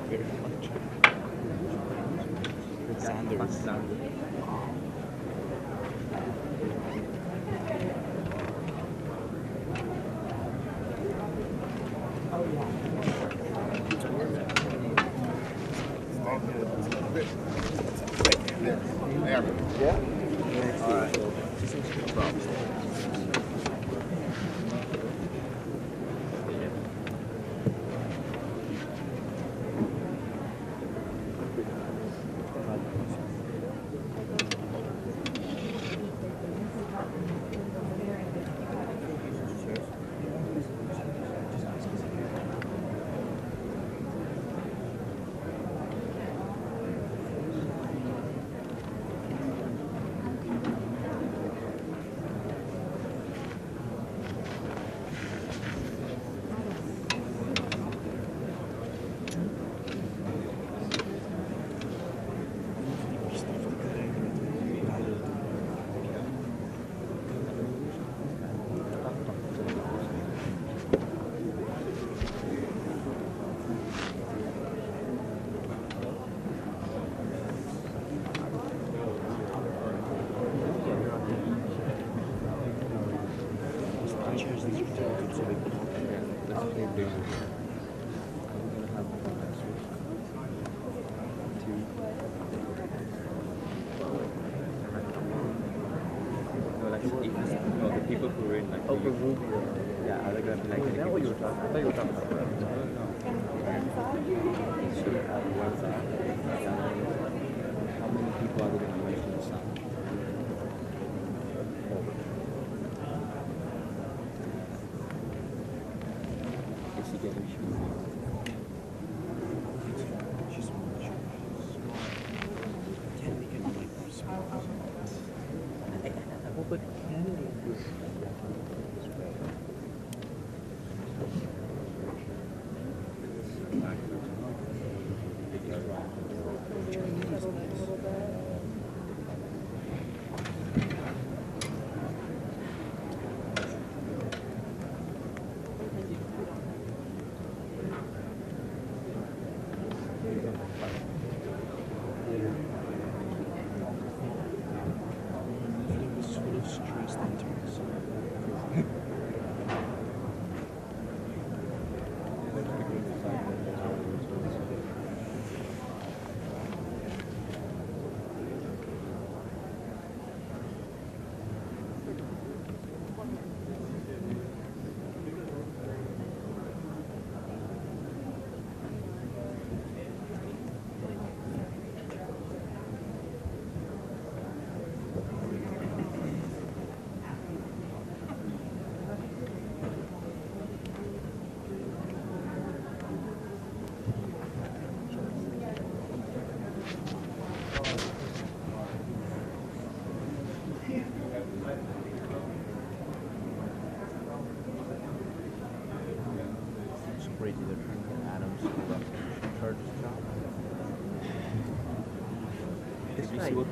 very much. Sanders. People who are in like Open Rubio. Yeah, are they going to be like is that what you were talking about? I thought you were talking about that. No. Sure, what's that? How many people are they going to wait for the sun? Is he getting shooting? She's can we get like but Kennedy was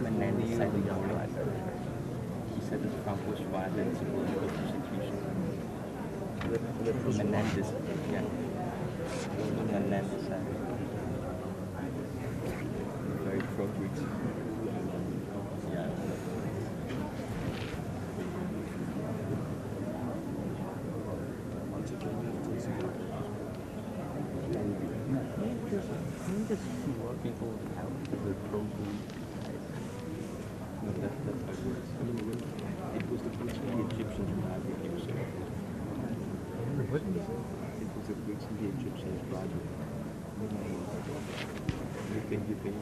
Menendez said the young writer. He said that Trump was violent and political persecution. Menendez, yeah. Menendez said very pro-Greeks. Yeah. Can you just see more people out because they're pro-Greek? No, that's how it works. I mean, it was the Greeks and the Egyptians who had the Egyptians. What did you say? It was the Greeks and the Egyptians project. You think.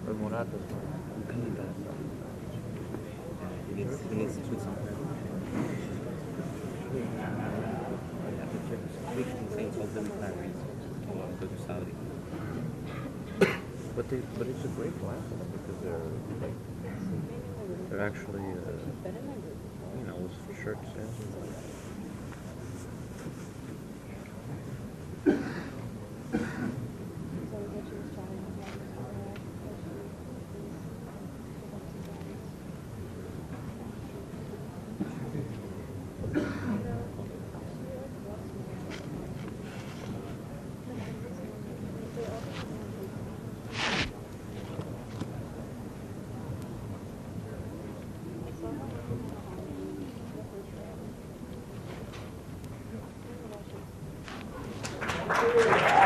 Remoratas, canitas. He needs to put some pressure. I have to check which contains all the batteries go to Saudi. But it's a great glass because they're actually shirts. Yeah.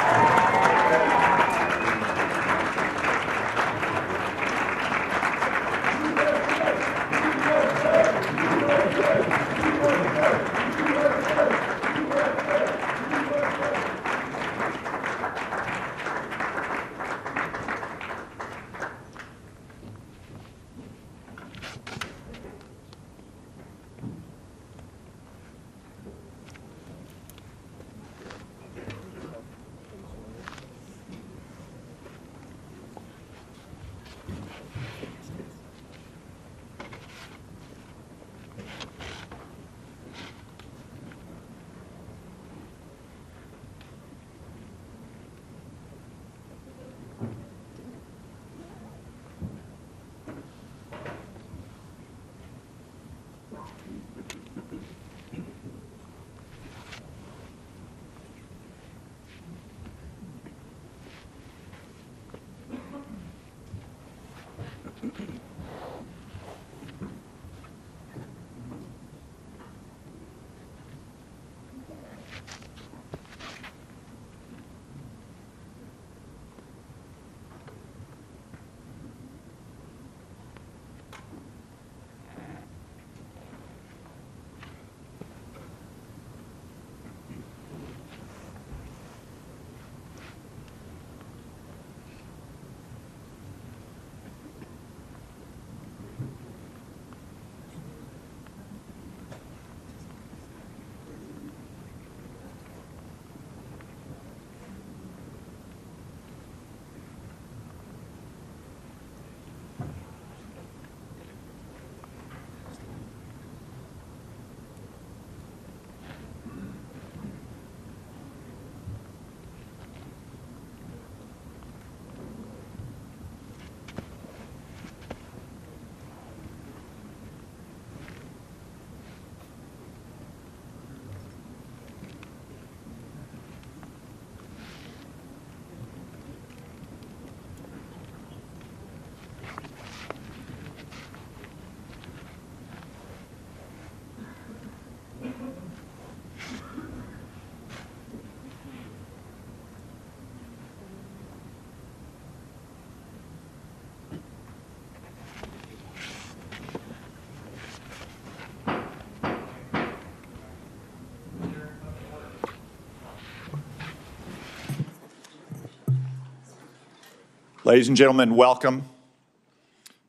Ladies and gentlemen, welcome.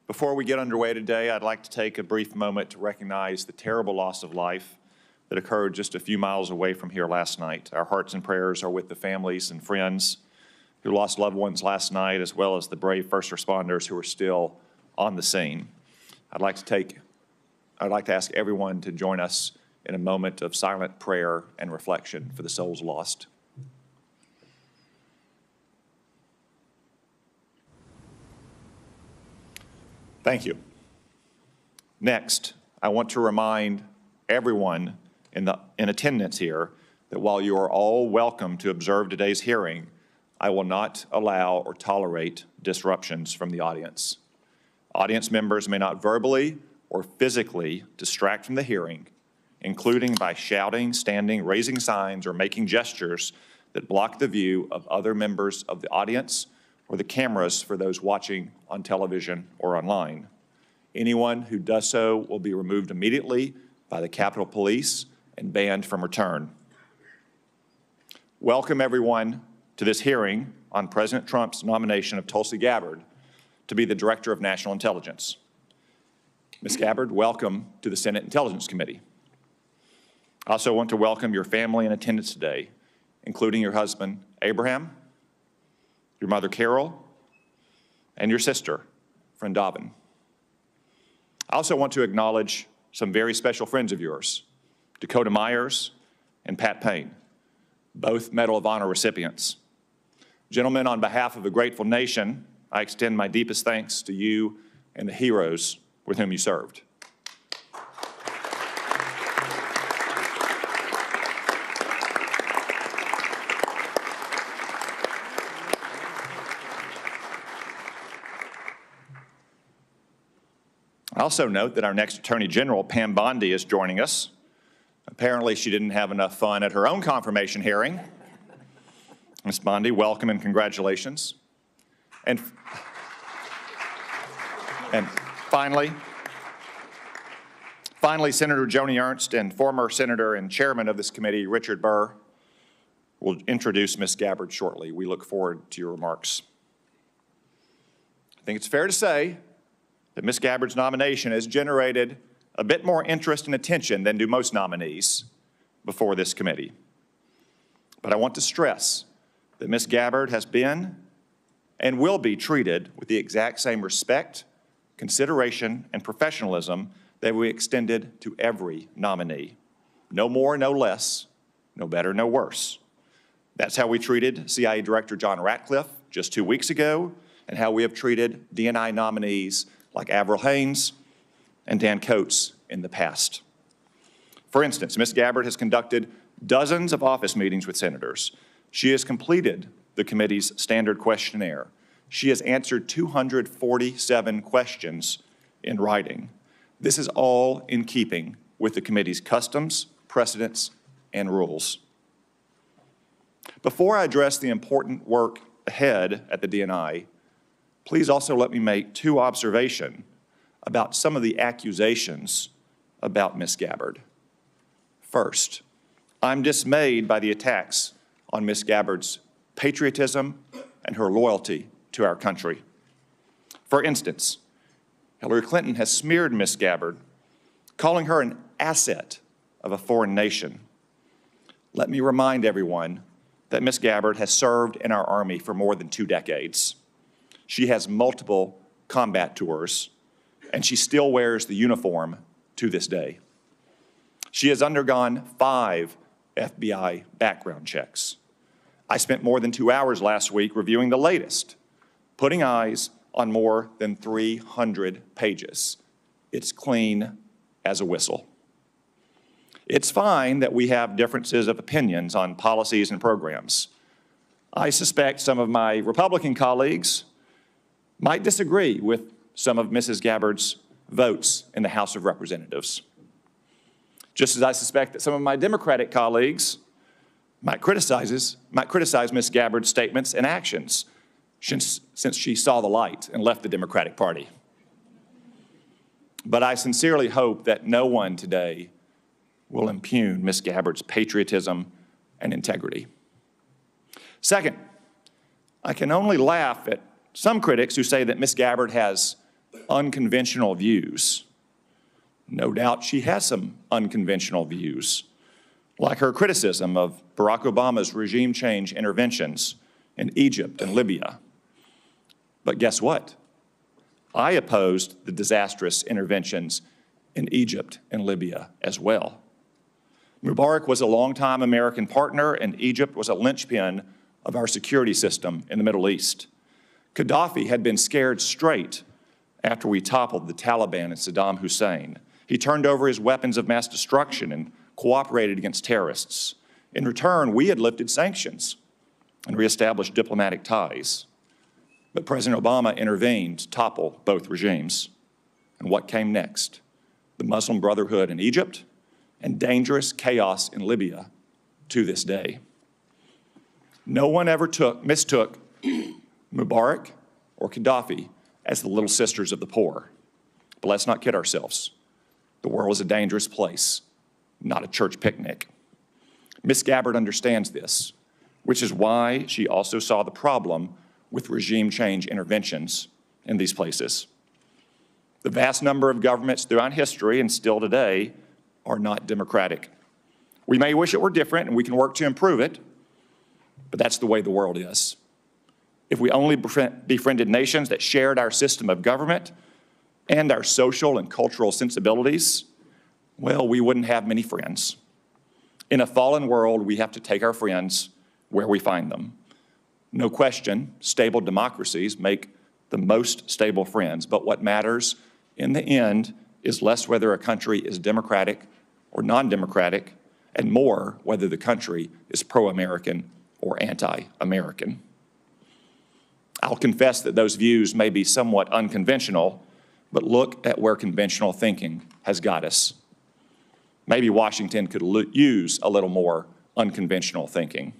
Before we get underway today, I'd like to take a brief moment to recognize the terrible loss of life that occurred just a few miles away from here last night. Our hearts and prayers are with the families and friends who lost loved ones last night, as well as the brave first responders who are still on the scene. I'd like to ask everyone to join us in a moment of silent prayer and reflection for the souls lost. Thank you. Next, I want to remind everyone in attendance here that while you are all welcome to observe today's hearing, I will not allow or tolerate disruptions from the audience. Audience members may not verbally or physically distract from the hearing, including by shouting, standing, raising signs, or making gestures that block the view of other members of the audience or the cameras for those watching on television or online. Anyone who does so will be removed immediately by the Capitol Police and banned from return. Welcome everyone to this hearing on President Trump's nomination of Tulsi Gabbard to be the Director of National Intelligence. Ms. Gabbard, welcome to the Senate Intelligence Committee. I also want to welcome your family in attendance today, including your husband, Abraham, your mother, Carol, and your sister, friend Dobbin. I also want to acknowledge some very special friends of yours, Dakota Myers and Pat Payne, both Medal of Honor recipients. Gentlemen, on behalf of the grateful nation, I extend my deepest thanks to you and the heroes with whom you served. I also note that our next Attorney General, Pam Bondi, is joining us. Apparently, she didn't have enough fun at her own confirmation hearing. Ms. Bondi, welcome and congratulations. And finally, Senator Joni Ernst and former Senator and Chairman of this committee, Richard Burr, will introduce Ms. Gabbard shortly. We look forward to your remarks. I think it's fair to say that Ms. Gabbard's nomination has generated a bit more interest and attention than do most nominees before this committee. But I want to stress that Ms. Gabbard has been and will be treated with the exact same respect, consideration, and professionalism that we extended to every nominee. No more, no less, no better, no worse. That's how we treated CIA Director John Ratcliffe just 2 weeks ago, and how we have treated DNI nominees like Avril Haines and Dan Coates in the past. For instance, Ms. Gabbard has conducted dozens of office meetings with senators. She has completed the committee's standard questionnaire. She has answered 247 questions in writing. This is all in keeping with the committee's customs, precedents, and rules. Before I address the important work ahead at the DNI, please also let me make two observations about some of the accusations about Ms. Gabbard. First, I'm dismayed by the attacks on Ms. Gabbard's patriotism and her loyalty to our country. For instance, Hillary Clinton has smeared Ms. Gabbard, calling her an asset of a foreign nation. Let me remind everyone that Ms. Gabbard has served in our Army for more than 2 decades. She has multiple combat tours, and she still wears the uniform to this day. She has undergone 5 FBI background checks. I spent more than 2 hours last week reviewing the latest, putting eyes on more than 300 pages. It's clean as a whistle. It's fine that we have differences of opinions on policies and programs. I suspect some of my Republican colleagues might disagree with some of Mrs. Gabbard's votes in the House of Representatives. Just as I suspect that some of my Democratic colleagues might criticize Ms. Gabbard's statements and actions since she saw the light and left the Democratic Party. But I sincerely hope that no one today will impugn Ms. Gabbard's patriotism and integrity. Second, I can only laugh at some critics who say that Ms. Gabbard has unconventional views. No doubt she has some unconventional views, like her criticism of Barack Obama's regime change interventions in Egypt and Libya. But guess what? I opposed the disastrous interventions in Egypt and Libya as well. Mubarak was a longtime American partner, and Egypt was a linchpin of our security system in the Middle East. Gaddafi had been scared straight after we toppled the Taliban and Saddam Hussein. He turned over his weapons of mass destruction and cooperated against terrorists. In return, we had lifted sanctions and reestablished diplomatic ties. But President Obama intervened to topple both regimes. And what came next? The Muslim Brotherhood in Egypt and dangerous chaos in Libya to this day. No one ever mistook Mubarak or Gaddafi as the little sisters of the poor. But let's not kid ourselves. The world is a dangerous place, not a church picnic. Ms. Gabbard understands this, which is why she also saw the problem with regime change interventions in these places. The vast number of governments throughout history and still today are not democratic. We may wish it were different, and we can work to improve it, but that's the way the world is. If we only befriended nations that shared our system of government and our social and cultural sensibilities, well, we wouldn't have many friends. In a fallen world, we have to take our friends where we find them. No question, stable democracies make the most stable friends, but what matters in the end is less whether a country is democratic or non-democratic, and more whether the country is pro-American or anti-American. I'll confess that those views may be somewhat unconventional, but look at where conventional thinking has got us. Maybe Washington could use a little more unconventional thinking.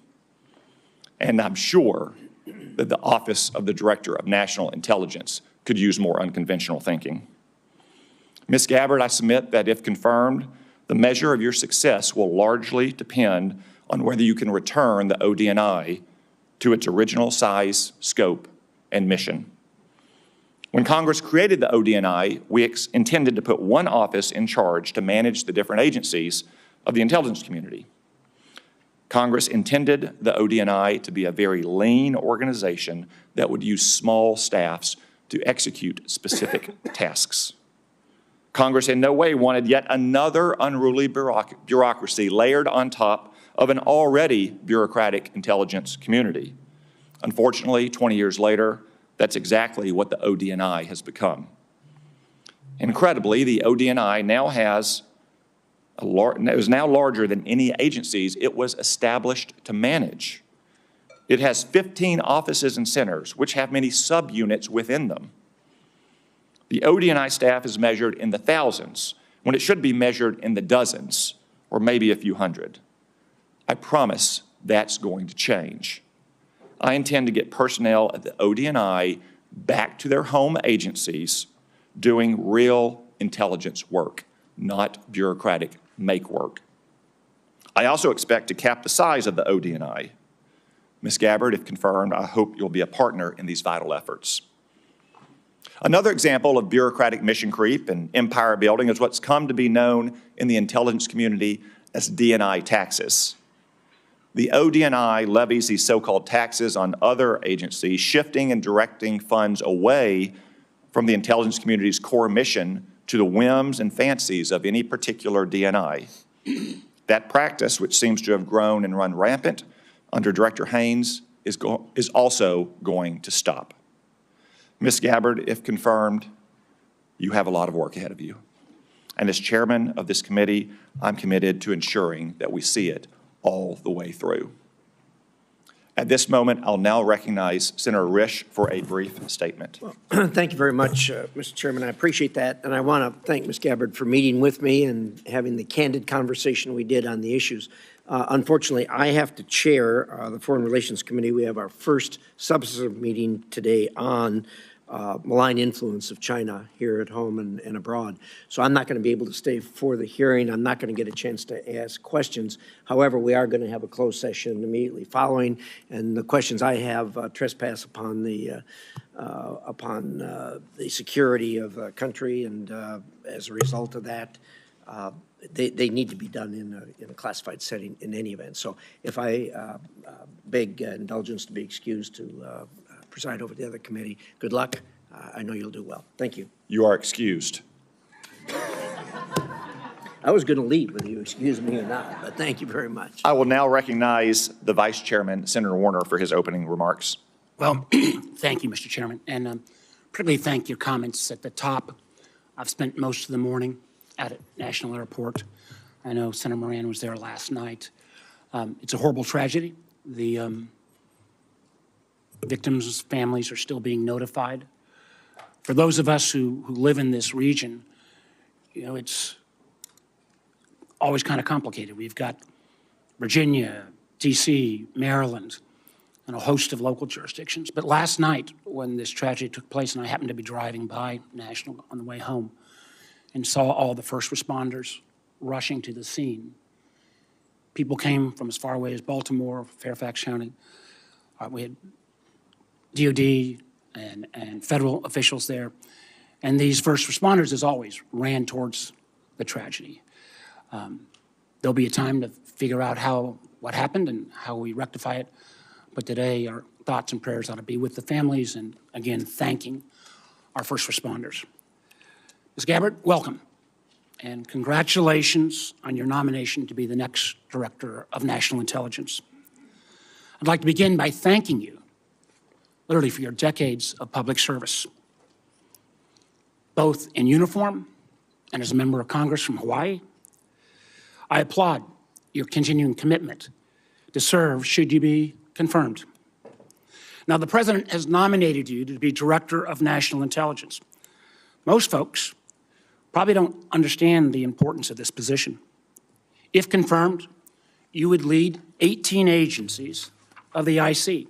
And I'm sure that the Office of the Director of National Intelligence could use more unconventional thinking. Ms. Gabbard, I submit that if confirmed, the measure of your success will largely depend on whether you can return the ODNI to its original size, scope, and mission. When Congress created the ODNI, we intended to put one office in charge to manage the different agencies of the intelligence community. Congress intended the ODNI to be a very lean organization that would use small staffs to execute specific tasks. Congress in no way wanted yet another unruly bureaucracy layered on top of an already bureaucratic intelligence community. Unfortunately, 20 years later, that's exactly what the ODNI has become. Incredibly, the ODNI now is now larger than any agencies it was established to manage. It has 15 offices and centers, which have many subunits within them. The ODNI staff is measured in the thousands, when it should be measured in the dozens, or maybe a few hundred. I promise that's going to change. I intend to get personnel at the ODNI back to their home agencies doing real intelligence work, not bureaucratic make work. I also expect to cap the size of the ODNI. Ms. Gabbard, if confirmed, I hope you'll be a partner in these vital efforts. Another example of bureaucratic mission creep and empire building is what's come to be known in the intelligence community as DNI taxes. The ODNI levies these so-called taxes on other agencies, shifting and directing funds away from the intelligence community's core mission to the whims and fancies of any particular DNI. That practice, which seems to have grown and run rampant under Director Haynes, is also going to stop. Ms. Gabbard, if confirmed, you have a lot of work ahead of you. And as chairman of this committee, I'm committed to ensuring that we see it all the way through. At this moment, I'll now recognize Senator Risch for a brief statement. Well, thank you very much, Mr. Chairman. I appreciate that. And I want to thank Ms. Gabbard for meeting with me and having the candid conversation we did on the issues. Unfortunately, I have to chair the Foreign Relations Committee. We have our first substantive meeting today on malign influence of China here at home and abroad. So I'm not going to be able to stay for the hearing. I'm not going to get a chance to ask questions. However, we are going to have a closed session immediately following, and the questions I have trespass upon the security of the country, and as a result of that, they need to be done in a classified setting in any event. So if I beg indulgence to be excused to preside over the other committee, good luck. I know you'll do well. Thank you. You are excused. I was going to leave whether you excuse me or not, but thank you very much. I will now recognize the Vice Chairman, Senator Warner, for his opening remarks. Well, thank you, Mr. Chairman, and particularly thank your comments at the top. I've spent most of the morning out at National Airport. I know Senator Moran was there last night. It's a horrible tragedy. The victims' families are still being notified. For those of us who live in this region, you know, it's always kind of complicated. We've got Virginia, D.C., Maryland, and a host of local jurisdictions. But last night, when this tragedy took place, and I happened to be driving by National on the way home and saw all the first responders rushing to the scene. People came from as far away as Baltimore, Fairfax County. We had DOD, and federal officials there. And these first responders, as always, ran towards the tragedy. There'll be a time to figure out what happened and how we rectify it. But today, our thoughts and prayers ought to be with the families and, again, thanking our first responders. Ms. Gabbard, welcome. And congratulations on your nomination to be the next Director of National Intelligence. I'd like to begin by thanking you, literally, for your decades of public service, both in uniform and as a member of Congress from Hawaii. I applaud your continuing commitment to serve should you be confirmed. Now, the President has nominated you to be Director of National Intelligence. Most folks probably don't understand the importance of this position. If confirmed, you would lead 18 agencies of the IC.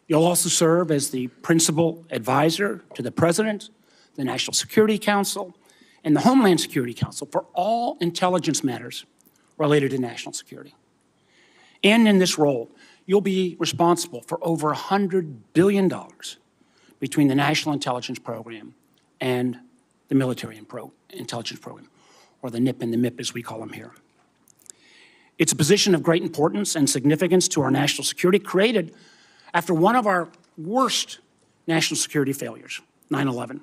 You'll also serve as the principal advisor to the President, the National Security Council, and the Homeland Security Council for all intelligence matters related to national security. And in this role, you'll be responsible for over $100 billion between the National Intelligence Program and the Military Intelligence Program, or the NIP and the MIP as we call them here. It's a position of great importance and significance to our national security, created after one of our worst national security failures, 9/11.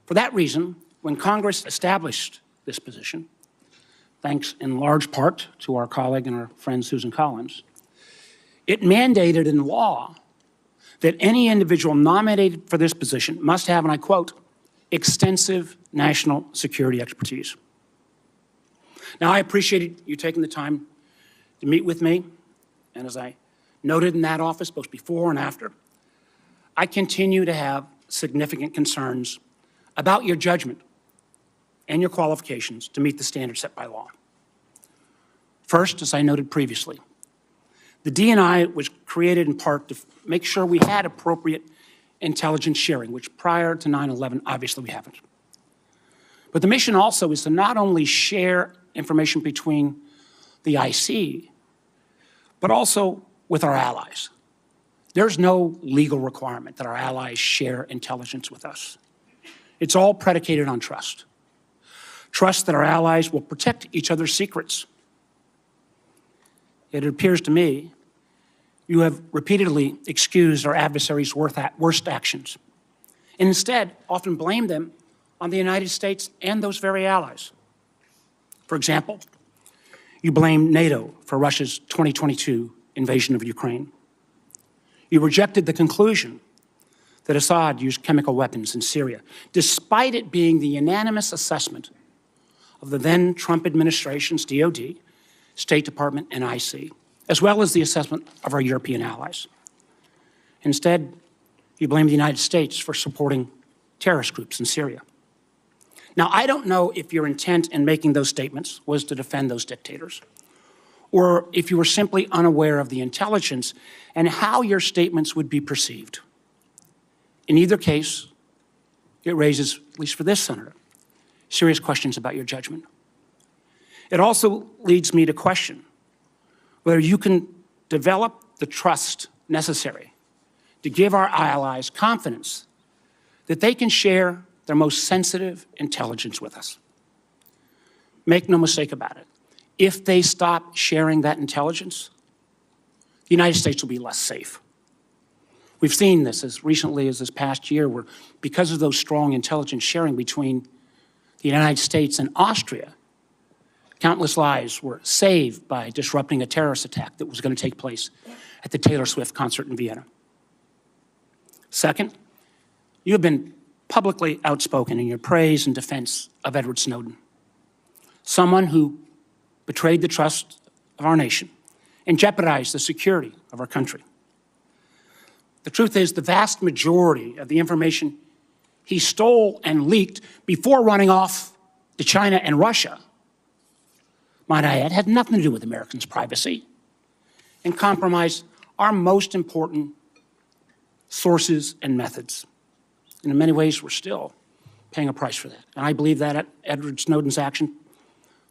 For that reason, when Congress established this position, thanks in large part to our colleague and our friend Susan Collins, it mandated in law that any individual nominated for this position must have, and I quote, extensive national security expertise. Now, I appreciated you taking the time to meet with me, and as I noted in that office, both before and after, I continue to have significant concerns about your judgment and your qualifications to meet the standards set by law. First, as I noted previously, the DNI was created in part to make sure we had appropriate intelligence sharing, which prior to 9/11, obviously we haven't. But the mission also is to not only share information between the IC, but also with our allies. There's no legal requirement that our allies share intelligence with us. It's all predicated on trust. Trust that our allies will protect each other's secrets. It appears to me you have repeatedly excused our adversaries' worst actions, and instead often blamed them on the United States and those very allies. For example, you blame NATO for Russia's 2022 invasion of Ukraine. You rejected the conclusion that Assad used chemical weapons in Syria, despite it being the unanimous assessment of the then Trump administration's DOD, State Department, and IC, as well as the assessment of our European allies. Instead, you blame the United States for supporting terrorist groups in Syria. Now, I don't know if your intent in making those statements was to defend those dictators, or if you were simply unaware of the intelligence and how your statements would be perceived. In either case, it raises, at least for this senator, serious questions about your judgment. It also leads me to question whether you can develop the trust necessary to give our allies confidence that they can share their most sensitive intelligence with us. Make no mistake about it. If they stop sharing that intelligence, the United States will be less safe. We've seen this as recently as this past year, where because of those strong intelligence sharing between the United States and Austria, countless lives were saved by disrupting a terrorist attack that was going to take place at the Taylor Swift concert in Vienna. Second, you have been publicly outspoken in your praise and defense of Edward Snowden, someone who betrayed the trust of our nation and jeopardized the security of our country. The truth is, the vast majority of the information he stole and leaked before running off to China and Russia, might I add, had nothing to do with Americans' privacy and compromised our most important sources and methods. And in many ways, we're still paying a price for that. And I believe that Edward Snowden's action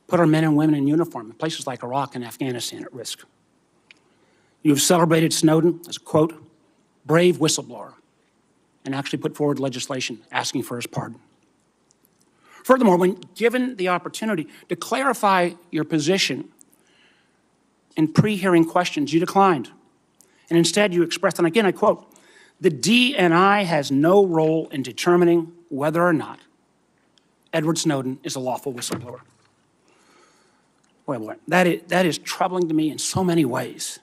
put our men and women in uniform in places like Iraq and Afghanistan at risk. You have celebrated Snowden as, quote, brave whistleblower and actually put forward legislation asking for his pardon. Furthermore, when given the opportunity to clarify your position in pre-hearing questions, you declined. And instead, you expressed, and again, I quote, "The DNI has no role in determining whether or not Edward Snowden is a lawful whistleblower." Boy, that is troubling to me in so many ways.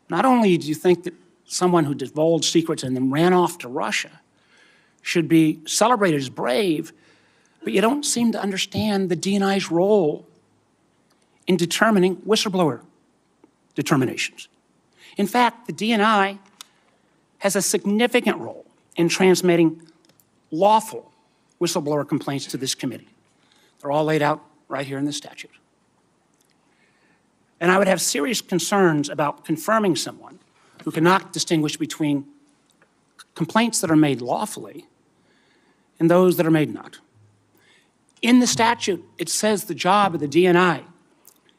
Not only do you think that someone who divulged secrets and then ran off to Russia should be celebrated as brave, but you don't seem to understand the DNI's role in determining whistleblower determinations. In fact, the DNI has a significant role in transmitting lawful whistleblower complaints to this committee. They're all laid out right here in the statute. And I would have serious concerns about confirming someone who cannot distinguish between complaints that are made lawfully and those that are made not. In the statute, it says the job of the DNI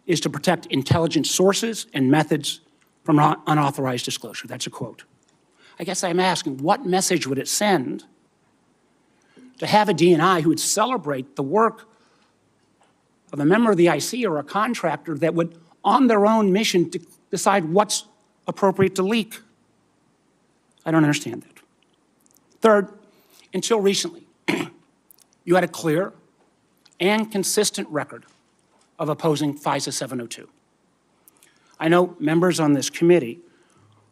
is to protect intelligence sources and methods from unauthorized disclosure. That's a quote. I guess I'm asking, what message would it send to have a DNI who would celebrate the work of a member of the IC or a contractor that would, on their own mission, decide what's appropriate to leak? I don't understand that. Third, until recently, you had a clear and consistent record of opposing FISA 702. I know members on this committee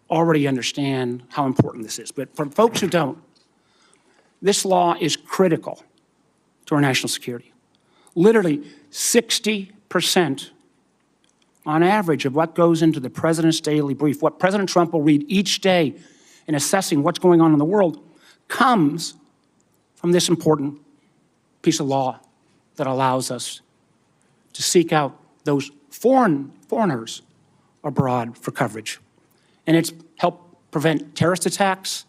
already understand how important this is, but for folks who don't, this law is critical to our national security. Literally 60% on average of what goes into the president's daily brief, what President Trump will read each day in assessing what's going on in the world, comes from this important piece of law that allows us to seek out those foreigners abroad for coverage. And it's helped prevent terrorist attacks.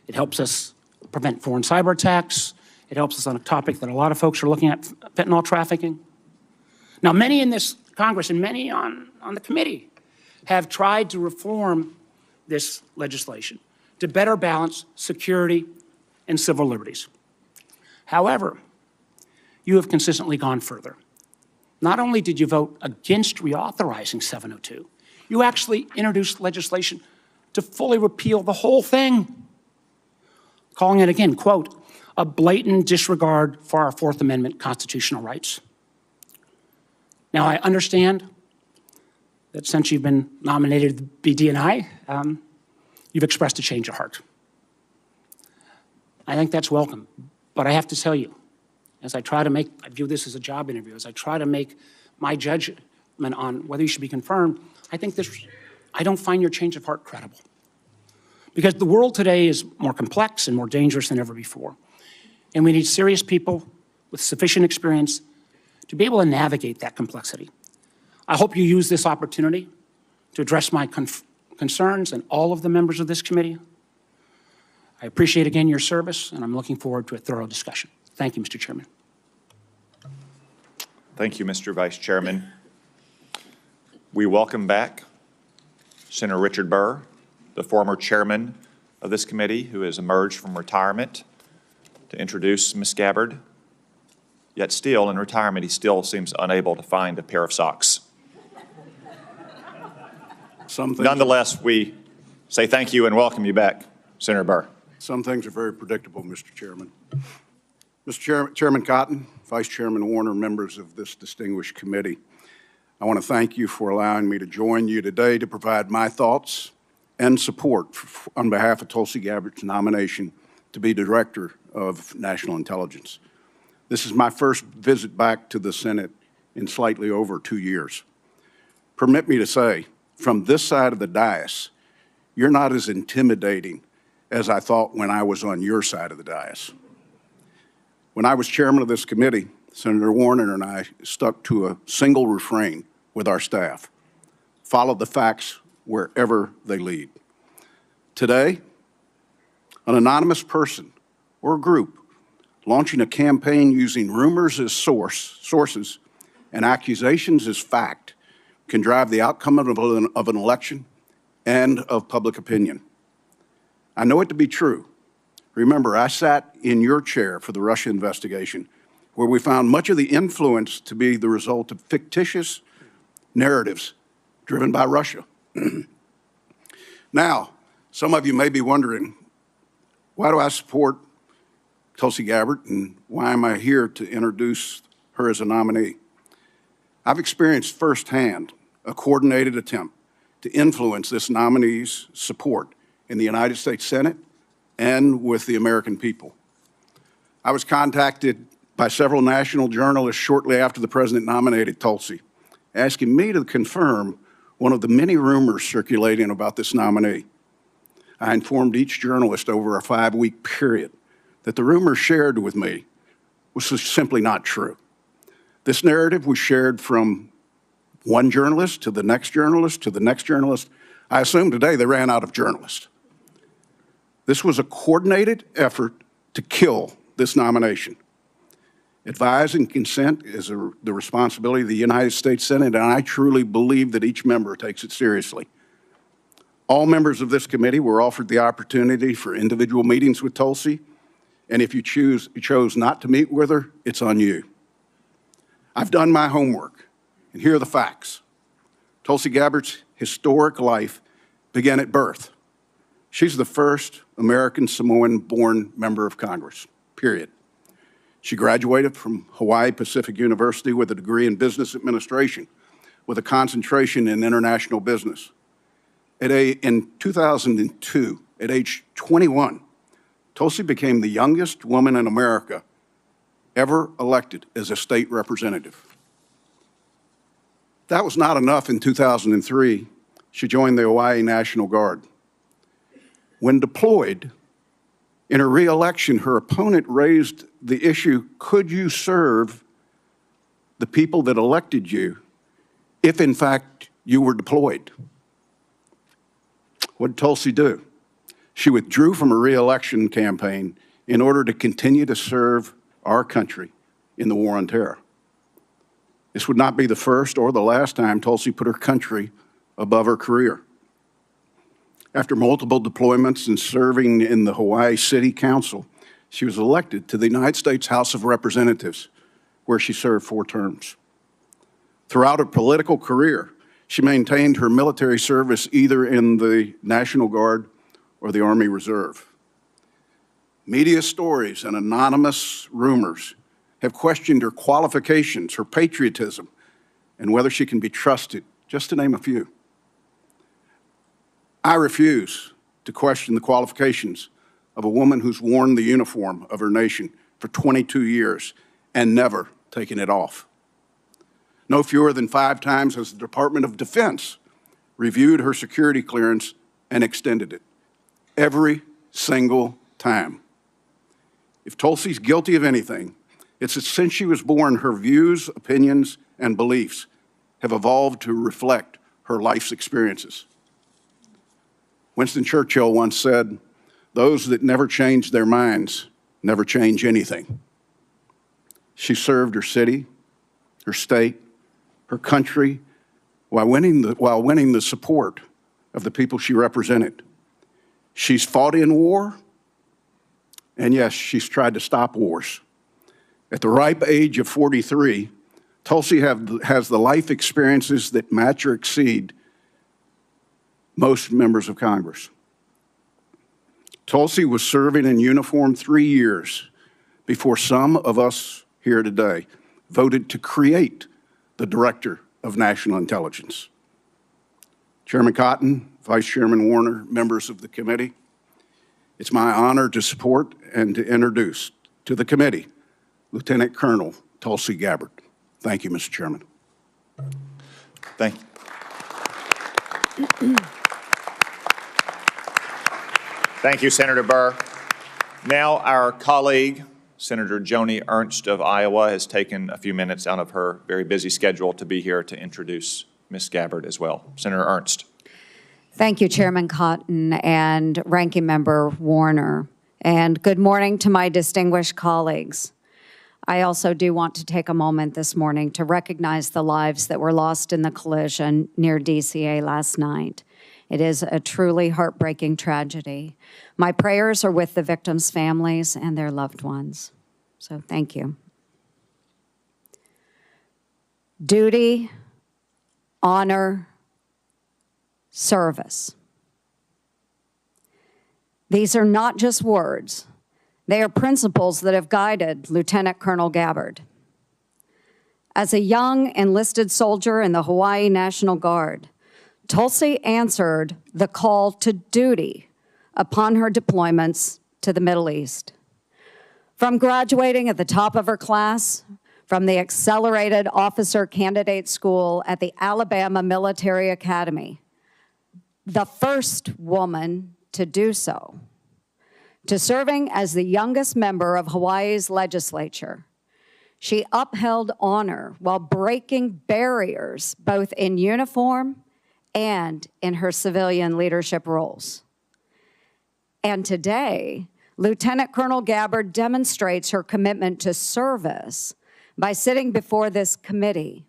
It helps us prevent foreign cyber attacks. It helps us on a topic that a lot of folks are looking at, fentanyl trafficking. Now, many in this Congress and many on the committee have tried to reform this legislation to better balance security and civil liberties. However, you have consistently gone further. Not only did you vote against reauthorizing 702, you actually introduced legislation to fully repeal the whole thing, calling it again, quote, "a blatant disregard for our Fourth Amendment constitutional rights." Now, I understand that since you've been nominated to be DNI, you've expressed a change of heart. I think that's welcome, but I have to tell you, as I view this as a job interview, as I try to make my judgment on whether you should be confirmed, I don't find your change of heart credible. Because the world today is more complex and more dangerous than ever before. And we need serious people with sufficient experience to be able to navigate that complexity. I hope you use this opportunity to address my concerns and all of the members of this committee. I appreciate again your service, and I'm looking forward to a thorough discussion. Thank you, Mr. Chairman. Thank you, Mr. Vice Chairman. We welcome back Senator Richard Burr, the former chairman of this committee who has emerged from retirement to introduce Ms. Gabbard. Yet still, in retirement, he still seems unable to find a pair of socks. Nonetheless, we say thank you and welcome you back, Senator Burr. Some things are very predictable, Mr. Chairman. Chairman Cotton, Vice Chairman Warner, members of this distinguished committee, I want to thank you for allowing me to join you today to provide my thoughts and support on behalf of Tulsi Gabbard's nomination to be Director of National Intelligence. This is my first visit back to the Senate in slightly over 2 years. Permit me to say, from this side of the dais, you're not as intimidating as I thought when I was on your side of the dais. When I was chairman of this committee, Senator Warner and I stuck to a single refrain with our staff: follow the facts wherever they lead. Today, an anonymous person or group launching a campaign using rumors as sources and accusations as fact can drive the outcome of an election and of public opinion. I know it to be true. Remember, I sat in your chair for the Russia investigation, where we found much of the influence to be the result of fictitious narratives driven by Russia. Now, some of you may be wondering, why do I support Tulsi Gabbard, and why am I here to introduce her as a nominee? I've experienced firsthand a coordinated attempt to influence this nominee's support in the United States Senate and with the American people. I was contacted by several national journalists shortly after the president nominated Tulsi, asking me to confirm one of the many rumors circulating about this nominee. I informed each journalist over a 5-week period that the rumors shared with me was simply not true. This narrative was shared from one journalist to the next journalist to the next journalist. I assume today they ran out of journalists. This was a coordinated effort to kill this nomination. Advise and consent is the responsibility of the United States Senate, and I truly believe that each member takes it seriously. All members of this committee were offered the opportunity for individual meetings with Tulsi, and if you chose not to meet with her, it's on you. I've done my homework, and here are the facts. Tulsi Gabbard's historic life began at birth. She's the first American Samoan-born member of Congress, period. She graduated from Hawaii Pacific University with a degree in business administration with a concentration in international business. In 2002, at age 21, Tulsi became the youngest woman in America ever elected as a state representative. That was not enough. In 2003, she joined the Hawaii National Guard. When deployed, in her re-election, her opponent raised the issue, could you serve the people that elected you if, in fact, you were deployed? What did Tulsi do? She withdrew from her re-election campaign in order to continue to serve our country in the war on terror. This would not be the first or the last time Tulsi put her country above her career. After multiple deployments and serving in the Hawaii City Council, she was elected to the United States House of Representatives, where she served 4 terms. Throughout her political career, she maintained her military service either in the National Guard or the Army Reserve. Media stories and anonymous rumors have questioned her qualifications, her patriotism, and whether she can be trusted, just to name a few. I refuse to question the qualifications of a woman who's worn the uniform of her nation for 22 years and never taken it off. No fewer than 5 times has the Department of Defense reviewed her security clearance and extended it. Every single time. If Tulsi's guilty of anything, it's that since she was born, her views, opinions, and beliefs have evolved to reflect her life's experiences. Winston Churchill once said, "Those that never change their minds never change anything." She served her city, her state, her country, while winning the support of the people she represented. She's fought in war, and yes, she's tried to stop wars. At the ripe age of 43, Tulsi has the life experiences that match or exceed most members of Congress. Tulsi was serving in uniform 3 years before some of us here today voted to create the Director of National Intelligence. Chairman Cotton, Vice Chairman Warner, members of the committee, it's my honor to support and to introduce to the committee Lieutenant Colonel Tulsi Gabbard. Thank you, Mr. Chairman. Thank you. Thank you, Senator Burr. Now our colleague, Senator Joni Ernst of Iowa, has taken a few minutes out of her very busy schedule to be here to introduce Ms. Gabbard as well. Senator Ernst. Thank you, Chairman Cotton and Ranking Member Warner. And good morning to my distinguished colleagues. I also do want to take a moment this morning to recognize the lives that were lost in the collision near DCA last night It is a truly heartbreaking tragedy. My prayers are with the victims' families and their loved ones. So thank you. Duty, honor, service. These are not just words. They are principles that have guided Lieutenant Colonel Gabbard. As a young enlisted soldier in the Hawaii National Guard, Tulsi answered the call to duty upon her deployments to the Middle East. From graduating at the top of her class from the Accelerated Officer Candidate School at the Alabama Military Academy, the first woman to do so, to serving as the youngest member of Hawaii's legislature, she upheld honor while breaking barriers both in uniform and in her civilian leadership roles. And today, Lieutenant Colonel Gabbard demonstrates her commitment to service by sitting before this committee,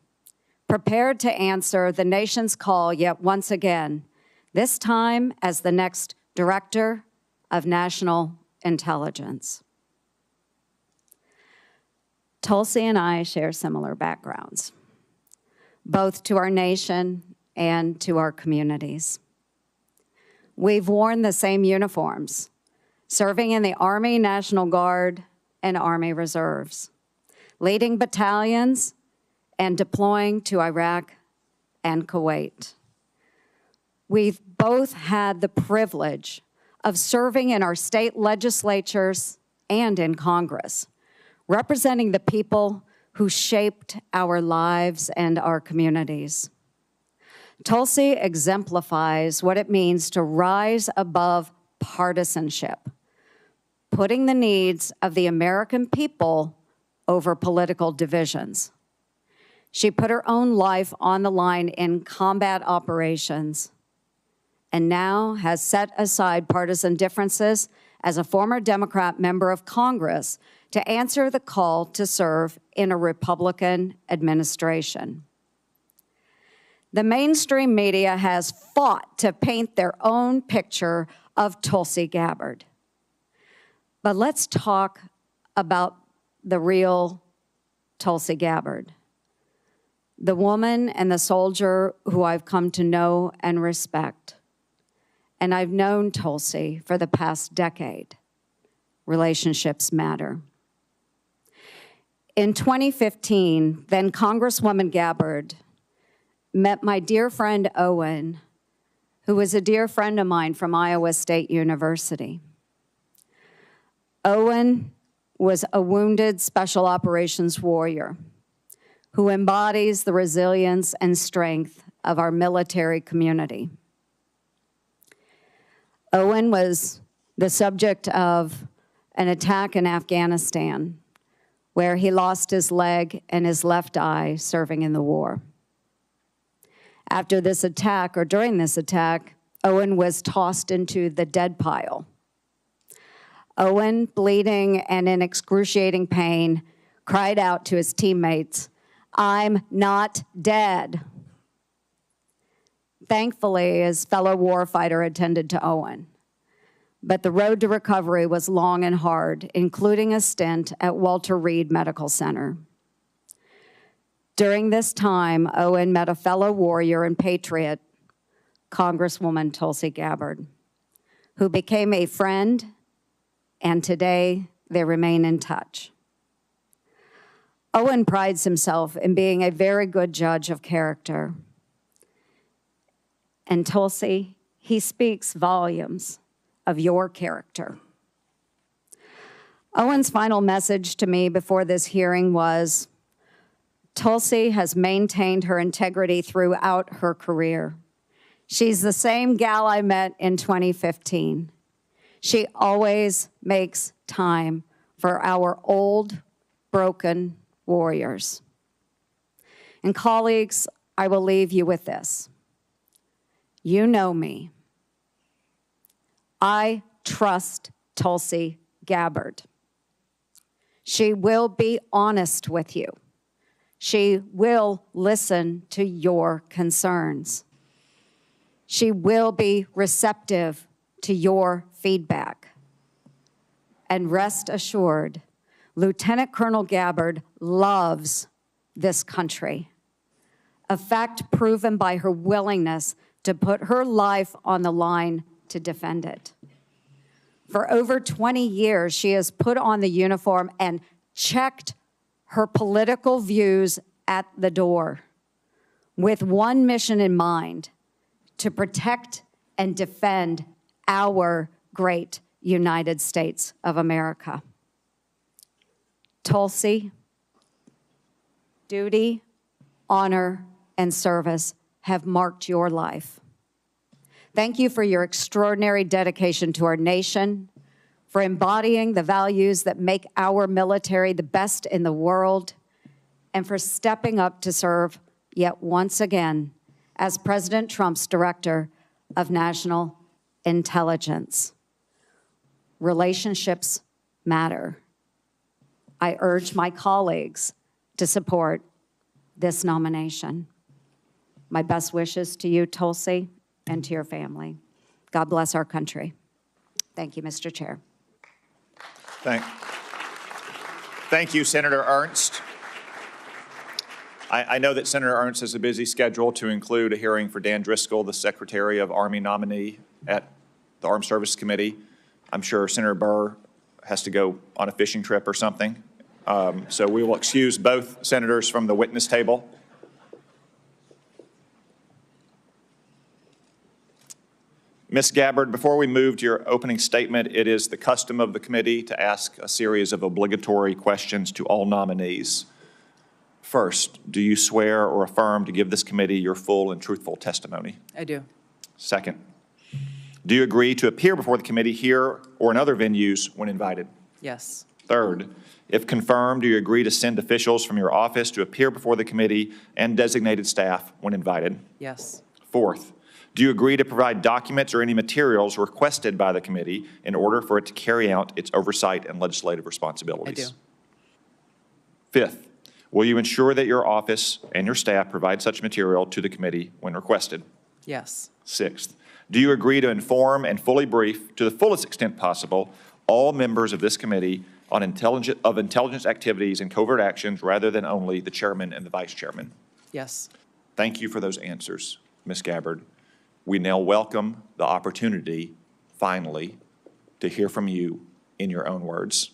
prepared to answer the nation's call yet once again, this time as the next Director of National Intelligence. Tulsi and I share similar backgrounds, both to our nation and to our communities. We've worn the same uniforms, serving in the Army National Guard and Army Reserves, leading battalions and deploying to Iraq and Kuwait. We've both had the privilege of serving in our state legislatures and in Congress, representing the people who shaped our lives and our communities. Tulsi exemplifies what it means to rise above partisanship, putting the needs of the American people over political divisions. She put her own life on the line in combat operations and now has set aside partisan differences as a former Democrat member of Congress to answer the call to serve in a Republican administration. The mainstream media has fought to paint their own picture of Tulsi Gabbard. But let's talk about the real Tulsi Gabbard, the woman and the soldier who I've come to know and respect. And I've known Tulsi for the past decade. Relationships matter. In 2015, then Congresswoman Gabbard met my dear friend Owen, who was a dear friend of mine from Iowa State University. Owen was a wounded special operations warrior who embodies the resilience and strength of our military community. Owen was the subject of an attack in Afghanistan where he lost his leg and his left eye serving in the war. After this attack, or during this attack, Owen was tossed into the dead pile. Owen, bleeding and in excruciating pain, cried out to his teammates, "I'm not dead." Thankfully, his fellow warfighter attended to Owen. But the road to recovery was long and hard, including a stint at Walter Reed Medical Center. During this time, Owen met a fellow warrior and patriot, Congresswoman Tulsi Gabbard, who became a friend, and today they remain in touch. Owen prides himself in being a very good judge of character. And Tulsi, he speaks volumes of your character. Owen's final message to me before this hearing was, Tulsi has maintained her integrity throughout her career. She's the same gal I met in 2015. She always makes time for our old, broken warriors. And colleagues, I will leave you with this. You know me. I trust Tulsi Gabbard. She will be honest with you. She will listen to your concerns. She will be receptive to your feedback. And rest assured, Lieutenant Colonel Gabbard loves this country, a fact proven by her willingness to put her life on the line to defend it. For over 20 years, she has put on the uniform and checked her political views at the door with one mission in mind: to protect and defend our great United States of America. Tulsi, duty, honor, and service have marked your life. Thank you for your extraordinary dedication to our nation, for embodying the values that make our military the best in the world, and for stepping up to serve yet once again as President Trump's Director of National Intelligence. Relationships matter. I urge my colleagues to support this nomination. My best wishes to you, Tulsi, and to your family. God bless our country. Thank you, Mr. Chair. Thank you, Senator Ernst. I know that Senator Ernst has a busy schedule to include a hearing for Dan Driscoll, the Secretary of Army nominee at the Armed Services Committee. I'm sure Senator Burr has to go on a fishing trip or something. So we will excuse both senators from the witness table. Ms. Gabbard, before we move to your opening statement, it is the custom of the committee to ask a series of obligatory questions to all nominees. First, do you swear or affirm to give this committee your full and truthful testimony? I do. Second, do you agree to appear before the committee here or in other venues when invited? Yes. Third, if confirmed, do you agree to send officials from your office to appear before the committee and designated staff when invited? Yes. Fourth, do you agree to provide documents or any materials requested by the committee in order for it to carry out its oversight and legislative responsibilities? I do. Fifth, will you ensure that your office and your staff provide such material to the committee when requested? Yes. Sixth, do you agree to inform and fully brief, to the fullest extent possible, all members of this committee on intelligence activities and covert actions rather than only the chairman and the vice chairman? Yes. Thank you for those answers, Ms. Gabbard. We now welcome the opportunity, finally, to hear from you in your own words.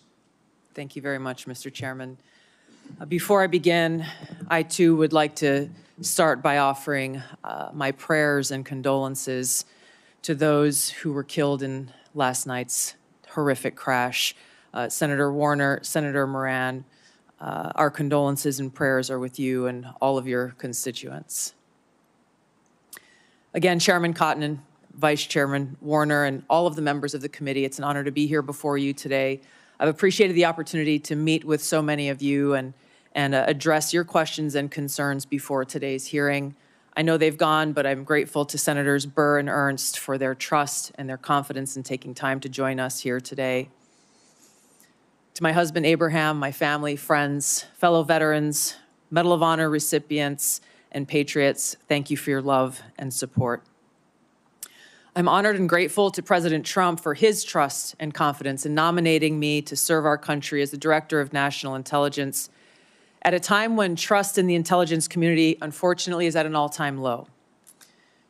Thank you very much, Mr. Chairman. Before I begin, I too would like to start by offering my prayers and condolences to those who were killed in last night's horrific crash. Senator Warner, Senator Moran, our condolences and prayers are with you and all of your constituents. Again, Chairman Cotton, Vice Chairman Warner, and all of the members of the committee, it's an honor to be here before you today. I've appreciated the opportunity to meet with so many of you and address your questions and concerns before today's hearing. I know they've gone, but I'm grateful to Senators Burr and Ernst for their trust and their confidence in taking time to join us here today. To my husband, Abraham, my family, friends, fellow veterans, Medal of Honor recipients, and patriots, thank you for your love and support. I'm honored and grateful to President Trump for his trust and confidence in nominating me to serve our country as the Director of National Intelligence at a time when trust in the intelligence community, unfortunately, is at an all-time low.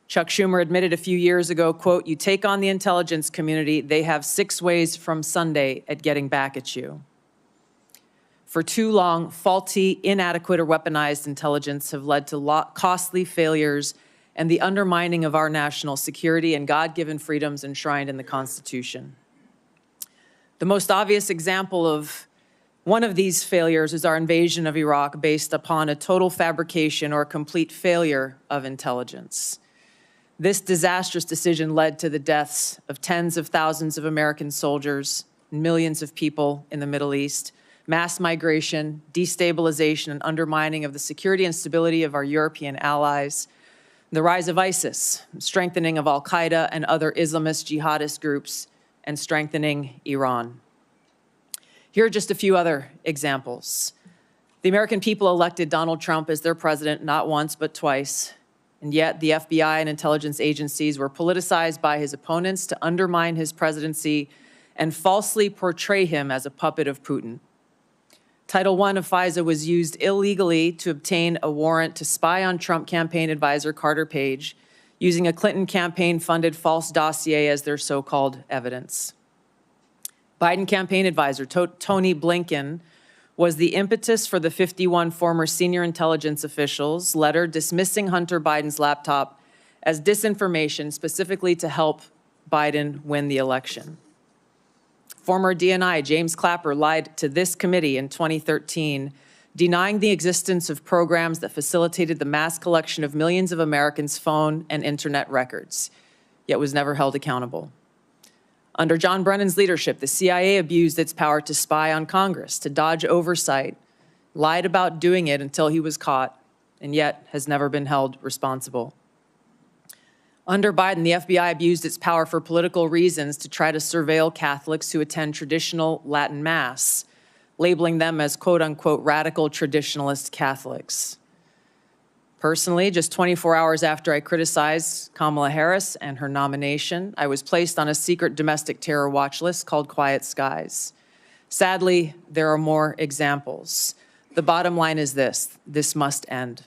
Chuck Schumer admitted a few years ago, quote, "You take on the intelligence community, they have 6 ways from Sunday at getting back at you." For too long, faulty, inadequate, or weaponized intelligence have led to costly failures and the undermining of our national security and God-given freedoms enshrined in the Constitution. The most obvious example of one of these failures is our invasion of Iraq based upon a total fabrication or complete failure of intelligence. This disastrous decision led to the deaths of tens of thousands of American soldiers, millions of people in the Middle East, mass migration, destabilization, and undermining of the security and stability of our European allies, the rise of ISIS, strengthening of al-Qaeda and other Islamist jihadist groups, and strengthening Iran. Here are just a few other examples. The American people elected Donald Trump as their president not once but twice. And yet, the FBI and intelligence agencies were politicized by his opponents to undermine his presidency and falsely portray him as a puppet of Putin. Title I of FISA was used illegally to obtain a warrant to spy on Trump campaign advisor Carter Page, using a Clinton campaign-funded false dossier as their so-called evidence. Biden campaign advisor Tony Blinken was the impetus for the 51 former senior intelligence officials' letter dismissing Hunter Biden's laptop as disinformation, specifically to help Biden win the election. Former DNI James Clapper lied to this committee in 2013, denying the existence of programs that facilitated the mass collection of millions of Americans' phone and internet records, yet was never held accountable. Under John Brennan's leadership, the CIA abused its power to spy on Congress, to dodge oversight, lied about doing it until he was caught, and yet has never been held responsible. Under Biden, the FBI abused its power for political reasons to try to surveil Catholics who attend traditional Latin Mass, labeling them as quote-unquote radical traditionalist Catholics. Personally, just 24 hours after I criticized Kamala Harris and her nomination, I was placed on a secret domestic terror watch list called Quiet Skies. Sadly, there are more examples. The bottom line is this must end.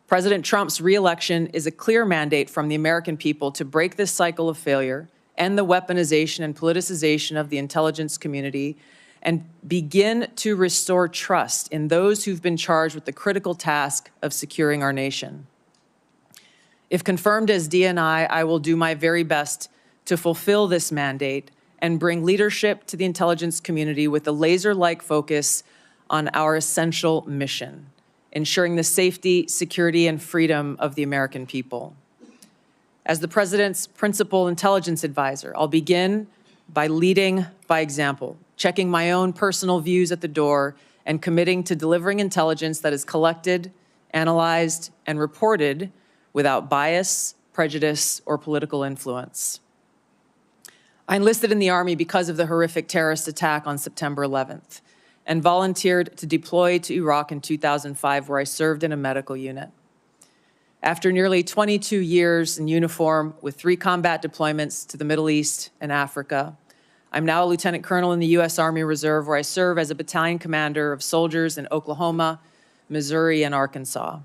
President Trump's re-election is a clear mandate from the American people to break this cycle of failure, end the weaponization and politicization of the intelligence community, and begin to restore trust in those who've been charged with the critical task of securing our nation. If confirmed as DNI, I will do my very best to fulfill this mandate and bring leadership to the intelligence community with a laser-like focus on our essential mission, ensuring the safety, security, and freedom of the American people. As the President's principal intelligence advisor, I'll begin by leading by example, checking my own personal views at the door, and committing to delivering intelligence that is collected, analyzed, and reported without bias, prejudice, or political influence. I enlisted in the Army because of the horrific terrorist attack on September 11th and volunteered to deploy to Iraq in 2005, where I served in a medical unit. After nearly 22 years in uniform with 3 combat deployments to the Middle East and Africa, I'm now a lieutenant colonel in the U.S. Army Reserve, where I serve as a battalion commander of soldiers in Oklahoma, Missouri, and Arkansas.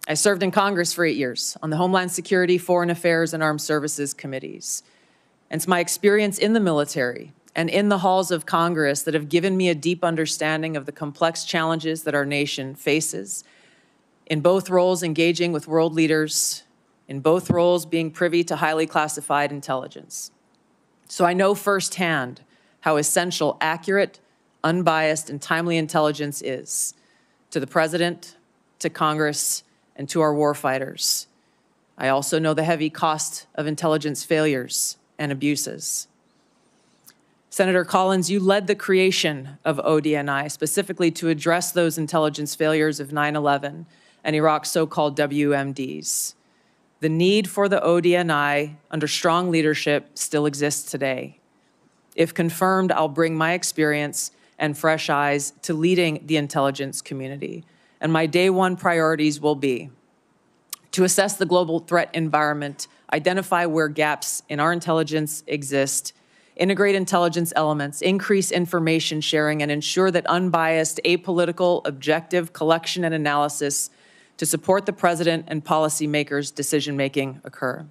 I served in Congress for 8 years on the Homeland Security, Foreign Affairs, and Armed Services committees. And it's my experience in the military and in the halls of Congress that have given me a deep understanding of the complex challenges that our nation faces, in both roles engaging with world leaders, in both roles being privy to highly classified intelligence. So I know firsthand how essential accurate, unbiased, and timely intelligence is to the President, to Congress, and to our warfighters. I also know the heavy cost of intelligence failures and abuses. Senator Collins, you led the creation of ODNI specifically to address those intelligence failures of 9/11 and Iraq's so-called WMDs. The need for the ODNI under strong leadership still exists today. If confirmed, I'll bring my experience and fresh eyes to leading the intelligence community. And my day one priorities will be to assess the global threat environment, identify where gaps in our intelligence exist, integrate intelligence elements, increase information sharing, and ensure that unbiased, apolitical, objective collection and analysis to support the President and policymakers' decision-making occur.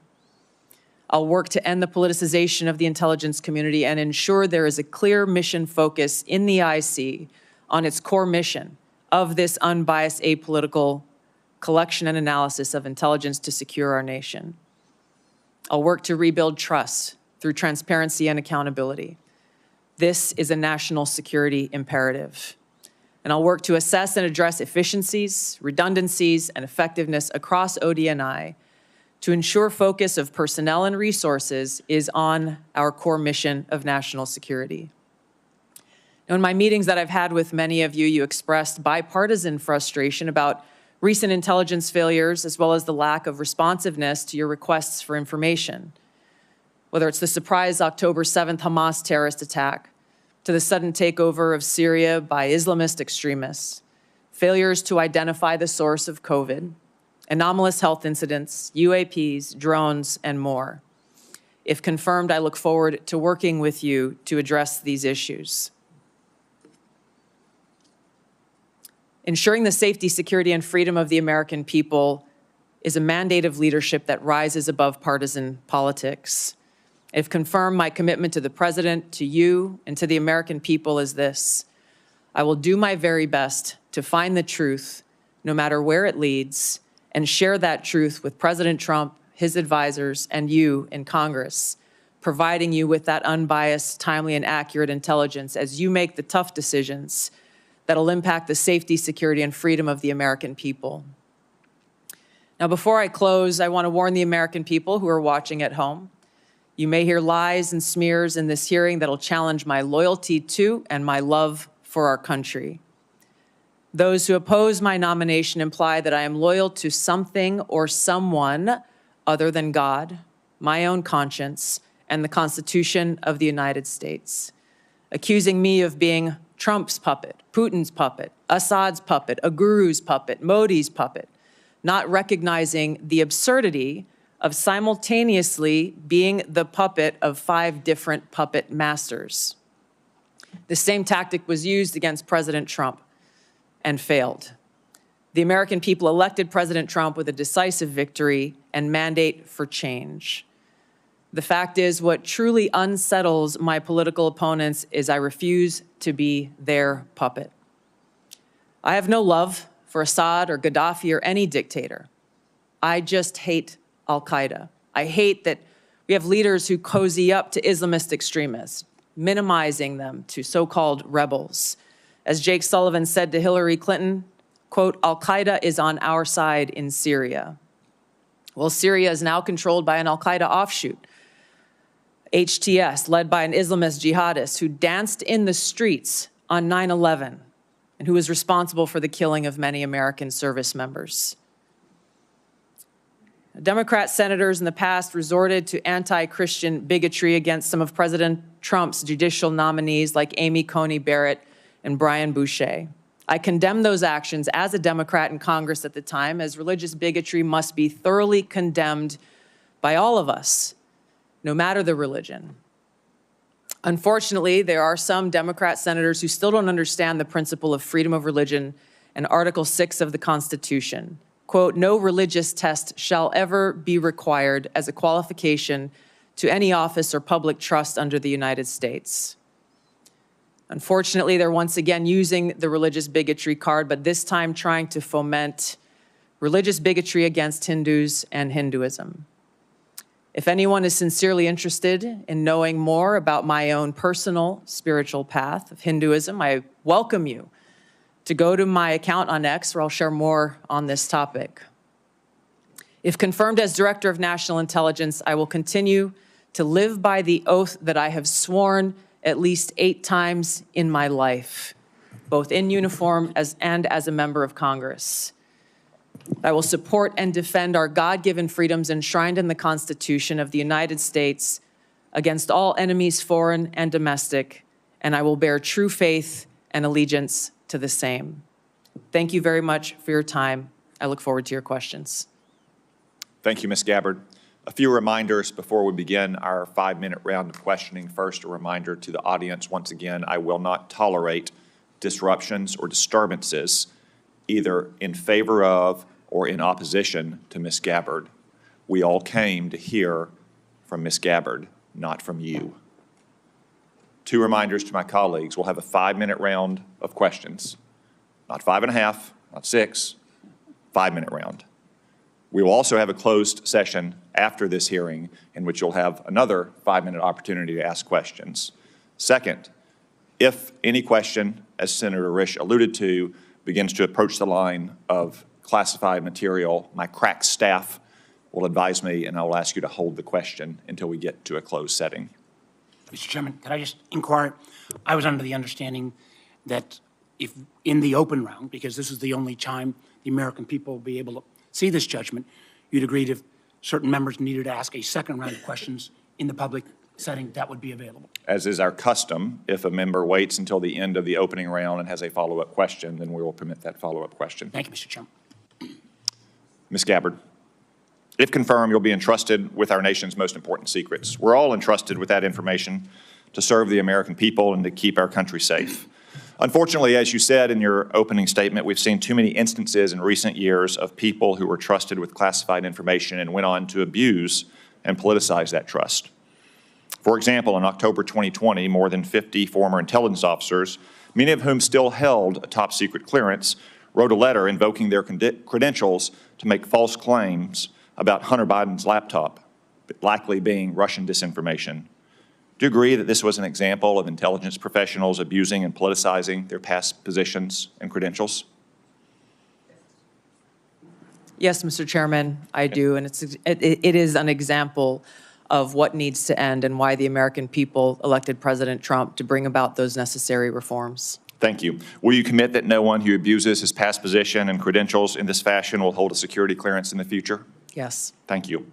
I'll work to end the politicization of the intelligence community and ensure there is a clear mission focus in the IC on its core mission of this unbiased, apolitical collection and analysis of intelligence to secure our nation. I'll work to rebuild trust through transparency and accountability. This is a national security imperative. And I'll work to assess and address efficiencies, redundancies, and effectiveness across ODNI to ensure focus of personnel and resources is on our core mission of national security. Now, in my meetings that I've had with many of you, you expressed bipartisan frustration about recent intelligence failures as well as the lack of responsiveness to your requests for information. Whether it's the surprise October 7th Hamas terrorist attack, to the sudden takeover of Syria by Islamist extremists, failures to identify the source of COVID, anomalous health incidents, UAPs, drones, and more. If confirmed, I look forward to working with you to address these issues. Ensuring the safety, security, and freedom of the American people is a mandate of leadership that rises above partisan politics. If confirmed, my commitment to the President, to you, and to the American people is this: I will do my very best to find the truth, no matter where it leads, and share that truth with President Trump, his advisors, and you in Congress, providing you with that unbiased, timely, and accurate intelligence as you make the tough decisions that'll impact the safety, security, and freedom of the American people. Now, before I close, I want to warn the American people who are watching at home. You may hear lies and smears in this hearing that'll challenge my loyalty to and my love for our country. Those who oppose my nomination imply that I am loyal to something or someone other than God, my own conscience, and the Constitution of the United States, accusing me of being Trump's puppet, Putin's puppet, Assad's puppet, a guru's puppet, Modi's puppet, not recognizing the absurdity of simultaneously being the puppet of 5 different puppet masters. The same tactic was used against President Trump and failed. The American people elected President Trump with a decisive victory and mandate for change. The fact is, what truly unsettles my political opponents is I refuse to be their puppet. I have no love for Assad or Gaddafi or any dictator. I just hate al-Qaeda. I hate that we have leaders who cozy up to Islamist extremists, minimizing them to so-called rebels. As Jake Sullivan said to Hillary Clinton, quote, al-Qaeda is on our side in Syria. Well, Syria is now controlled by an al-Qaeda offshoot, HTS, led by an Islamist jihadist who danced in the streets on 9/11 and who was responsible for the killing of many American service members. Democrat senators in the past resorted to anti-Christian bigotry against some of President Trump's judicial nominees like Amy Coney Barrett and Brian Boucher. I condemn those actions as a Democrat in Congress at the time, as religious bigotry must be thoroughly condemned by all of us, no matter the religion. Unfortunately, there are some Democrat senators who still don't understand the principle of freedom of religion and Article 6 of the Constitution. Quote, no religious test shall ever be required as a qualification to any office or public trust under the United States. Unfortunately, they're once again using the religious bigotry card, but this time trying to foment religious bigotry against Hindus and Hinduism. If anyone is sincerely interested in knowing more about my own personal spiritual path of Hinduism, I welcome you to go to my account on X, where I'll share more on this topic. If confirmed as Director of National Intelligence, I will continue to live by the oath that I have sworn at least 8 times in my life, both in uniform and as a member of Congress. I will support and defend our God-given freedoms enshrined in the Constitution of the United States against all enemies, foreign and domestic, and I will bear true faith and allegiance to the same. Thank you very much for your time. I look forward to your questions. Thank you, Ms. Gabbard. A few reminders before we begin our 5-minute round of questioning. First, a reminder to the audience, once again, I will not tolerate disruptions or disturbances either in favor of or in opposition to Ms. Gabbard. We all came to hear from Ms. Gabbard, not from you. 2 reminders to my colleagues. We'll have a 5-minute round of questions. Not 5.5, not 6, 5-minute round. We will also have a closed session after this hearing in which you'll have another 5-minute opportunity to ask questions. Second, if any question, as Senator Risch alluded to, begins to approach the line of classified material, my crack staff will advise me and I will ask you to hold the question until we get to a closed setting. Mr. Chairman, could I just inquire? I was under the understanding that if in the open round, because this is the only time the American people will be able to see this judgment, you'd agreed if certain members needed to ask a second round of questions in the public setting, that would be available. As is our custom, if a member waits until the end of the opening round and has a follow-up question, then we will permit that follow-up question. Thank you, Mr. Chairman. Ms. Gabbard, if confirmed, you'll be entrusted with our nation's most important secrets. We're all entrusted with that information to serve the American people and to keep our country safe. Unfortunately, as you said in your opening statement, we've seen too many instances in recent years of people who were trusted with classified information and went on to abuse and politicize that trust. For example, in October 2020, more than 50 former intelligence officers, many of whom still held a top-secret clearance, wrote a letter invoking their credentials to make false claims about Hunter Biden's laptop, likely being Russian disinformation. Do you agree that this was an example of intelligence professionals abusing and politicizing their past positions and credentials? Yes, Mr. Chairman, I do, and it is an example of what needs to end and why the American people elected President Trump to bring about those necessary reforms. Thank you. Will you commit that no one who abuses his past position and credentials in this fashion will hold a security clearance in the future? Yes. Thank you.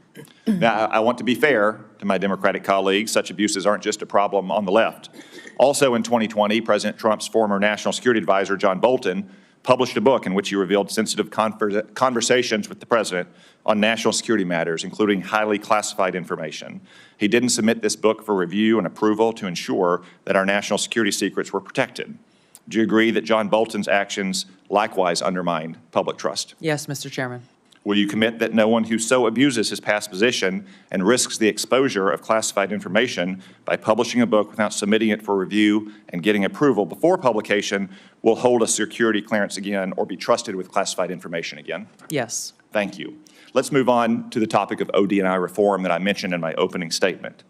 Now, I want to be fair to my Democratic colleagues. Such abuses aren't just a problem on the left. Also in 2020, President Trump's former National Security Advisor, John Bolton, published a book in which he revealed sensitive conversations with the president on national security matters, including highly classified information. He didn't submit this book for review and approval to ensure that our national security secrets were protected. Do you agree that John Bolton's actions likewise undermined public trust? Yes, Mr. Chairman. Will you commit that no one who so abuses his past position and risks the exposure of classified information by publishing a book without submitting it for review and getting approval before publication will hold a security clearance again or be trusted with classified information again? Yes. Thank you. Let's move on to the topic of ODNI reform that I mentioned in my opening statement.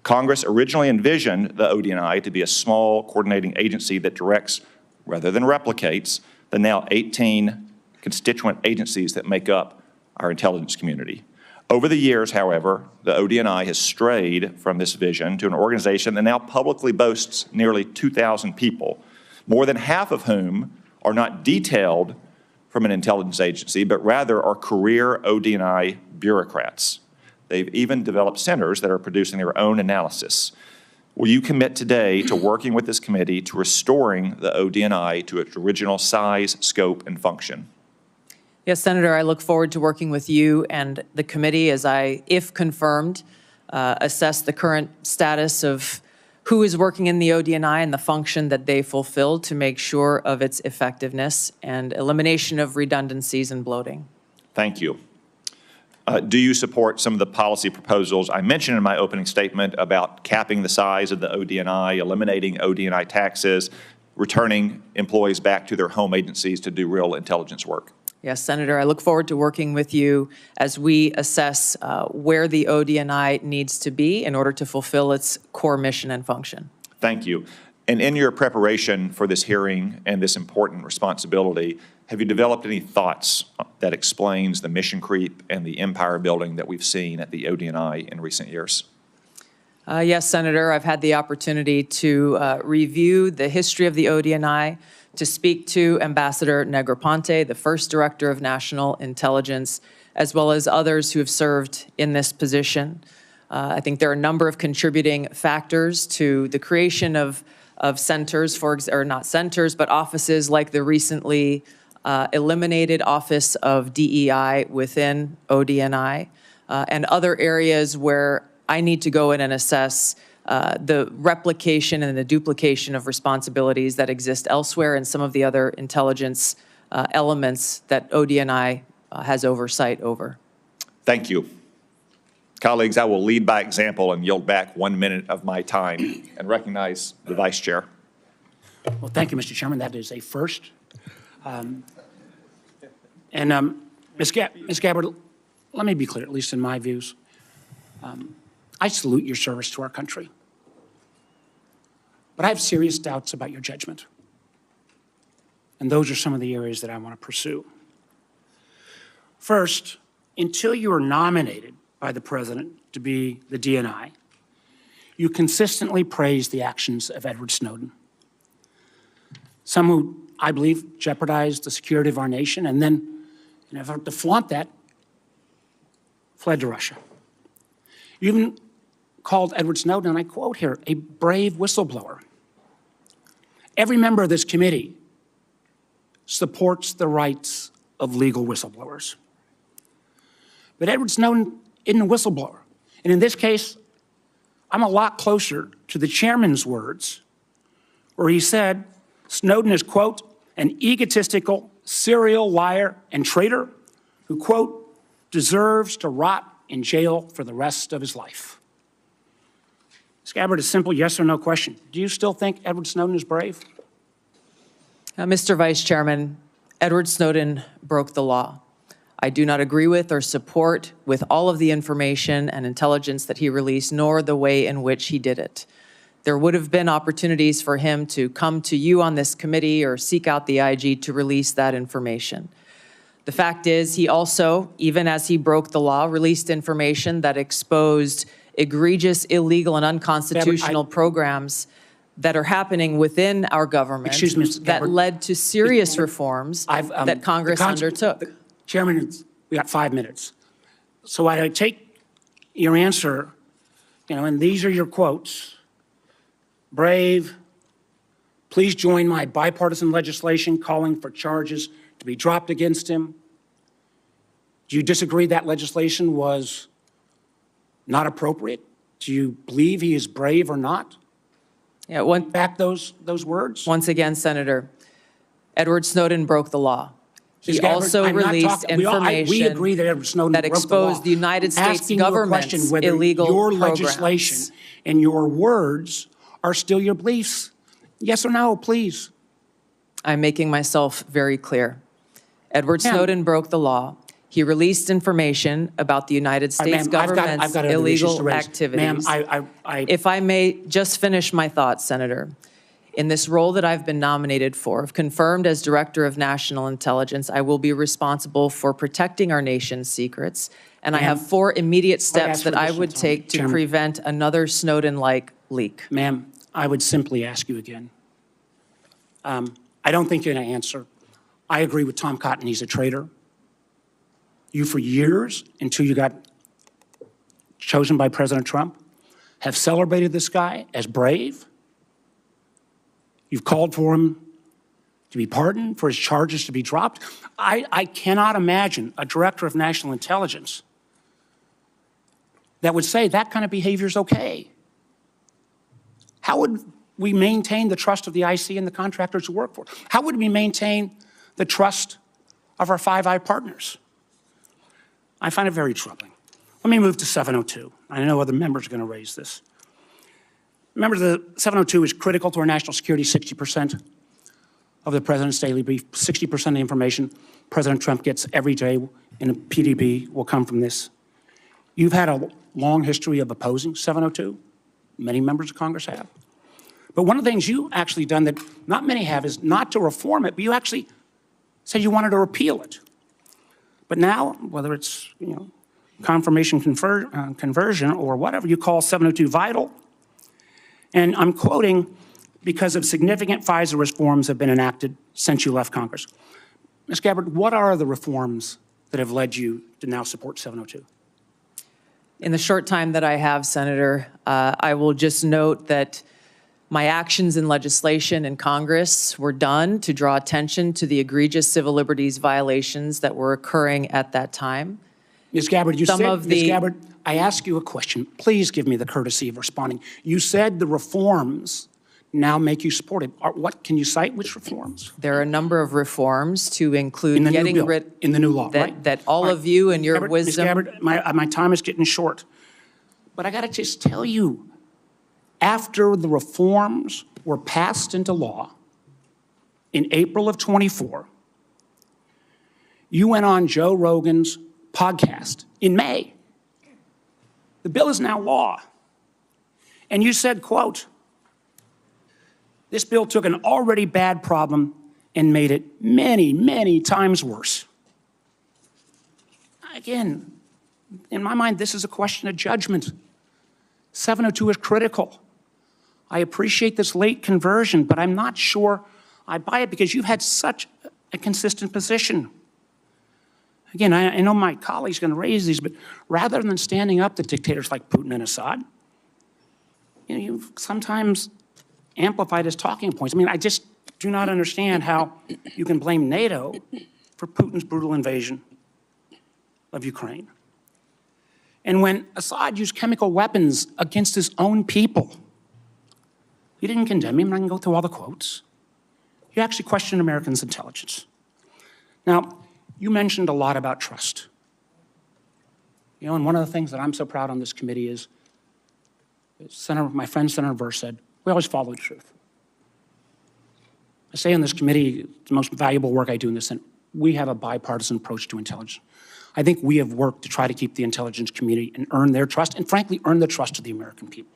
Congress originally envisioned the ODNI to be a small coordinating agency that directs, rather than replicates, the now 18 constituent agencies that make up our intelligence community. Over the years, however, the ODNI has strayed from this vision to an organization that now publicly boasts nearly 2,000 people, more than half of whom are not detailed from an intelligence agency, but rather are career ODNI bureaucrats. They've even developed centers that are producing their own analysis. Will you commit today to working with this committee to restoring the ODNI to its original size, scope, and function? Yes, Senator, I look forward to working with you and the committee as I, if confirmed, assess the current status of who is working in the ODNI and the function that they fulfill to make sure of its effectiveness and elimination of redundancies and bloating. Thank you. Do you support some of the policy proposals I mentioned in my opening statement about capping the size of the ODNI, eliminating ODNI taxes, returning employees back to their home agencies to do real intelligence work? Yes, Senator, I look forward to working with you as we assess where the ODNI needs to be in order to fulfill its core mission and function. Thank you. And in your preparation for this hearing and this important responsibility, have you developed any thoughts that explains the mission creep and the empire building that we've seen at the ODNI in recent years? Yes, Senator, I've had the opportunity to review the history of the ODNI, to speak to Ambassador Negroponte, the first Director of National Intelligence, as well as others who have served in this position. I think there are a number of contributing factors to the creation of centers, or not centers, but offices like the recently eliminated Office of DEI within ODNI, and other areas where I need to go in and assess the replication and the duplication of responsibilities that exist elsewhere and some of the other intelligence elements that ODNI has oversight over. Thank you. Colleagues, I will lead by example and yield back 1 minute of my time and recognize the Vice Chair. Well, thank you, Mr. Chairman. That is a first. Ms. Gabbard, let me be clear, at least in my views. I salute your service to our country, but I have serious doubts about your judgment. And those are some of the areas that I want to pursue. First, until you were nominated by the president to be the DNI, you consistently praised the actions of Edward Snowden, some who, I believe, jeopardized the security of our nation, and then, in an effort to flaunt that, fled to Russia. You even called Edward Snowden, and I quote here, a brave whistleblower. Every member of this committee supports the rights of legal whistleblowers. But Edward Snowden isn't a whistleblower. And in this case, I'm a lot closer to the chairman's words, where he said Snowden is, quote, an egotistical serial liar and traitor who, quote, deserves to rot in jail for the rest of his life. Ms. Gabbard, a simple yes or no question. Do you still think Edward Snowden is brave? Mr. Vice Chairman, Edward Snowden broke the law. I do not agree with or support with all of the information and intelligence that he released, nor the way in which he did it. There would have been opportunities for him to come to you on this committee or seek out the IG to release that information. The fact is, he also, even as he broke the law, released information that exposed egregious, illegal, and unconstitutional programs that are happening within our government Excuse me, Mr. that Gabbard. led to serious reforms that Congress undertook. Chairman, we got 5 minutes. So I take your answer, and these are your quotes. Brave, please join my bipartisan legislation calling for charges to be dropped against him. Do you disagree that legislation was not appropriate? Do you believe he is brave or not? Yeah, Back those words? once again, Senator, Edward Snowden broke the law. He Ms. Gabbard, also I'm not released talking- we information agree that Edward Snowden that broke the exposed law. the United States Asking you a government's question whether illegal your programs. legislation and your words are still your beliefs. Yes or no, please. I'm making myself very clear. Edward Ma'am. Snowden broke the law. He released information about the United All right, States ma'am, I've government's got other issues to illegal raise. activities. Ma'am, If I may just finish my thoughts, Senator. In this role that I've been nominated for, if confirmed as Director of National Intelligence, I will be responsible for protecting our nation's secrets, and I have 4 immediate steps ask for that I additional would time. take to Chairman. prevent another Snowden-like leak. Ma'am, I would simply ask you again. I don't think you're going to answer. I agree with Tom Cotton, he's a traitor. You, for years, until you got chosen by President Trump, have celebrated this guy as brave. You've called for him to be pardoned, for his charges to be dropped. I cannot imagine a director of national intelligence that would say that kind of behavior is okay. How would we maintain the trust of the IC and the contractors who work for it? How would we maintain the trust of our Five Eyes partners? I find it very troubling. Let me move to 702. I know other members are going to raise this. Remember, the 702 is critical to our national security. 60% of the president's daily brief, 60% of the information President Trump gets every day in a PDB will come from this. You've had a long history of opposing 702. Many members of Congress have. But one of the things you actually done that not many have is not to reform it, but you actually said you wanted to repeal it. But now, whether it's confirmation conversion or whatever, you call 702 vital. And I'm quoting, because of significant FISA reforms have been enacted since you left Congress. Ms. Gabbard, what are the reforms that have led you to now support 702? In the short time that I have, Senator, I will just note that my actions in legislation in Congress were done to draw attention to the egregious civil liberties violations that were occurring at that time. Ms. Gabbard, Ms. Gabbard, I ask you a question. Please give me the courtesy of responding. You said the reforms now make you support it. What can you cite? Which reforms? There are a number of reforms to include In the getting new bill, rid in the new law, that, right? that all of you and your Ms. wisdom. Gabbard, my time is getting short. But I got to just tell you, after the reforms were passed into law in April of 24, you went on Joe Rogan's podcast in May. The bill is now law. And you said, quote, this bill took an already bad problem and made it many, many times worse. Again, in my mind, this is a question of judgment. 702 is critical. I appreciate this late conversion, but I'm not sure I buy it because you've had such a consistent position. Again, I know my colleague's going to raise these, but rather than standing up to dictators like Putin and Assad, you've sometimes amplified his talking points. I mean, I just do not understand how you can blame NATO for Putin's brutal invasion of Ukraine. And when Assad used chemical weapons against his own people, you didn't condemn him, and I can go through all the quotes. You actually questioned Americans' intelligence. Now, you mentioned a lot about trust. You know, and one of the things that I'm so proud on this committee is my friend Senator Burr said, we always follow the truth. I say on this committee, the most valuable work I do in the Senate, we have a bipartisan approach to intelligence. I think we have worked to try to keep the intelligence community and earn their trust, and frankly, earn the trust of the American people.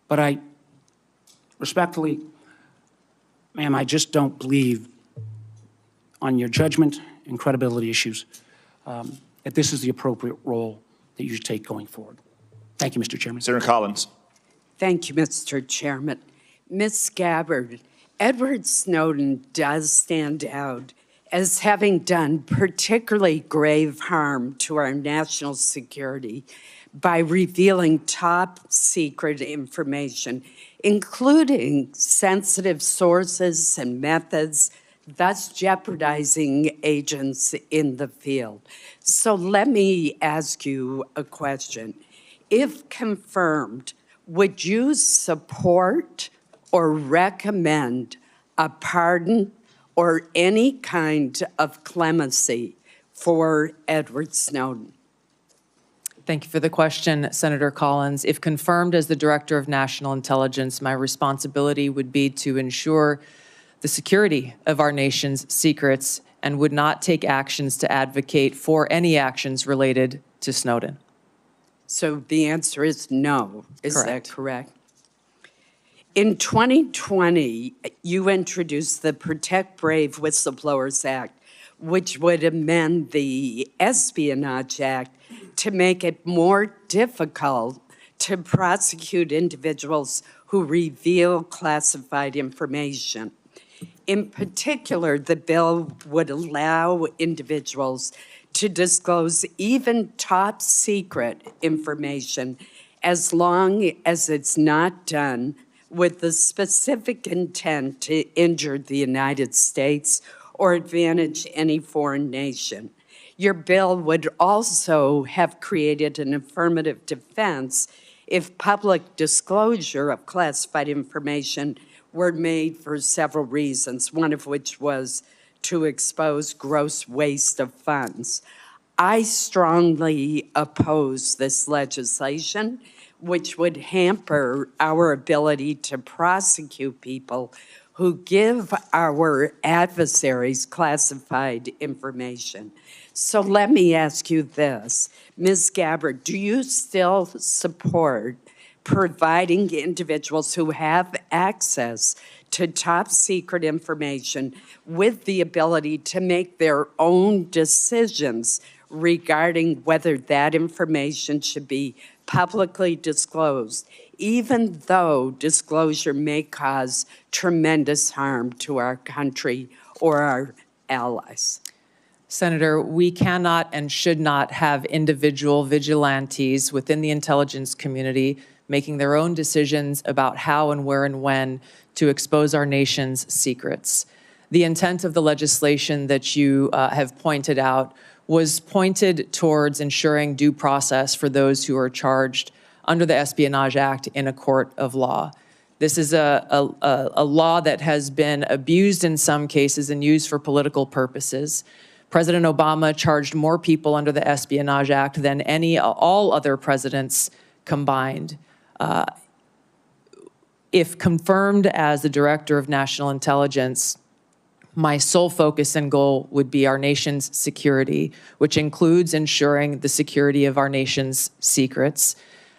But I, respectfully, ma'am, I just don't believe on your judgment and credibility issues that this is the appropriate role that you should take going forward. Thank you, Mr. Chairman. Senator Collins. Thank you, Mr. Chairman. Ms. Gabbard, Edward Snowden does stand out as having done particularly grave harm to our national security by revealing top secret information, including sensitive sources and methods, thus jeopardizing agents in the field. So let me ask you a question. If confirmed, would you support or recommend a pardon or any kind of clemency for Edward Snowden? Thank you for the question, Senator Collins. If confirmed as the Director of National Intelligence, my responsibility would be to ensure the security of our nation's secrets and would not take actions to advocate for any actions related to Snowden. So the answer is no. Is Correct. that correct? In 2020, you introduced the Protect Brave Whistleblowers Act, which would amend the Espionage Act to make it more difficult to prosecute individuals who reveal classified information. In particular, the bill would allow individuals to disclose even top secret information as long as it's not done with the specific intent to injure the United States or advantage any foreign nation. Your bill would also have created an affirmative defense if public disclosure of classified information were made for several reasons, one of which was to expose gross waste of funds. I strongly oppose this legislation, which would hamper our ability to prosecute people who give our adversaries classified information. So let me ask you this. Ms. Gabbard, do you still support providing individuals who have access to top secret information with the ability to make their own decisions regarding whether that information should be publicly disclosed, even though disclosure may cause tremendous harm to our country or our allies? Senator, we cannot and should not have individual vigilantes within the intelligence community making their own decisions about how and where and when to expose our nation's secrets. The intent of the legislation that you have pointed out was pointed towards ensuring due process for those who are charged under the Espionage Act in a court of law. This is a law that has been abused in some cases and used for political purposes. President Obama charged more people under the Espionage Act than all other presidents combined. If confirmed as the Director of National Intelligence, my sole focus and goal would be our nation's security, which includes ensuring the security of our nation's secrets.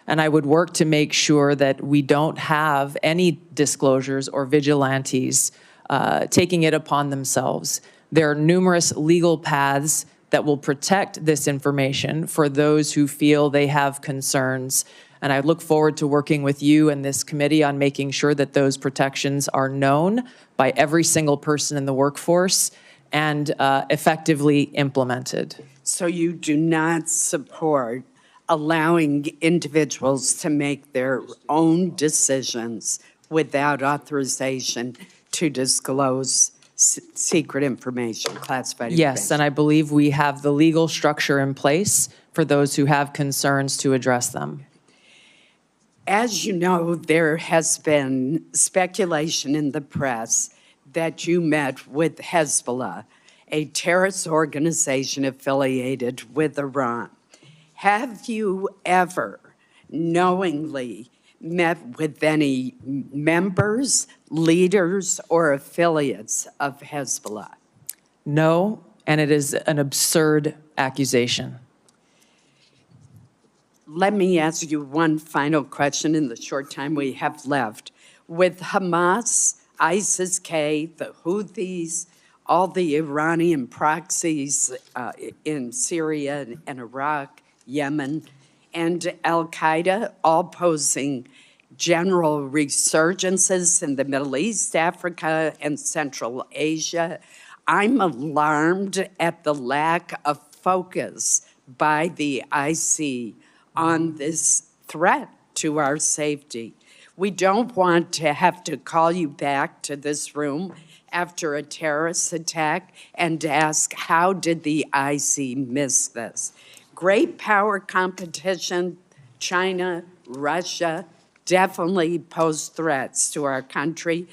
And I would work to make sure that we don't have any disclosures or vigilantes taking it upon themselves. There are numerous legal paths that will protect this information for those who feel they have concerns. And I look forward to working with you and this committee on making sure that those protections are known by every single person in the workforce and effectively implemented. So you do not support allowing individuals to make their own decisions without authorization to disclose secret information, classified Yes, and information. I believe we have the legal structure in place for those who have concerns to address them. As you know, there has been speculation in the press that you met with Hezbollah, a terrorist organization affiliated with Iran. Have you ever knowingly met with any members, leaders, or affiliates of Hezbollah? No, and it is an absurd accusation. Let me ask you one final question in the short time we have left. With Hamas, ISIS-K, the Houthis, all the Iranian proxies in Syria and Iraq, Yemen, and Al-Qaeda all posing general resurgences in the Middle East, Africa, and Central Asia, I'm alarmed at the lack of focus by the IC on this threat to our safety. We don't want to have to call you back to this room after a terrorist attack and ask, how did the IC miss this? Great power competition, China, Russia, definitely pose threats to our country,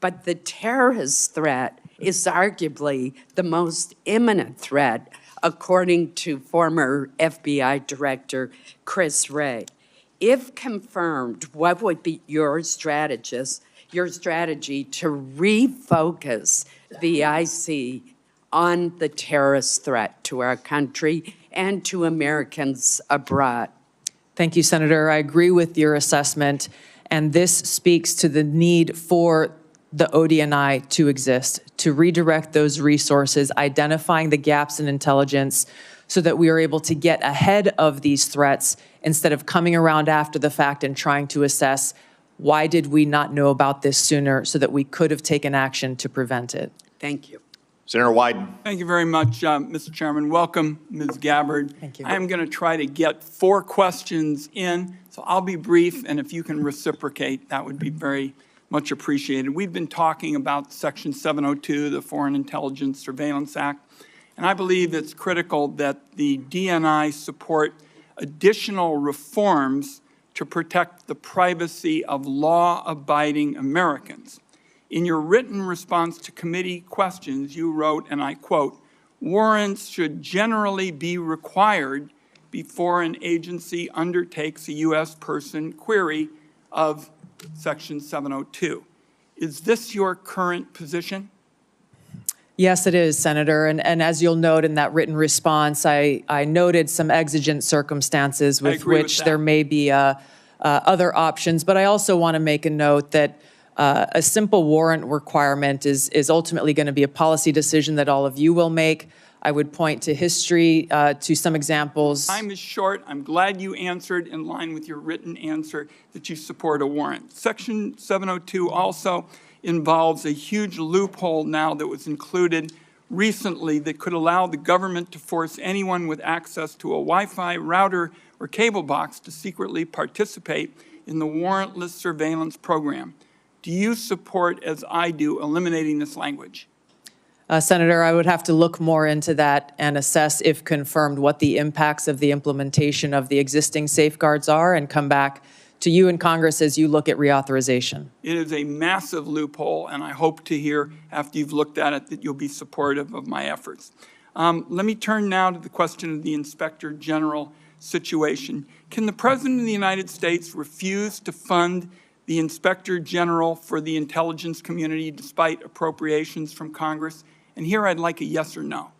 but the terrorist threat is arguably the most imminent threat, according to former FBI Director Chris Wray. If confirmed, what would be your strategy to refocus the IC on the terrorist threat to our country and to Americans abroad? Thank you, Senator. I agree with your assessment, and this speaks to the need for the ODNI to exist, to redirect those resources, identifying the gaps in intelligence so that we are able to get ahead of these threats instead of coming around after the fact and trying to assess why did we not know about this sooner so that we could have taken action to prevent it. Thank you. Senator Wyden. Thank you very much, Mr. Chairman. Welcome, Ms. Gabbard. Thank you. I am going to try to get 4 questions in, so I'll be brief, and if you can reciprocate, that would be very much appreciated. We've been talking about Section 702, the Foreign Intelligence Surveillance Act, and I believe it's critical that the DNI support additional reforms to protect the privacy of law-abiding Americans. In your written response to committee questions, you wrote, and I quote, "Warrants should generally be required before an agency undertakes a U.S. person query of Section 702. Is this your current position?" Yes, it is, Senator. And as you'll note in that written response, I noted some exigent circumstances with which there may be other options. But I also want to make a note that a simple warrant requirement is ultimately going to be a policy decision that all of you will make. I would point to history, to some examples. Time is short. I'm glad you answered in line with your written answer that you support a warrant. Section 702 also involves a huge loophole now that was included recently that could allow the government to force anyone with access to a Wi-Fi router or cable box to secretly participate in the warrantless surveillance program. Do you support, as I do, eliminating this language? Senator, I would have to look more into that and assess, if confirmed, what the impacts of the implementation of the existing safeguards are and come back to you in Congress as you look at reauthorization. It is a massive loophole, and I hope to hear, after you've looked at it, that you'll be supportive of my efforts. Let me turn now to the question of the Inspector General situation. Can the President of the United States refuse to fund the Inspector General for the intelligence community despite appropriations from Congress? And here I'd like a yes or no.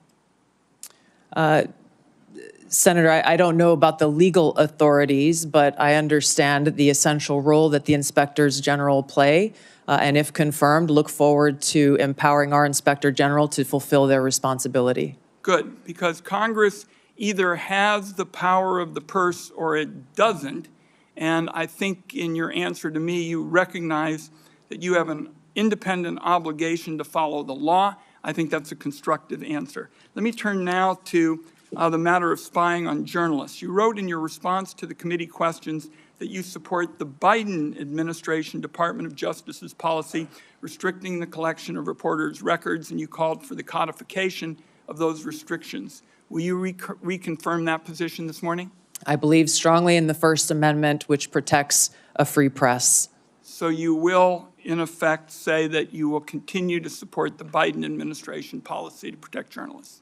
Senator, I don't know about the legal authorities, but I understand the essential role that the inspectors general play. And if confirmed, look forward to empowering our Inspector General to fulfill their responsibility. Good, because Congress either has the power of the purse or it doesn't. And I think in your answer to me, you recognize that you have an independent obligation to follow the law. I think that's a constructive answer. Let me turn now to the matter of spying on journalists. You wrote in your response to the committee questions that you support the Biden administration Department of Justice's policy restricting the collection of reporters' records, and you called for the codification of those restrictions. Will you reconfirm that position this morning? I believe strongly in the First Amendment, which protects a free press. So you will, in effect, say that you will continue to support the Biden administration policy to protect journalists?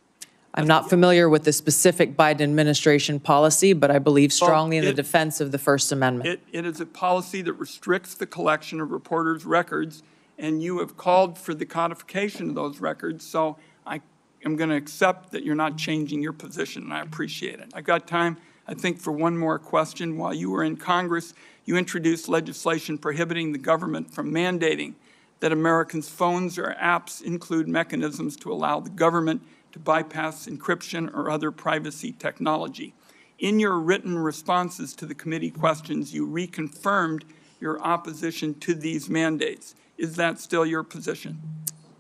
I'm not familiar with the specific Biden administration policy, but I believe strongly in the it- defense of the First Amendment. It is a policy that restricts the collection of reporters' records, and you have called for the codification of those records, so I am going to accept that you're not changing your position, and I appreciate it. I've got time, I think, for one more question. While you were in Congress, you introduced legislation prohibiting the government from mandating that Americans' phones or apps include mechanisms to allow the government to bypass encryption or other privacy technology. In your written responses to the committee questions, you reconfirmed your opposition to these mandates. Is that still your position?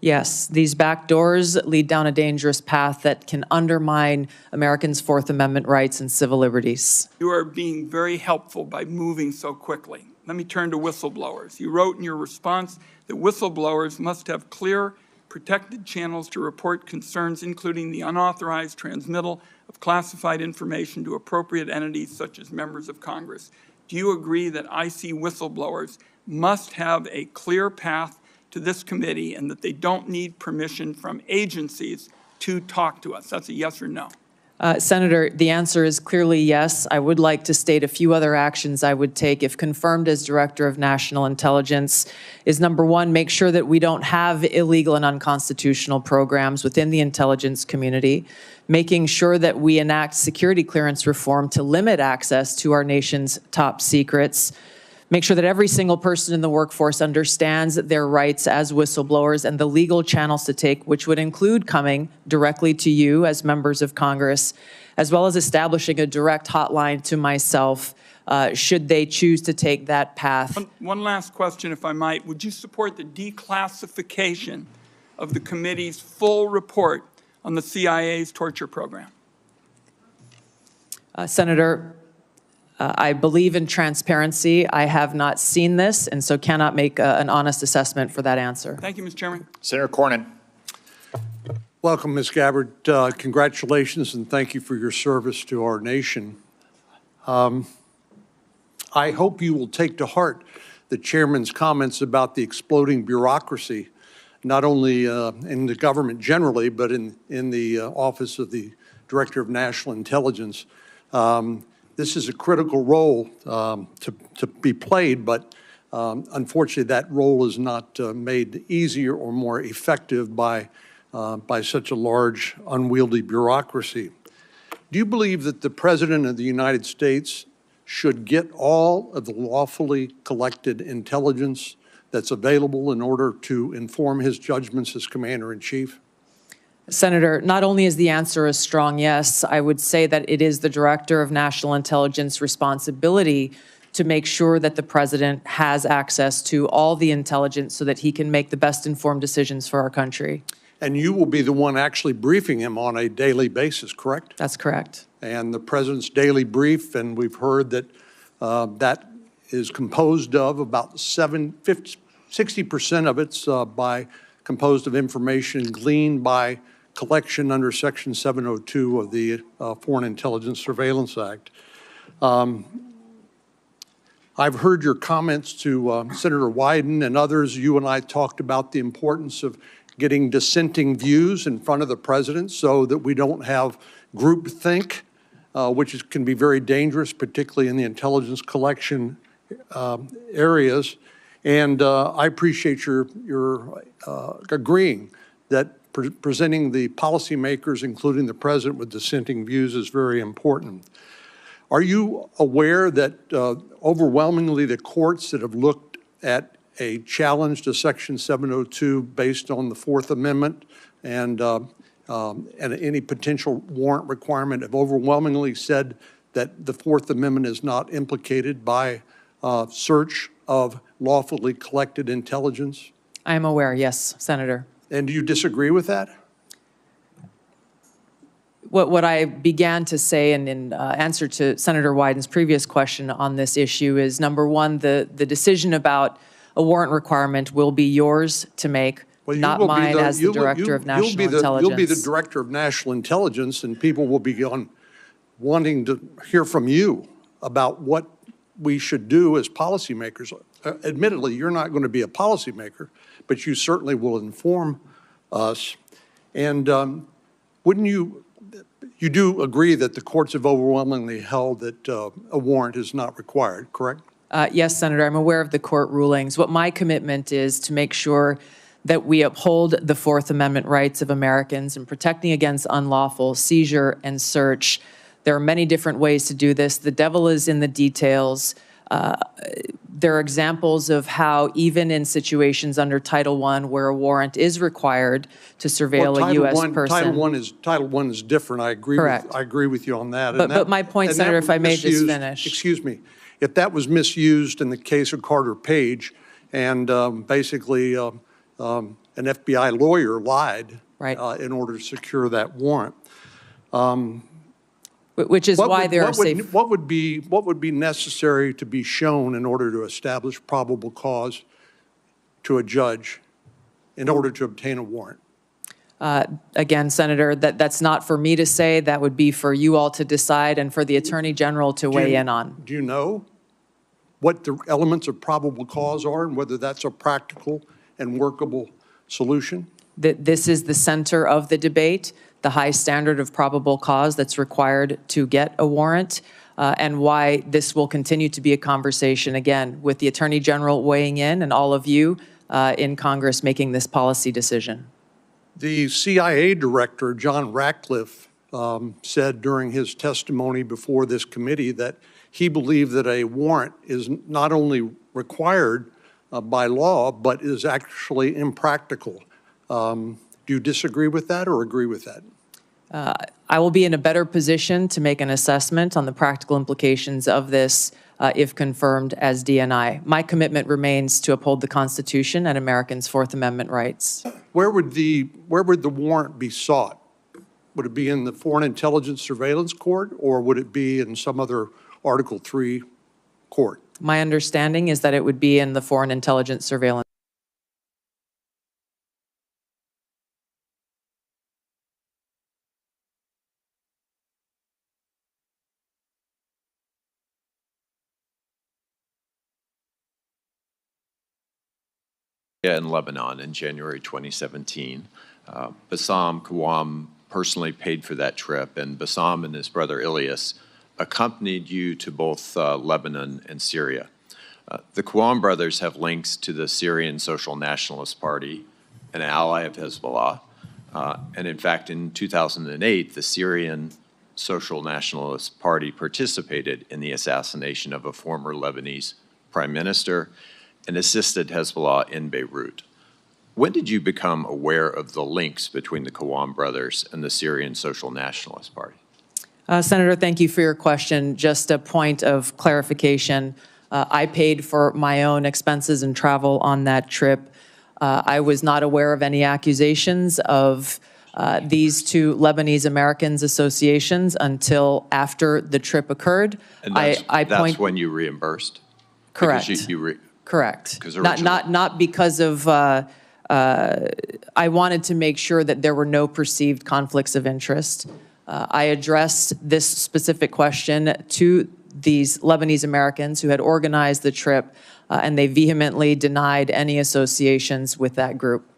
Yes, these back doors lead down a dangerous path that can undermine Americans' Fourth Amendment rights and civil liberties. You are being very helpful by moving so quickly. Let me turn to whistleblowers. You wrote in your response that whistleblowers must have clear, protected channels to report concerns, including the unauthorized transmittal of classified information to appropriate entities such as members of Congress. Do you agree that IC whistleblowers must have a clear path to this committee and that they don't need permission from agencies to talk to us? That's a yes or no. Senator, the answer is clearly yes. I would like to state a few other actions I would take if confirmed as Director of National Intelligence is, number one, make sure that we don't have illegal and unconstitutional programs within the intelligence community, making sure that we enact security clearance reform to limit access to our nation's top secrets, make sure that every single person in the workforce understands their rights as whistleblowers and the legal channels to take, which would include coming directly to you as members of Congress, as well as establishing a direct hotline to myself should they choose to take that path. One last question, if I might. Would you support the declassification of the committee's full report on the CIA's torture program? Senator, I believe in transparency. I have not seen this, and so cannot make an honest assessment for that answer. Thank you, Mr. Chairman. Senator Cornyn. Welcome, Ms. Gabbard. Congratulations and thank you for your service to our nation. I hope you will take to heart the chairman's comments about the exploding bureaucracy, not only in the government generally, but in the Office of the Director of National Intelligence. This is a critical role to be played, but unfortunately that role is not made easier or more effective by such a large, unwieldy bureaucracy. Do you believe that the President of the United States should get all of the lawfully collected intelligence that's available in order to inform his judgments as Commander-in-Chief? Senator, not only is the answer a strong yes, I would say that it is the Director of National Intelligence responsibility to make sure that the President has access to all the intelligence so that he can make the best informed decisions for our country. And you will be the one actually briefing him on a daily basis, correct? That's correct. And the President's daily brief, and we've heard that that is composed of about 60% of it's composed of information gleaned by collection under Section 702 of the Foreign Intelligence Surveillance Act. I've heard your comments to Senator Wyden and others. You and I talked about the importance of getting dissenting views in front of the President so that we don't have groupthink, which can be very dangerous, particularly in the intelligence collection areas. And I appreciate your agreeing that presenting the policymakers, including the President, with dissenting views is very important. Are you aware that overwhelmingly the courts that have looked at a challenge to Section 702 based on the Fourth Amendment and any potential warrant requirement have overwhelmingly said that the Fourth Amendment is not implicated by search of lawfully collected intelligence? I am aware, yes, Senator. And do you disagree with that? What I began to say in answer to Senator Wyden's previous question on this issue is, number one, the decision about a warrant requirement will be yours to make, Well, you not will be mine as the Director of National Intelligence. You'll be the Director of National Intelligence, and people will be wanting to hear from you about what we should do as policymakers. Admittedly, you're not going to be a policymaker, but you certainly will inform us. And wouldn't you do agree that the courts have overwhelmingly held that a warrant is not required, correct? Yes, Senator, I'm aware of the court rulings. What my commitment is to make sure that we uphold the Fourth Amendment rights of Americans in protecting against unlawful seizure and search. There are many different ways to do this. The devil is in the details. There are examples of how even in situations under Title I where a warrant is required to surveil a U.S. person. Title I is different. I agree. Correct. I agree with you on that. But my point, Senator, if I may just finish. Excuse me. If that was misused in the case of Carter Page, and basically an FBI lawyer lied in order to secure that warrant. Which is why there are safe. What would be necessary to be shown in order to establish probable cause to a judge in order to obtain a warrant? Again, Senator, that's not for me to say. That would be for you all to decide and for the Attorney General to weigh in on. Do you know what the elements of probable cause are and whether that's a practical and workable solution? This is the center of the debate, the high standard of probable cause that's required to get a warrant, and why this will continue to be a conversation, again, with the Attorney General weighing in and all of you in Congress making this policy decision. The CIA director, John Ratcliffe, said during his testimony before this committee that he believed that a warrant is not only required by law, but is actually impractical. Do you disagree with that or agree with that? I will be in a better position to make an assessment on the practical implications of this if confirmed as DNI. My commitment remains to uphold the Constitution and Americans' Fourth Amendment rights. Where would the warrant be sought? Would it be in the Foreign Intelligence Surveillance Court, or would it be in some other Article III court? My understanding is that it would be in the Foreign Intelligence Surveillance. In Lebanon in January 2017. Bassam Kawam personally paid for that trip, and Bassam and his brother Ilyas accompanied you to both Lebanon and Syria. The Kawam brothers have links to the Syrian Social Nationalist Party, an ally of Hezbollah, and in fact in 2008 the Syrian Social Nationalist Party participated in the assassination of a former Lebanese prime minister and assisted Hezbollah in Beirut. When did you become aware of the links between the Kawam brothers and the Syrian Social Nationalist Party? Senator, thank you for your question. Just a point of clarification. I paid for my own expenses and travel on that trip. I was not aware of any accusations of these two Lebanese Americans associations until after the trip occurred. And that's when you reimbursed? Correct. Correct. Not because of, I wanted to make sure that there were no perceived conflicts of interest. I addressed this specific question to these Lebanese Americans who had organized the trip, and they vehemently denied any associations with that group.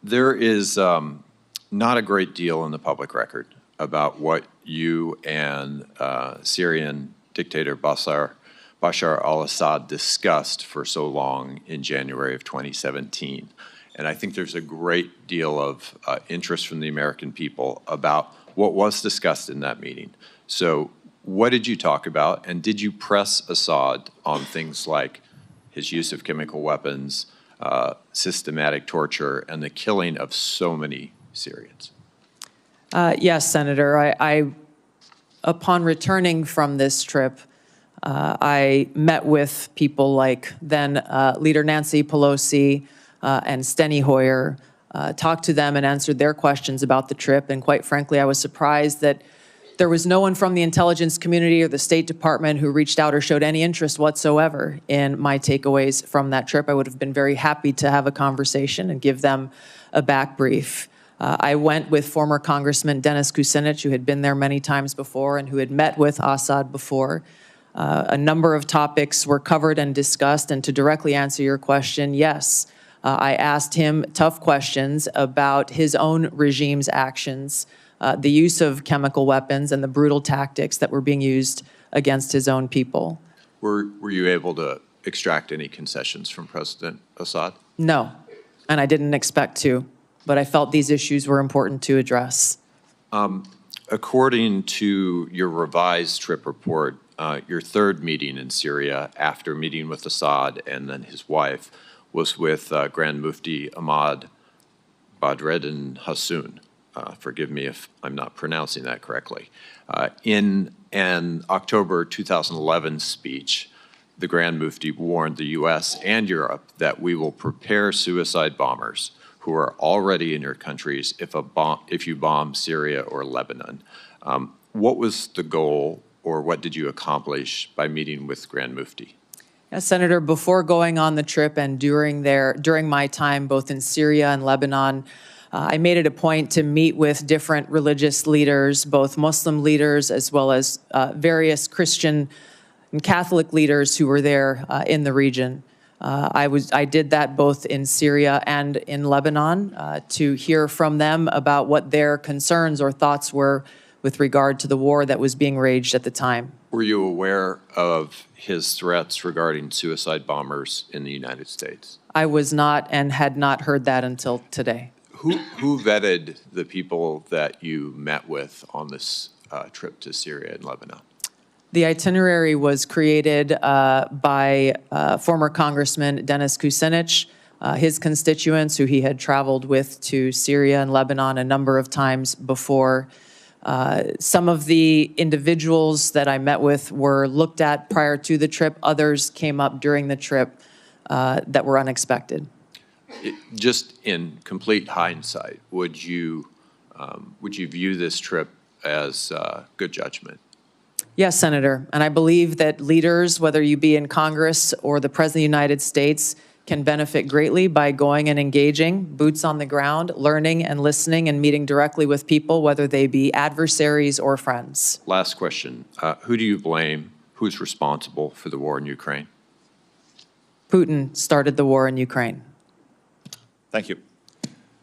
There is not a great deal in the public record about what you and Syrian dictator Bashar al-Assad discussed for so long in January of 2017. And I think there's a great deal of interest from the American people about what was discussed in that meeting. So what did you talk about? And did you press Assad on things like his use of chemical weapons, systematic torture, and the killing of so many Syrians? Yes, Senator. Upon returning from this trip, I met with people like then Leader Nancy Pelosi and Steny Hoyer, talked to them and answered their questions about the trip. And quite frankly, I was surprised that there was no one from the intelligence community or the State Department who reached out or showed any interest whatsoever in my takeaways from that trip. I would have been very happy to have a conversation and give them a back brief. I went with former Congressman Dennis Kucinich, who had been there many times before and who had met with Assad before. A number of topics were covered and discussed, and to directly answer your question, yes, I asked him tough questions about his own regime's actions, the use of chemical weapons and the brutal tactics that were being used against his own people. Were you able to extract any concessions from President Assad? No, and I didn't expect to, but I felt these issues were important to address. According to your revised trip report, your third meeting in Syria after meeting with Assad and then his wife was with Grand Mufti Ahmad Badreddin Hassoun. Forgive me if I'm not pronouncing that correctly. In an October 2011 speech, the Grand Mufti warned the U.S. and Europe that we will prepare suicide bombers who are already in your countries if you bomb Syria or Lebanon. What was the goal, or what did you accomplish by meeting with Grand Mufti? Yes, Senator, before going on the trip and during my time both in Syria and Lebanon, I made it a point to meet with different religious leaders, both Muslim leaders as well as various Christian and Catholic leaders who were there in the region. I did that both in Syria and in Lebanon to hear from them about what their concerns or thoughts were with regard to the war that was being waged at the time. Were you aware of his threats regarding suicide bombers in the United States? I was not and had not heard that until today. Who vetted the people that you met with on this trip to Syria and Lebanon? The itinerary was created by former Congressman Dennis Kucinich, his constituents who he had traveled with to Syria and Lebanon a number of times before. Some of the individuals that I met with were looked at prior to the trip. Others came up during the trip that were unexpected. Just in complete hindsight, would you view this trip as good judgment? Yes, Senator, and I believe that leaders, whether you be in Congress or the President of the United States, can benefit greatly by going and engaging, boots on the ground, learning and listening and meeting directly with people, whether they be adversaries or friends. Last question. Who do you blame? Who's responsible for the war in Ukraine? Putin started the war in Ukraine. Thank you.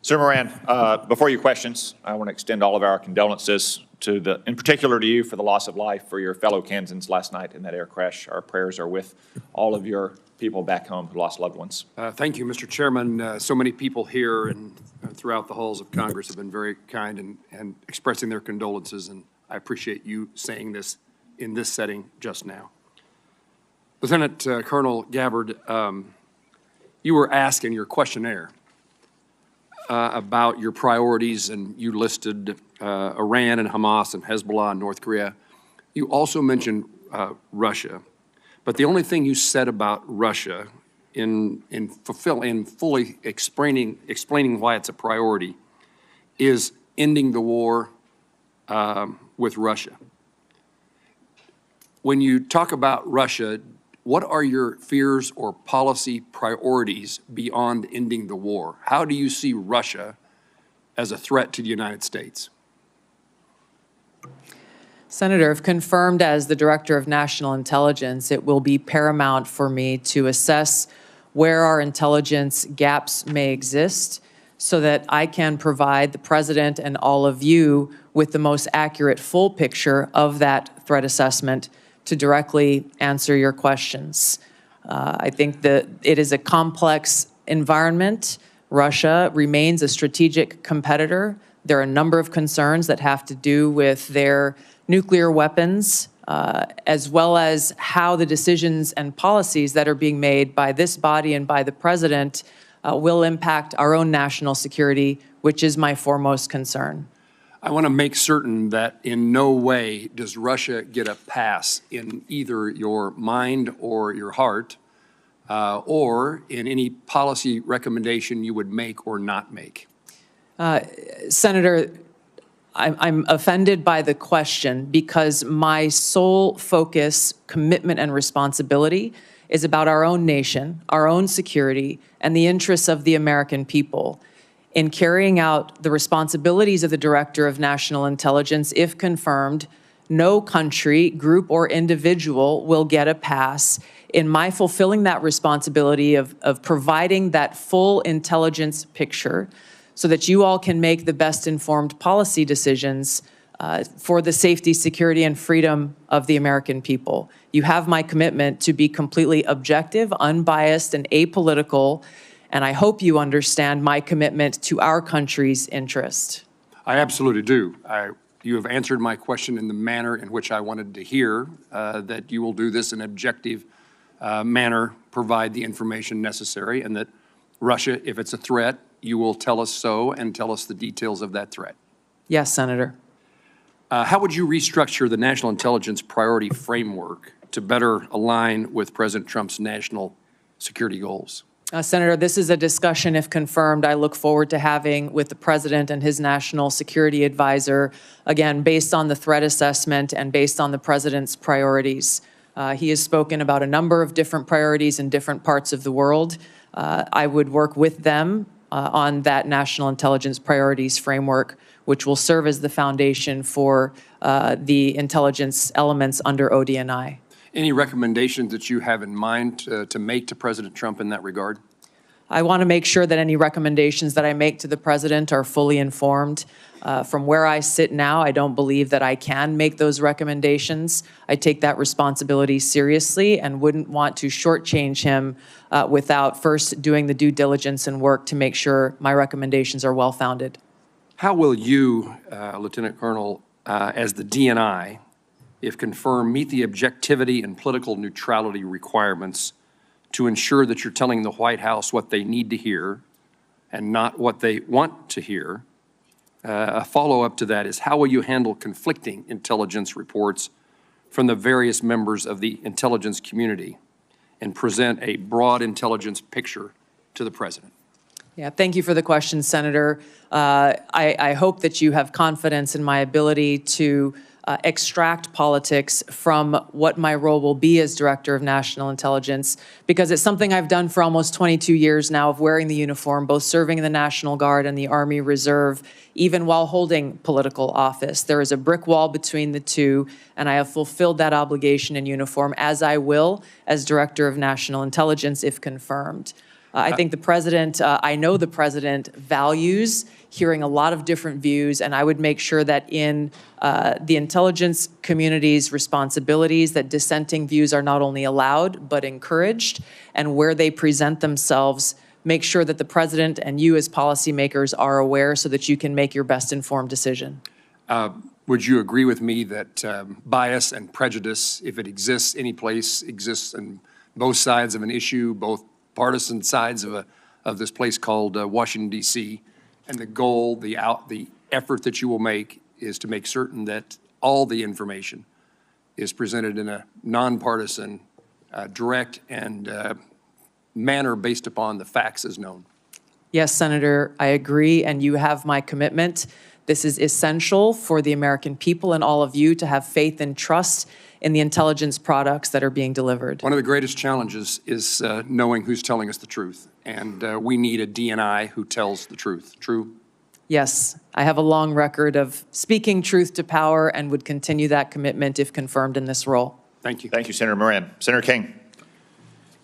Senator Moran, before your questions, I want to extend all of our condolences in particular to you for the loss of life for your fellow Kansans last night in that air crash. Our prayers are with all of your people back home who lost loved ones. Thank you, Mr. Chairman. So many people here and throughout the halls of Congress have been very kind and expressing their condolences, and I appreciate you saying this in this setting just now. Lieutenant Colonel Gabbard, you were asked in your questionnaire about your priorities, and you listed Iran and Hamas and Hezbollah and North Korea. You also mentioned Russia, but the only thing you said about Russia in fully explaining why it's a priority is ending the war with Russia. When you talk about Russia, what are your fears or policy priorities beyond ending the war? How do you see Russia as a threat to the United States? Senator, if confirmed as the Director of National Intelligence, it will be paramount for me to assess where our intelligence gaps may exist so that I can provide the President and all of you with the most accurate full picture of that threat assessment to directly answer your questions. I think that it is a complex environment. Russia remains a strategic competitor. There are a number of concerns that have to do with their nuclear weapons, as well as how the decisions and policies that are being made by this body and by the President will impact our own national security, which is my foremost concern. I want to make certain that in no way does Russia get a pass in either your mind or your heart, or in any policy recommendation you would make or not make. Senator, I'm offended by the question because my sole focus, commitment, and responsibility is about our own nation, our own security, and the interests of the American people. In carrying out the responsibilities of the Director of National Intelligence, if confirmed, no country, group, or individual will get a pass in my fulfilling that responsibility of providing that full intelligence picture so that you all can make the best informed policy decisions for the safety, security, and freedom of the American people. You have my commitment to be completely objective, unbiased, and apolitical, and I hope you understand my commitment to our country's interest. I absolutely do. You have answered my question in the manner in which I wanted to hear, that you will do this in an objective manner, provide the information necessary, and that Russia, if it's a threat, you will tell us so and tell us the details of that threat. Yes, Senator. How would you restructure the national intelligence priority framework to better align with President Trump's national security goals? Senator, this is a discussion, if confirmed, I look forward to having with the President and his national security advisor, again, based on the threat assessment and based on the President's priorities. He has spoken about a number of different priorities in different parts of the world. I would work with them on that national intelligence priorities framework, which will serve as the foundation for the intelligence elements under ODNI. Any recommendations that you have in mind to make to President Trump in that regard? I want to make sure that any recommendations that I make to the President are fully informed. From where I sit now, I don't believe that I can make those recommendations. I take that responsibility seriously and wouldn't want to shortchange him without first doing the due diligence and work to make sure my recommendations are well-founded. How will you, Lieutenant Colonel, as the DNI, if confirmed, meet the objectivity and political neutrality requirements to ensure that you're telling the White House what they need to hear and not what they want to hear? A follow-up to that is, how will you handle conflicting intelligence reports from the various members of the intelligence community and present a broad intelligence picture to the President? Yeah, thank you for the question, Senator. I hope that you have confidence in my ability to extract politics from what my role will be as Director of National Intelligence, because it's something I've done for almost 22 years now of wearing the uniform, both serving in the National Guard and the Army Reserve, even while holding political office. There is a brick wall between the two, and I have fulfilled that obligation in uniform, as I will as Director of National Intelligence if confirmed. I think the President, I know the President values hearing a lot of different views, and I would make sure that in the intelligence community's responsibilities that dissenting views are not only allowed, but encouraged, and where they present themselves, make sure that the President and you as policymakers are aware so that you can make your best informed decision. Would you agree with me that bias and prejudice, if it exists any place, exists on both sides of an issue, both partisan sides of this place called Washington, D.C., and the goal, the effort that you will make is to make certain that all the information is presented in a nonpartisan, direct, and manner based upon the facts as known? Yes, Senator, I agree, and you have my commitment. This is essential for the American people and all of you to have faith and trust in the intelligence products that are being delivered. One of the greatest challenges is knowing who's telling us the truth, and we need a DNI who tells the truth. True? Yes, I have a long record of speaking truth to power and would continue that commitment if confirmed in this role. Thank you. Thank you, Senator Moran. Senator King.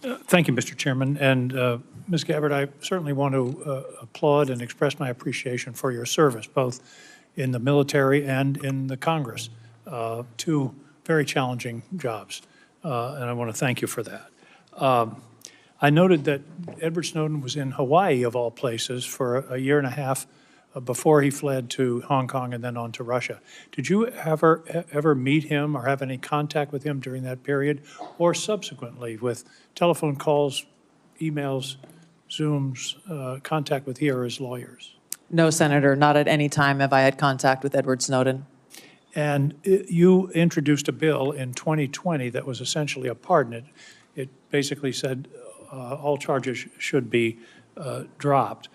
Thank you, Mr. Chairman. And Ms. Gabbard, I certainly want to applaud and express my appreciation for your service, both in the military and in the Congress. Two very challenging jobs, and I want to thank you for that. I noted that Edward Snowden was in Hawaii, of all places, for a year and a half before he fled to Hong Kong and then on to Russia. Did you ever meet him or have any contact with him during that period, or subsequently with telephone calls, emails, Zooms, contact with he or his lawyers? No, Senator, not at any time have I had contact with Edward Snowden. And you introduced a bill in 2020 that was essentially a pardon. It basically said all charges should be dropped.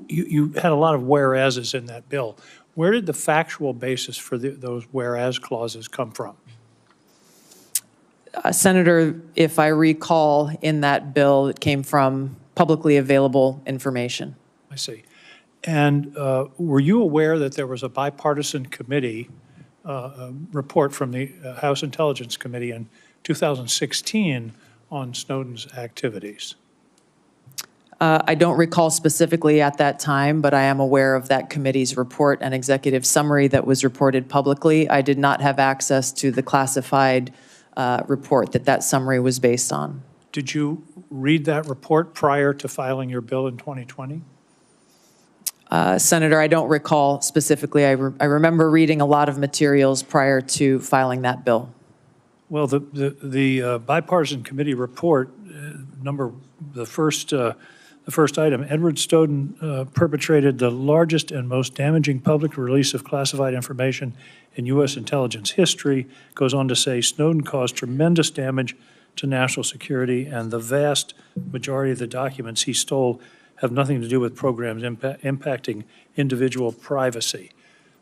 you had a lot of whereases in that bill. Where did the factual basis for those whereas clauses come from? Senator, if I recall, in that bill, it came from publicly available information. I see. And were you aware that there was a bipartisan committee report from the House Intelligence Committee in 2016 on Snowden's activities? I don't recall specifically at that time, but I am aware of that committee's report and executive summary that was reported publicly. I did not have access to the classified report that summary was based on. Did you read that report prior to filing your bill in 2020? Senator, I don't recall specifically. I remember reading a lot of materials prior to filing that bill. Well, the bipartisan committee report, the first item, Edward Snowden perpetrated the largest and most damaging public release of classified information in U.S. intelligence history, goes on to say Snowden caused tremendous damage to national security, and the vast majority of the documents he stole have nothing to do with programs impacting individual privacy.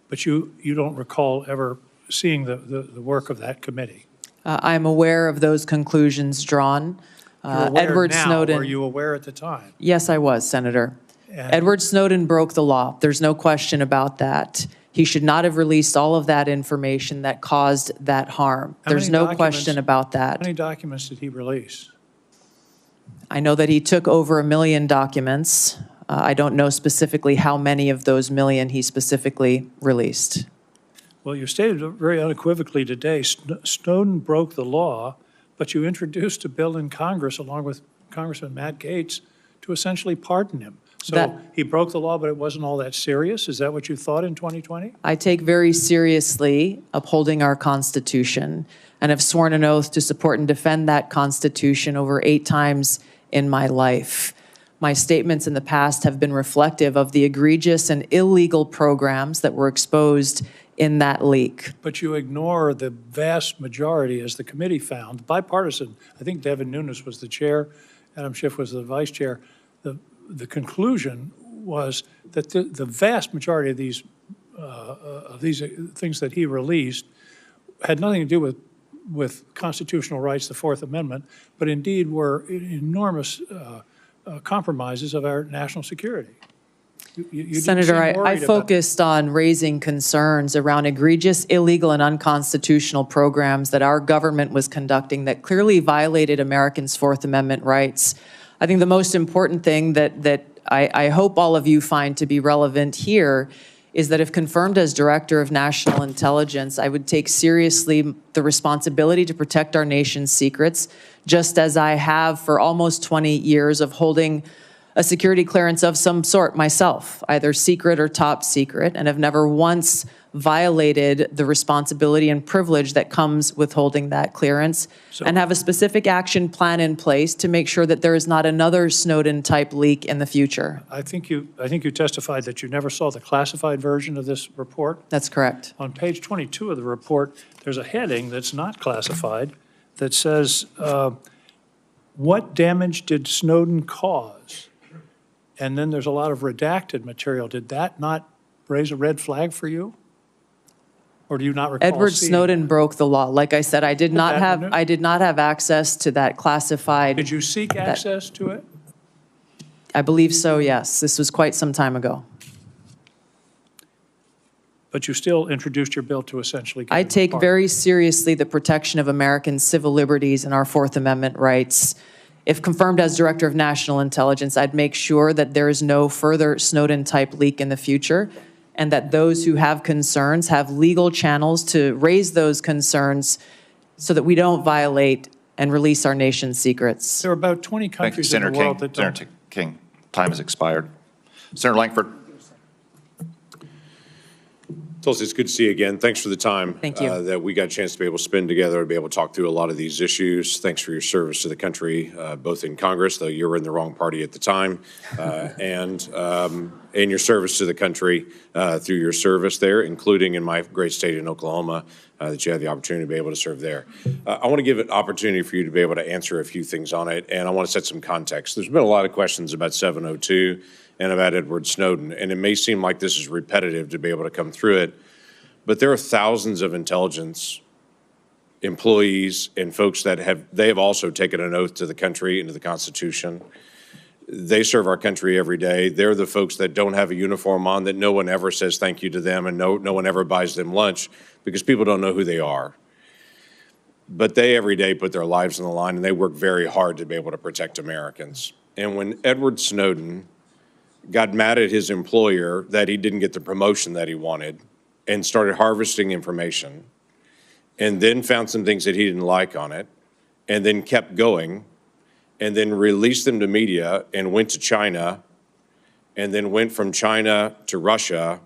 But you don't recall ever seeing the work of that committee? I'm aware of those conclusions drawn. You're aware Edward now. Snowden. Were you aware at the time? Yes, I was, Senator. And Edward Snowden broke the law. There's no question about that. He should not have released all of that information that caused that harm. How There's many no question about How that. many documents did he release? I know that he took over 1 million documents. I don't know specifically how many of those million he specifically released. Well, you stated very unequivocally today, Snowden broke the law, but you introduced a bill in Congress along with Congressman Matt Gaetz to essentially pardon him. So he broke the law, but it wasn't all that serious? Is that what you thought in 2020? I take very seriously upholding our Constitution and have sworn an oath to support and defend that Constitution over 8 times in my life. My statements in the past have been reflective of the egregious and illegal programs that were exposed in that leak. But you ignore the vast majority, as the committee found, bipartisan. I think Devin Nunes was the chair, Adam Schiff was the vice chair. The conclusion was that the vast majority of these things that he released had nothing to do with constitutional rights, the Fourth Amendment, but indeed were enormous compromises of our national security. You Senator, I focused on raising concerns around egregious, illegal, and unconstitutional programs that our government was conducting that clearly violated Americans' Fourth Amendment rights. I think the most important thing that I hope all of you find to be relevant here is that if confirmed as Director of National Intelligence, I would take seriously the responsibility to protect our nation's secrets, just as I have for almost 20 years of holding a security clearance of some sort myself, either secret or top secret, and have never once violated the responsibility and privilege that comes with holding that clearance, and have a specific action plan in place to make sure that there is not another Snowden-type leak in the future. I think you testified that you never saw the classified version of this report. That's correct. On page 22 of the report, there's a heading that's not classified that says, what damage did Snowden cause? And then there's a lot of redacted material. Did that not raise a red flag for you? Or do you not recall Edward seeing Snowden that? broke the law. Like I said, I did not have access to that classified. Did you seek access to it? I believe so, yes. This was quite some time ago. But you still introduced your bill to essentially. I take very seriously the protection of American civil liberties and our Fourth Amendment rights. If confirmed as Director of National Intelligence, I'd make sure that there is no further Snowden-type leak in the future, and that those who have concerns have legal channels to raise those concerns so that we don't violate and release our nation's secrets. There are about 20 countries in the world that don't. Senator King, time has expired. Senator Lankford. Tulsi, it's good to see you again. Thanks for the time. Thank you. That we got a chance to be able to spend together, to be able to talk through a lot of these issues. Thanks for your service to the country, both in Congress, though you were in the wrong party at the time, and your service to the country through your service there, including in my great state in Oklahoma, that you had the opportunity to be able to serve there. I want to give an opportunity for you to be able to answer a few things on it, and I want to set some context. There's been a lot of questions about 702 and about Edward Snowden, and it may seem like this is repetitive to be able to come through it, but there are thousands of intelligence employees and folks that have also taken an oath to the country and to the Constitution. They serve our country every day. They're the folks that don't have a uniform on, that no one ever says thank you to them, and no one ever buys them lunch because people don't know who they are. But they every day put their lives on the line, and they work very hard to be able to protect Americans. And when Edward Snowden got mad at his employer that he didn't get the promotion that he wanted and started harvesting information, and then found some things that he didn't like on it, and then kept going, and then released them to media and went to China, and then went from China to Russia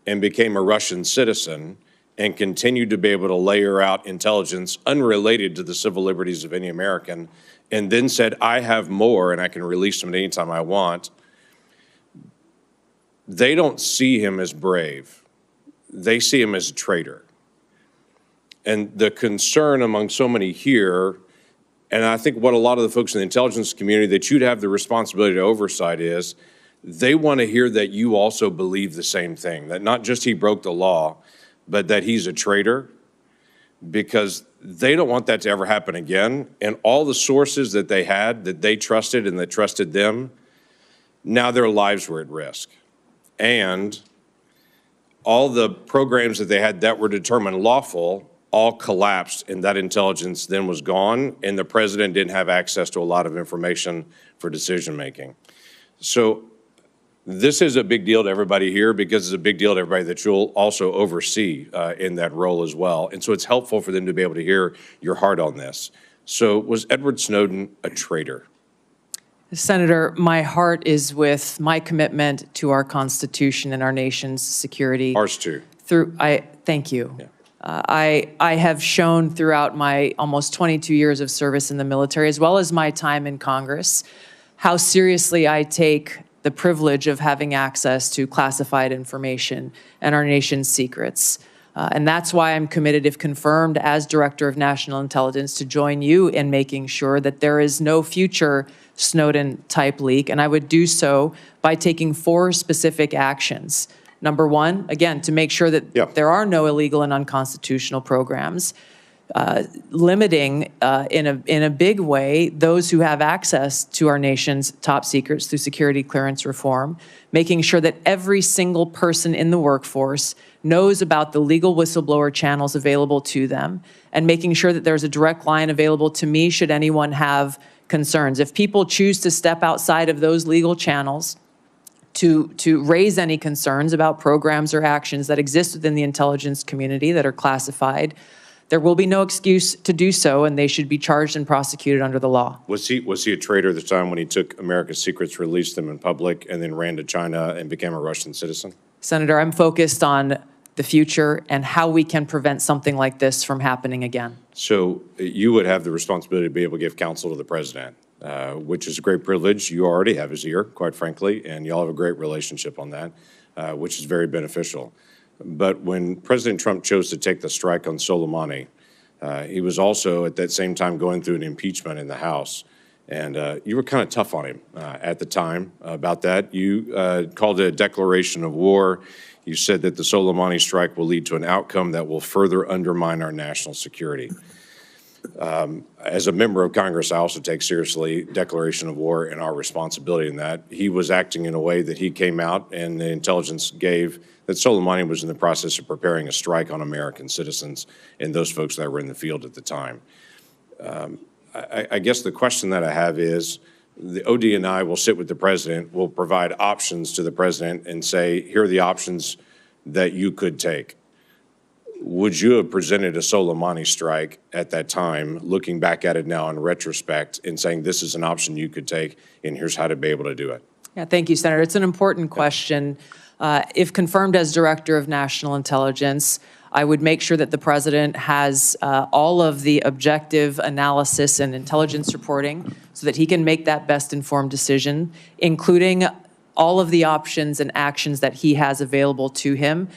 and became a Russian citizen and continued to be able to layer out intelligence unrelated to the civil liberties of any American, and then said, I have more and I can release them at any time I want. They don't see him as brave. They see him as a traitor. And the concern among so many here, and I think what a lot of the folks in the intelligence community that you'd have the responsibility to oversight is, they want to hear that you also believe the same thing, that not just he broke the law, but that he's a traitor, because they don't want that to ever happen again. And all the sources that they had, that they trusted and that trusted them, now their lives were at risk. And all the programs that they had that were determined lawful all collapsed, and that intelligence then was gone, and the president didn't have access to a lot of information for decision-making. So this is a big deal to everybody here, because it's a big deal to everybody that you'll also oversee in that role as well. And so it's helpful for them to be able to hear your heart on this. So was Edward Snowden a traitor? Senator, my heart is with my commitment to our Constitution and our nation's security. Ours too. Thank you. Yeah. I have shown throughout my almost 22 years of service in the military, as well as my time in Congress, how seriously I take the privilege of having access to classified information and our nation's secrets. And that's why I'm committed, if confirmed as Director of National Intelligence, to join you in making sure that there is no future Snowden-type leak. And I would do so by taking 4 specific actions. Number one, again, to make sure that there are no illegal and unconstitutional programs, limiting in a big way those who have access to our nation's top secrets through security clearance reform, making sure that every single person in the workforce knows about the legal whistleblower channels available to them, and making sure that there's a direct line available to me should anyone have concerns. If people choose to step outside of those legal channels to raise any concerns about programs or actions that exist within the intelligence community that are classified, there will be no excuse to do so, and they should be charged and prosecuted under the law. Was he a traitor at the time when he took America's secrets, released them in public, and then ran to China and became a Russian citizen? Senator, I'm focused on the future and how we can prevent something like this from happening again. So you would have the responsibility to be able to give counsel to the president, which is a great privilege. You already have his ear, quite frankly, and you all have a great relationship on that, which is very beneficial. But when President Trump chose to take the strike on Soleimani, he was also at that same time going through an impeachment in the House. And you were kind of tough on him at the time about that. You called it a declaration of war. You said that the Soleimani strike will lead to an outcome that will further undermine our national security. As a member of Congress, I also take seriously declaration of war and our responsibility in that. He was acting in a way that he came out and the intelligence gave that Soleimani was in the process of preparing a strike on American citizens and those folks that were in the field at the time. I guess the question that I have is, the ODNI will sit with the president, will provide options to the president and say, here are the options that you could take. Would you have presented a Soleimani strike at that time, looking back at it now in retrospect and saying this is an option you could take and here's how to be able to do it? Yeah, thank you, Senator. It's an important question. If confirmed as Director of National Intelligence, I would make sure that the president has all of the objective analysis and intelligence reporting so that he can make that best informed decision, including all of the options and actions that he has available to him.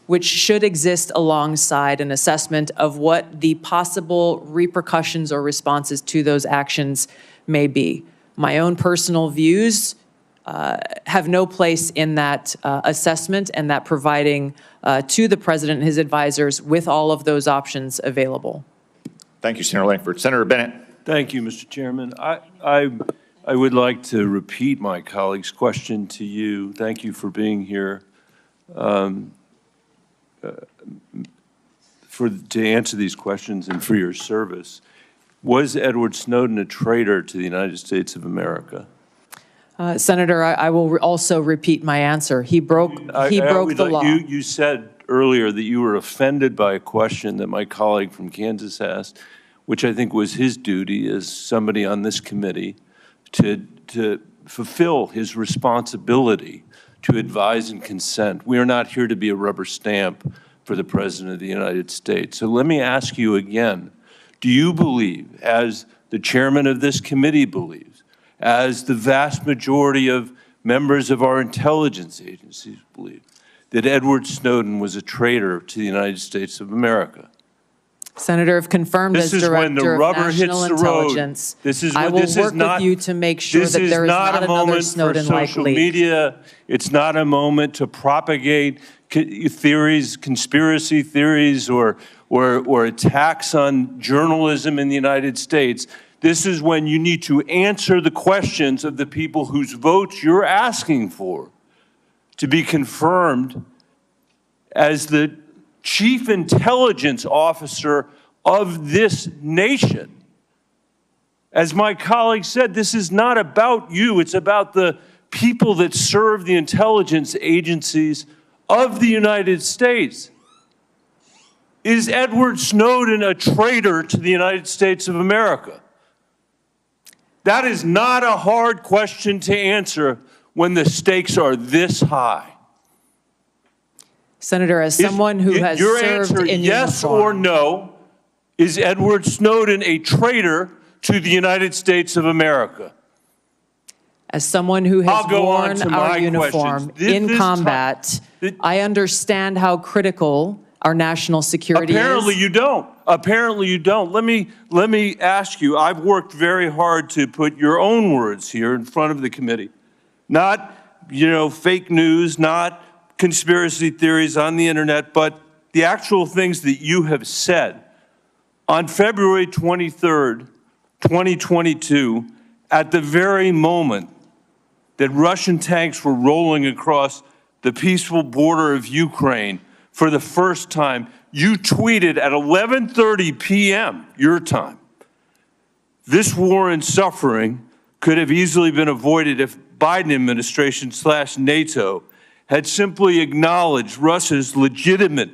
which should exist alongside an assessment of what the possible repercussions or responses to those actions may be. My own personal views have no place in that assessment and that providing to the president and his advisors with all of those options available. Thank you, Senator Langford. Senator Bennett. Thank you, Mr. Chairman. I would like to repeat my colleague's question to you. Thank you for being here to answer these questions and for your service. Was Edward Snowden a traitor to the United States of America? Senator, I will also repeat my answer. He broke the law. You said earlier that you were offended by a question that my colleague from Kansas asked, which I think was his duty as somebody on this committee to fulfill his responsibility to advise and consent. We are not here to be a rubber stamp for the President of the United States. So let me ask you again, do you believe, as the chairman of this committee believes, as the vast majority of members of our intelligence agencies believe, that Edward Snowden was a traitor to the United States of America? Senator, if confirmed as Director of National Intelligence, I will work with you to make sure that there is not another Snowden-like leak. Media. It's not a moment to propagate theories, conspiracy theories, or attacks on journalism in the United States. This is when you need to answer the questions of the people whose votes you're asking for to be confirmed as the Chief Intelligence Officer of this nation. As my colleague said, this is not about you. It's about the people that serve the intelligence agencies of the United States. Is Edward Snowden a traitor to the United States of America? That is not a hard question to answer when the stakes are this high. Senator, as someone who has your served answer, in yes uniform, or no, is Edward Snowden a traitor to the United States of America? as someone who has worn our uniform in combat, I understand how critical our national security Apparently is. you don't. Apparently you don't. Let me ask you, I've worked very hard to put your own words here in front of the committee. Not, fake news, not conspiracy theories on the internet, but the actual things that you have said. On February 23rd, 2022, at the very moment that Russian tanks were rolling across the peaceful border of Ukraine for the first time, you tweeted at 11:30 p.m. your time, "This war and suffering could have easily been avoided if Biden administration / NATO had simply acknowledged Russia's legitimate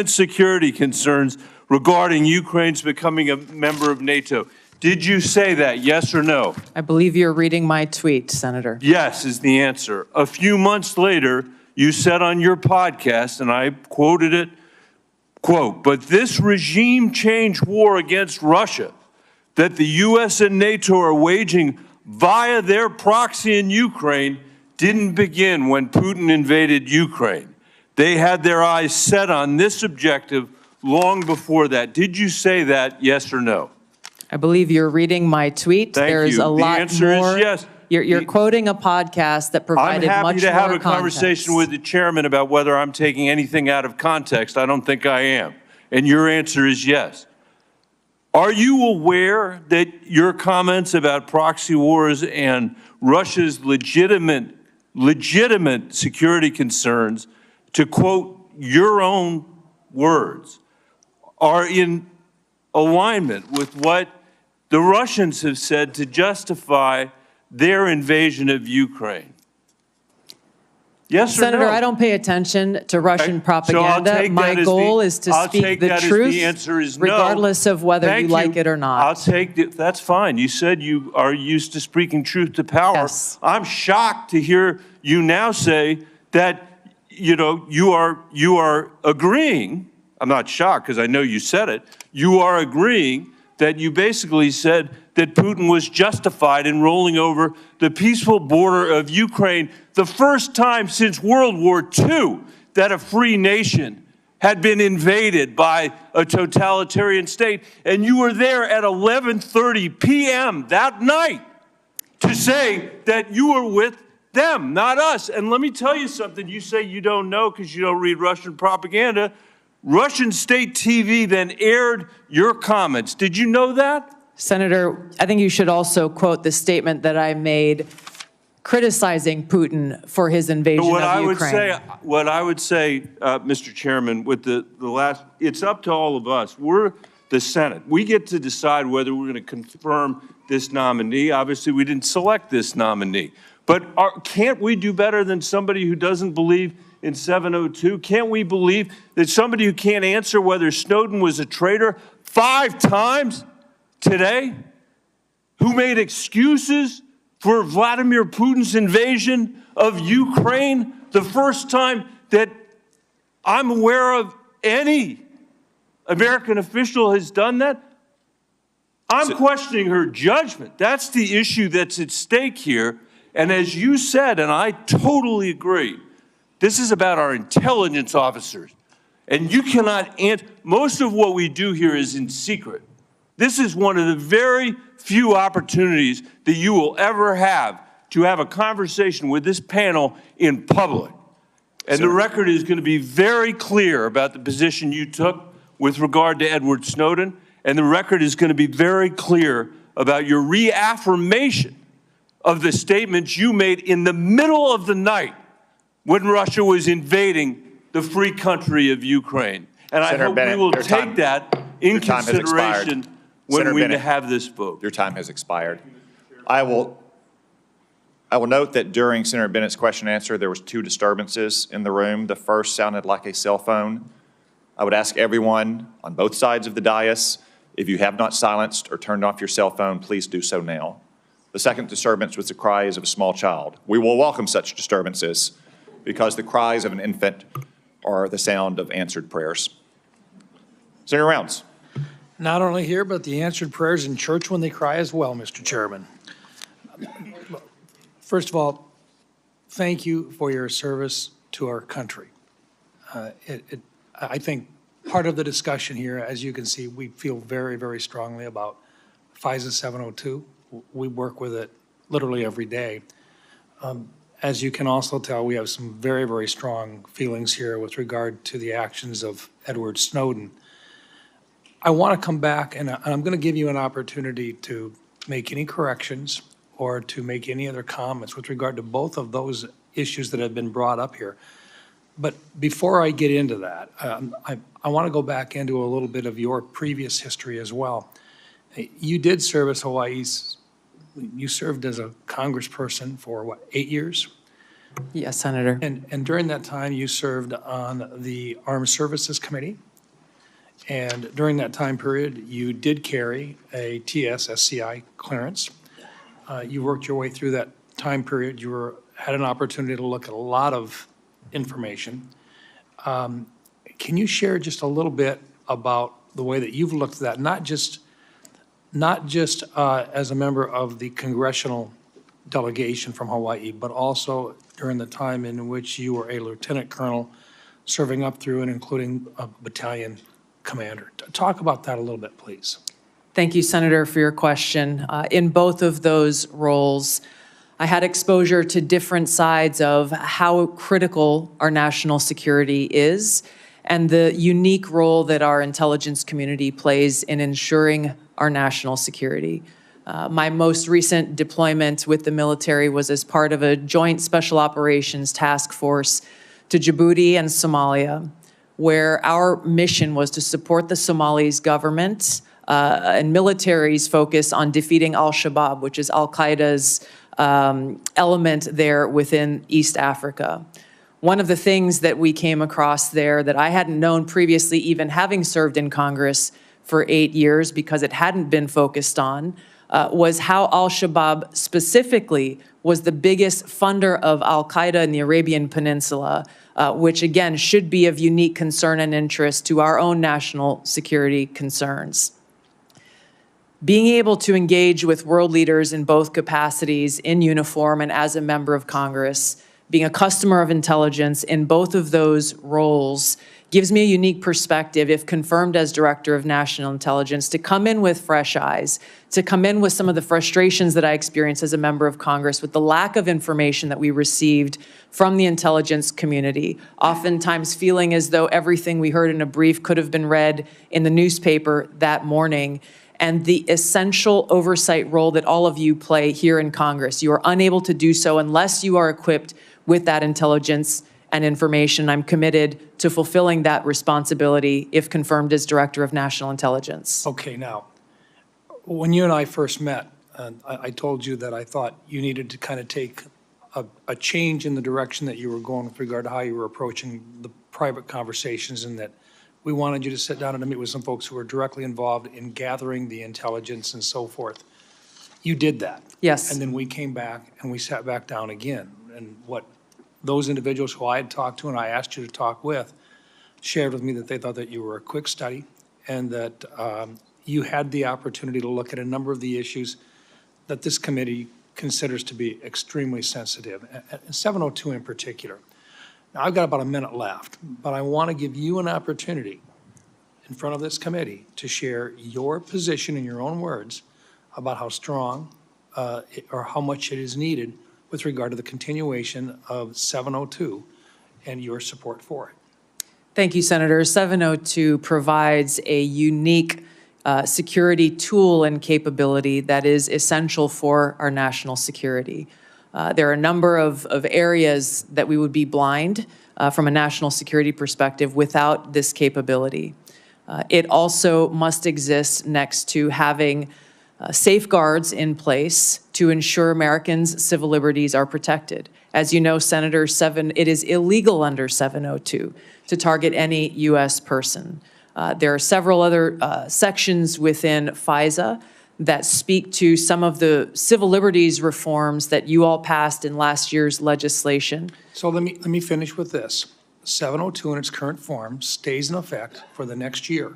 security concerns regarding Ukraine's becoming a member of NATO." Did you say that, yes or no? I believe you're reading my tweet, Senator. Yes is the answer. A few months later, you said on your podcast, and I quoted it, quote, "But this regime change war against Russia that the U.S. and NATO are waging via their proxy in Ukraine didn't begin when Putin invaded Ukraine. They had their eyes set on this objective long before that." Did you say that, yes or no? I believe you're reading my tweet. Thank There's you. a lot The answer more. is yes. You're quoting a podcast that provided much more I'm happy to have a context. conversation with the chairman about whether I'm taking anything out of context. I don't think I am. And your answer is yes. Are you aware that your comments about proxy wars and Russia's legitimate security concerns, to quote your own words, are in alignment with what the Russians have said to justify their invasion of Ukraine? Yes or no? Senator, I don't pay attention to Russian propaganda. My goal is to speak the truth, regardless of whether you like it or not. I'll take it. That's fine. You said you are used to speaking truth to power. Yes. I'm shocked to hear you now say that, you are agreeing. I'm not shocked because I know you said it. You are agreeing that you basically said that Putin was justified in rolling over the peaceful border of Ukraine the first time since World War II. that a free nation had been invaded by a totalitarian state, and you were there at 11:30 p.m. that night to say that you were with them, not us. And let me tell you something. You say you don't know because you don't read Russian propaganda. Russian state TV then aired your comments. Did you know that? Senator, I think you should also quote the statement that I made criticizing Putin for his invasion of Ukraine. What I would say, Mr. Chairman, with the last, it's up to all of us. We're the Senate. We get to decide whether we're going to confirm this nominee. Obviously, we didn't select this nominee. But can't we do better than somebody who doesn't believe in 702? Can't we believe that somebody who can't answer whether Snowden was a traitor 5 times today, who made excuses for Vladimir Putin's invasion of Ukraine, the first time that I'm aware of any American official has done that? I'm questioning her judgment. That's the issue that's at stake here. And as you said, and I totally agree, this is about our intelligence officers. And you cannot answer. Most of what we do here is in secret. This is one of the very few opportunities that you will ever have to have a conversation with this panel in public. And the record is going to be very clear about the position you took with regard to Edward Snowden, and the record is going to be very clear about your reaffirmation of the statements you made in the middle of the night when Russia was invading the free country of Ukraine. And I hope we will take that in consideration when we have this vote. Your time has expired. I will note that during Senator Bennett's question and answer, there was 2 disturbances in the room. The first sounded like a cell phone. I would ask everyone on both sides of the dais, if you have not silenced or turned off your cell phone, please do so now. The second disturbance was the cries of a small child. We will welcome such disturbances because the cries of an infant are the sound of answered prayers. Senator Rounds. Not only here, but the answered prayers in church when they cry as well, Mr. Chairman. First of all, thank you for your service to our country. I think part of the discussion here, as you can see, we feel very, very strongly about FISA 702. We work with it literally every day. As you can also tell, we have some very, very strong feelings here with regard to the actions of Edward Snowden. I want to come back, and I'm going to give you an opportunity to make any corrections or to make any other comments with regard to both of those issues that have been brought up here. But before I get into that, I want to go back into a little bit of your previous history as well. You did serve as Hawaii's, you served as a congressperson for, what, 8 years? Yes, Senator. And during that time, you served on the Armed Services Committee. And during that time period, you did carry a TS-SCI clearance. You worked your way through that time period. You had an opportunity to look at a lot of information. Can you share just a little bit about the way that you've looked at that, not just as a member of the congressional delegation from Hawaii, but also during the time in which you were a lieutenant colonel serving up through and including a battalion commander? Talk about that a little bit, please. Thank you, Senator, for your question. In both of those roles, I had exposure to different sides of how critical our national security is and the unique role that our intelligence community plays in ensuring our national security. My most recent deployment with the military was as part of a joint special operations task force to Djibouti and Somalia, where our mission was to support the Somalis government and military's focus on defeating al-Shabaab, which is al-Qaeda's element there within East Africa. One of the things that we came across there that I hadn't known previously, even having served in Congress for 8 years because it hadn't been focused on, was how al-Shabaab specifically was the biggest funder of al-Qaeda in the Arabian Peninsula, which again should be of unique concern and interest to our own national security concerns. Being able to engage with world leaders in both capacities, in uniform and as a member of Congress, being a customer of intelligence in both of those roles gives me a unique perspective, if confirmed as Director of National Intelligence, to come in with fresh eyes, to come in with some of the frustrations that I experienced as a member of Congress with the lack of information that we received from the intelligence community, oftentimes feeling as though everything we heard in a brief could have been read in the newspaper that morning, and the essential oversight role that all of you play here in Congress. You are unable to do so unless you are equipped with that intelligence and information. I'm committed to fulfilling that responsibility if confirmed as Director of National Intelligence. Okay, now, when you and I first met, I told you that I thought you needed to kind of take a change in the direction that you were going with regard to how you were approaching the private conversations, and that we wanted you to sit down and to meet with some folks who were directly involved in gathering the intelligence and so forth. You did that. Yes. And then we came back and we sat back down again. And what those individuals who I had talked to and I asked you to talk with shared with me that they thought that you were a quick study and that you had the opportunity to look at a number of the issues that this committee considers to be extremely sensitive, and 702 in particular. Now, I've got about a minute left, but I want to give you an opportunity in front of this committee to share your position in your own words about how strong or how much it is needed with regard to the continuation of 702 and your support for it. Thank you, Senator. 702 provides a unique security tool and capability that is essential for our national security. There are a number of areas that we would be blind from a national security perspective without this capability. It also must exist next to having safeguards in place to ensure Americans' civil liberties are protected. As you know, Senator, it is illegal under 702 to target any U.S. person. There are several other sections within FISA that speak to some of the civil liberties reforms that you all passed in last year's legislation. So let me finish with this. 702 in its current form stays in effect for the next year.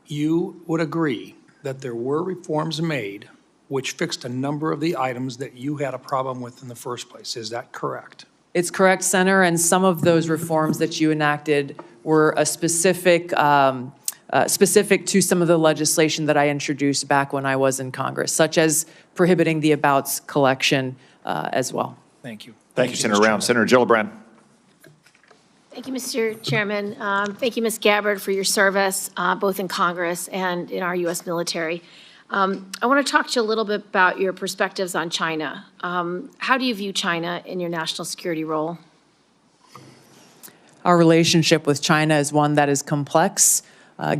You would agree that there were reforms made which fixed a number of the items that you had a problem with in the first place. Is that correct? It's correct, Senator, and some of those reforms that you enacted were a specific to some of the legislation that I introduced back when I was in Congress, such as prohibiting the abouts collection as well. Thank you. Thank you, Senator Round. Senator Gillibrand. Thank you, Mr. Chairman. Thank you, Ms. Gabbard, for your service, both in Congress and in our U.S. military. I want to talk to you a little bit about your perspectives on China. How do you view China in your national security role? Our relationship with China is one that is complex,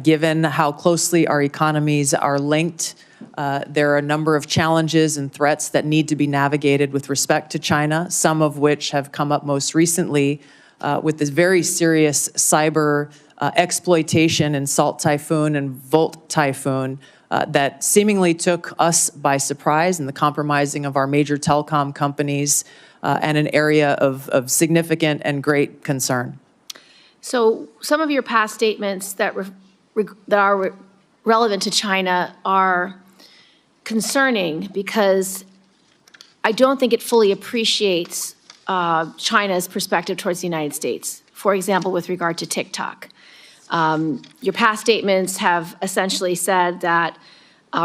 given how closely our economies are linked. There are a number of challenges and threats that need to be navigated with respect to China, some of which have come up most recently with this very serious cyber exploitation in Salt Typhoon and Volt Typhoon that seemingly took us by surprise, and the compromising of our major telecom companies and an area of significant and great concern. So some of your past statements that are relevant to China are concerning because I don't think it fully appreciates China's perspective towards the United States. For example, with regard to TikTok. Your past statements have essentially said that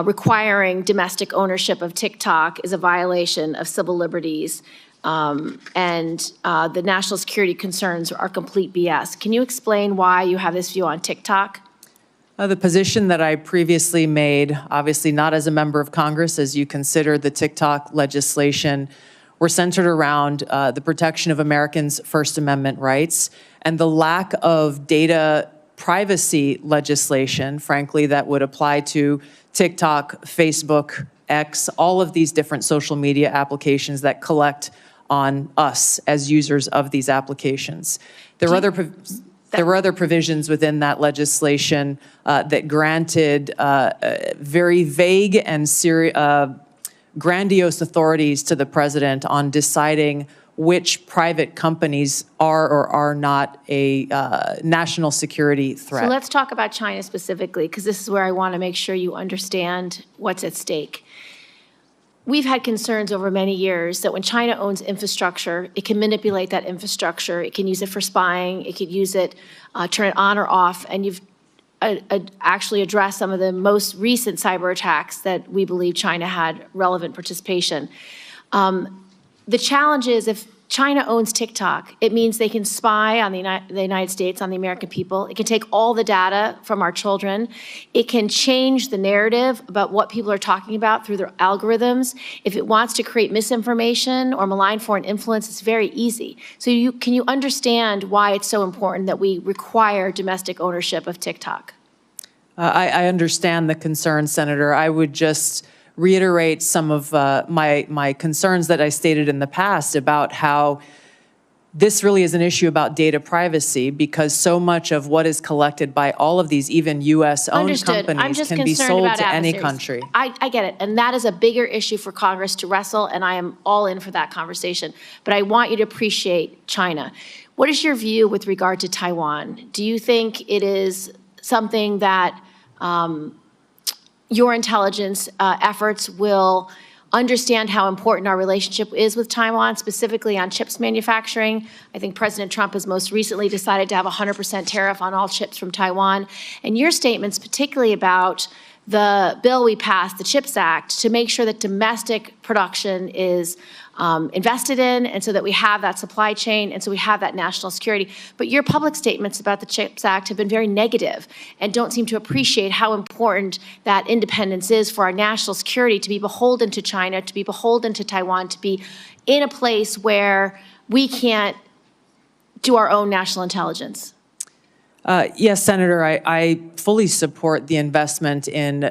requiring domestic ownership of TikTok is a violation of civil liberties, and the national security concerns are complete BS. Can you explain why you have this view on TikTok? The position that I previously made, obviously not as a member of Congress, as you consider the TikTok legislation, were centered around the protection of Americans' First Amendment rights and the lack of data privacy legislation, frankly, that would apply to TikTok, Facebook, X, all of these different social media applications that collect on us as users of these applications. There were other provisions within that legislation that granted very vague and grandiose authorities to the president on deciding which private companies are or are not a national security threat. So let's talk about China specifically, because this is where I want to make sure you understand what's at stake. we've had concerns over many years that when China owns infrastructure, it can manipulate that infrastructure. It can use it for spying. It could use it, turn it on or off. And you've actually addressed some of the most recent cyber attacks that we believe China had relevant participation. The challenge is if China owns TikTok, it means they can spy on the United States, on the American people. It can take all the data from our children. It can change the narrative about what people are talking about through their algorithms. If it wants to create misinformation or malign foreign influence, it's very easy. So can you understand why it's so important that we require domestic ownership of TikTok? I understand the concern, Senator. I would just reiterate some of my concerns that I stated in the past about how this really is an issue about data privacy, because so much of what is collected by all of these, even U.S.-owned companies, can be sold to any country. I get it, and that is a bigger issue for Congress to wrestle, and I am all in for that conversation. But I want you to appreciate China. What is your view with regard to Taiwan? Do you think it is something that your intelligence efforts will understand how important our relationship is with Taiwan, specifically on chips manufacturing? I think President Trump has most recently decided to have a 100% tariff on all chips from Taiwan. And your statements, particularly about the bill we passed, the CHIPS Act, to make sure that domestic production is invested in, and so that we have that supply chain, and so we have that national security. But your public statements about the CHIPS Act have been very negative and don't seem to appreciate how important that independence is for our national security, to be beholden to China, to be beholden to Taiwan, to be in a place where we can't do our own national intelligence. Yes, Senator, I fully support the investment in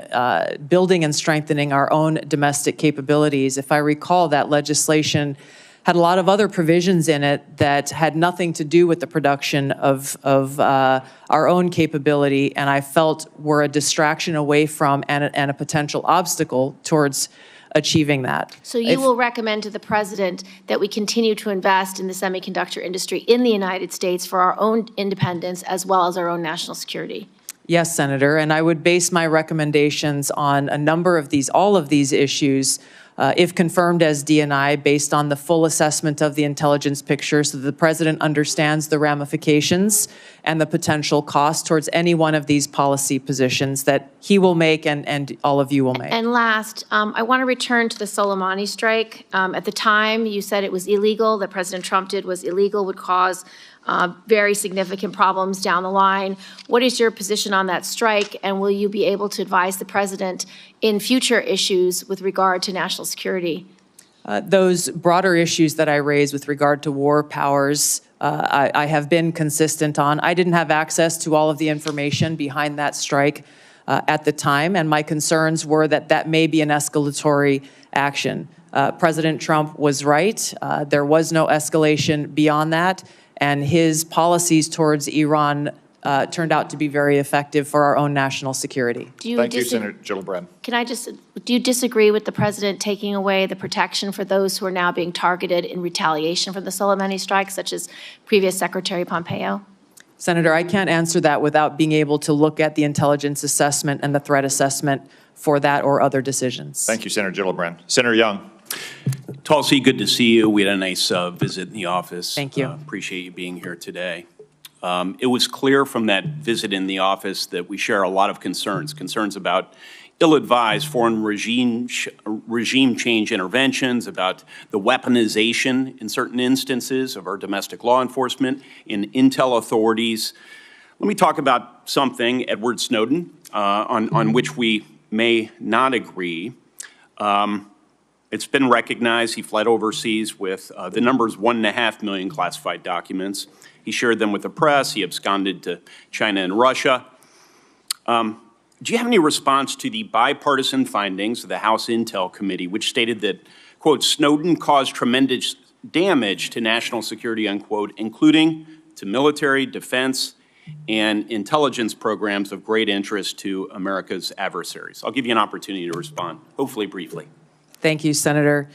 building and strengthening our own domestic capabilities. If I recall, that legislation had a lot of other provisions in it that had nothing to do with the production of our own capability, and I felt were a distraction away from and a potential obstacle towards achieving that. So you will recommend to the president that we continue to invest in the semiconductor industry in the United States for our own independence as well as our own national security? Yes, Senator, and I would base my recommendations on a number of all of these issues, if confirmed as D&I, based on the full assessment of the intelligence picture so that the president understands the ramifications and the potential cost towards any one of these policy positions that he will make and all of you will make. And last, I want to return to the Soleimani strike. At the time, you said it was illegal, that President Trump did was illegal, would cause very significant problems down the line. What is your position on that strike, and will you be able to advise the president in future issues with regard to national security? Those broader issues that I raised with regard to war powers, I have been consistent on. I didn't have access to all of the information behind that strike at the time, and my concerns were that that may be an escalatory action. President Trump was right. There was no escalation beyond that, and his policies towards Iran turned out to be very effective for our own national security. Thank you, Senator Gillibrand. Do you disagree with the president taking away the protection for those who are now being targeted in retaliation for the Soleimani strike, such as previous Secretary Pompeo? Senator, I can't answer that without being able to look at the intelligence assessment and the threat assessment for that or other decisions. Thank you, Senator Gillibrand. Senator Young. Tulsi, good to see you. We had a nice visit in the office. Thank you. Appreciate you being here today. It was clear from that visit in the office that we share a lot of concerns about ill-advised foreign regime change interventions, about the weaponization in certain instances of our domestic law enforcement and intel authorities. Let me talk about something, Edward Snowden, on which we may not agree. It's been recognized he fled overseas with the numbers 1.5 million classified documents. He shared them with the press. He absconded to China and Russia. Do you have any response to the bipartisan findings of the House Intel Committee, which stated that, quote, Snowden caused tremendous damage to national security, unquote, including to military, defense, and intelligence programs of great interest to America's adversaries? I'll give you an opportunity to respond, hopefully briefly. Thank you, Senator.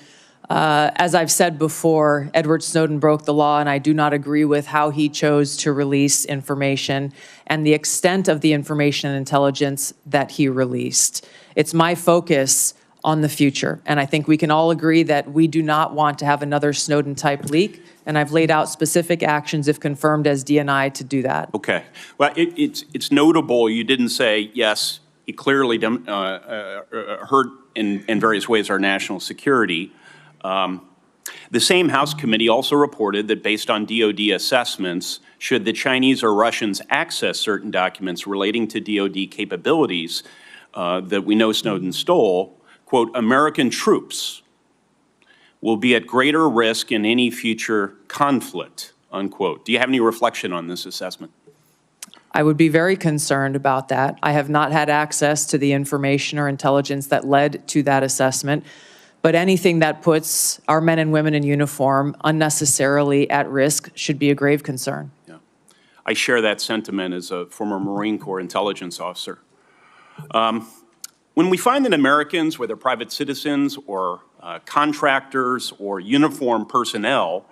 As I've said before, Edward Snowden broke the law, and I do not agree with how he chose to release information and the extent of the information and intelligence that he released. It's my focus on the future. And I think we can all agree that we do not want to have another Snowden-type leak, and I've laid out specific actions, if confirmed as DNI, to do that. Okay. Well, it's notable you didn't say, yes, it clearly hurt in various ways our national security. The same House committee also reported that based on DOD assessments, should the Chinese or Russians access certain documents relating to DOD capabilities that we know Snowden stole, quote, American troops will be at greater risk in any future conflict, unquote. Do you have any reflection on this assessment? I would be very concerned about that. I have not had access to the information or intelligence that led to that assessment, but anything that puts our men and women in uniform unnecessarily at risk should be a grave concern. Yeah. I share that sentiment as a former Marine Corps intelligence officer. When we find that Americans, whether private citizens or contractors or uniformed personnel,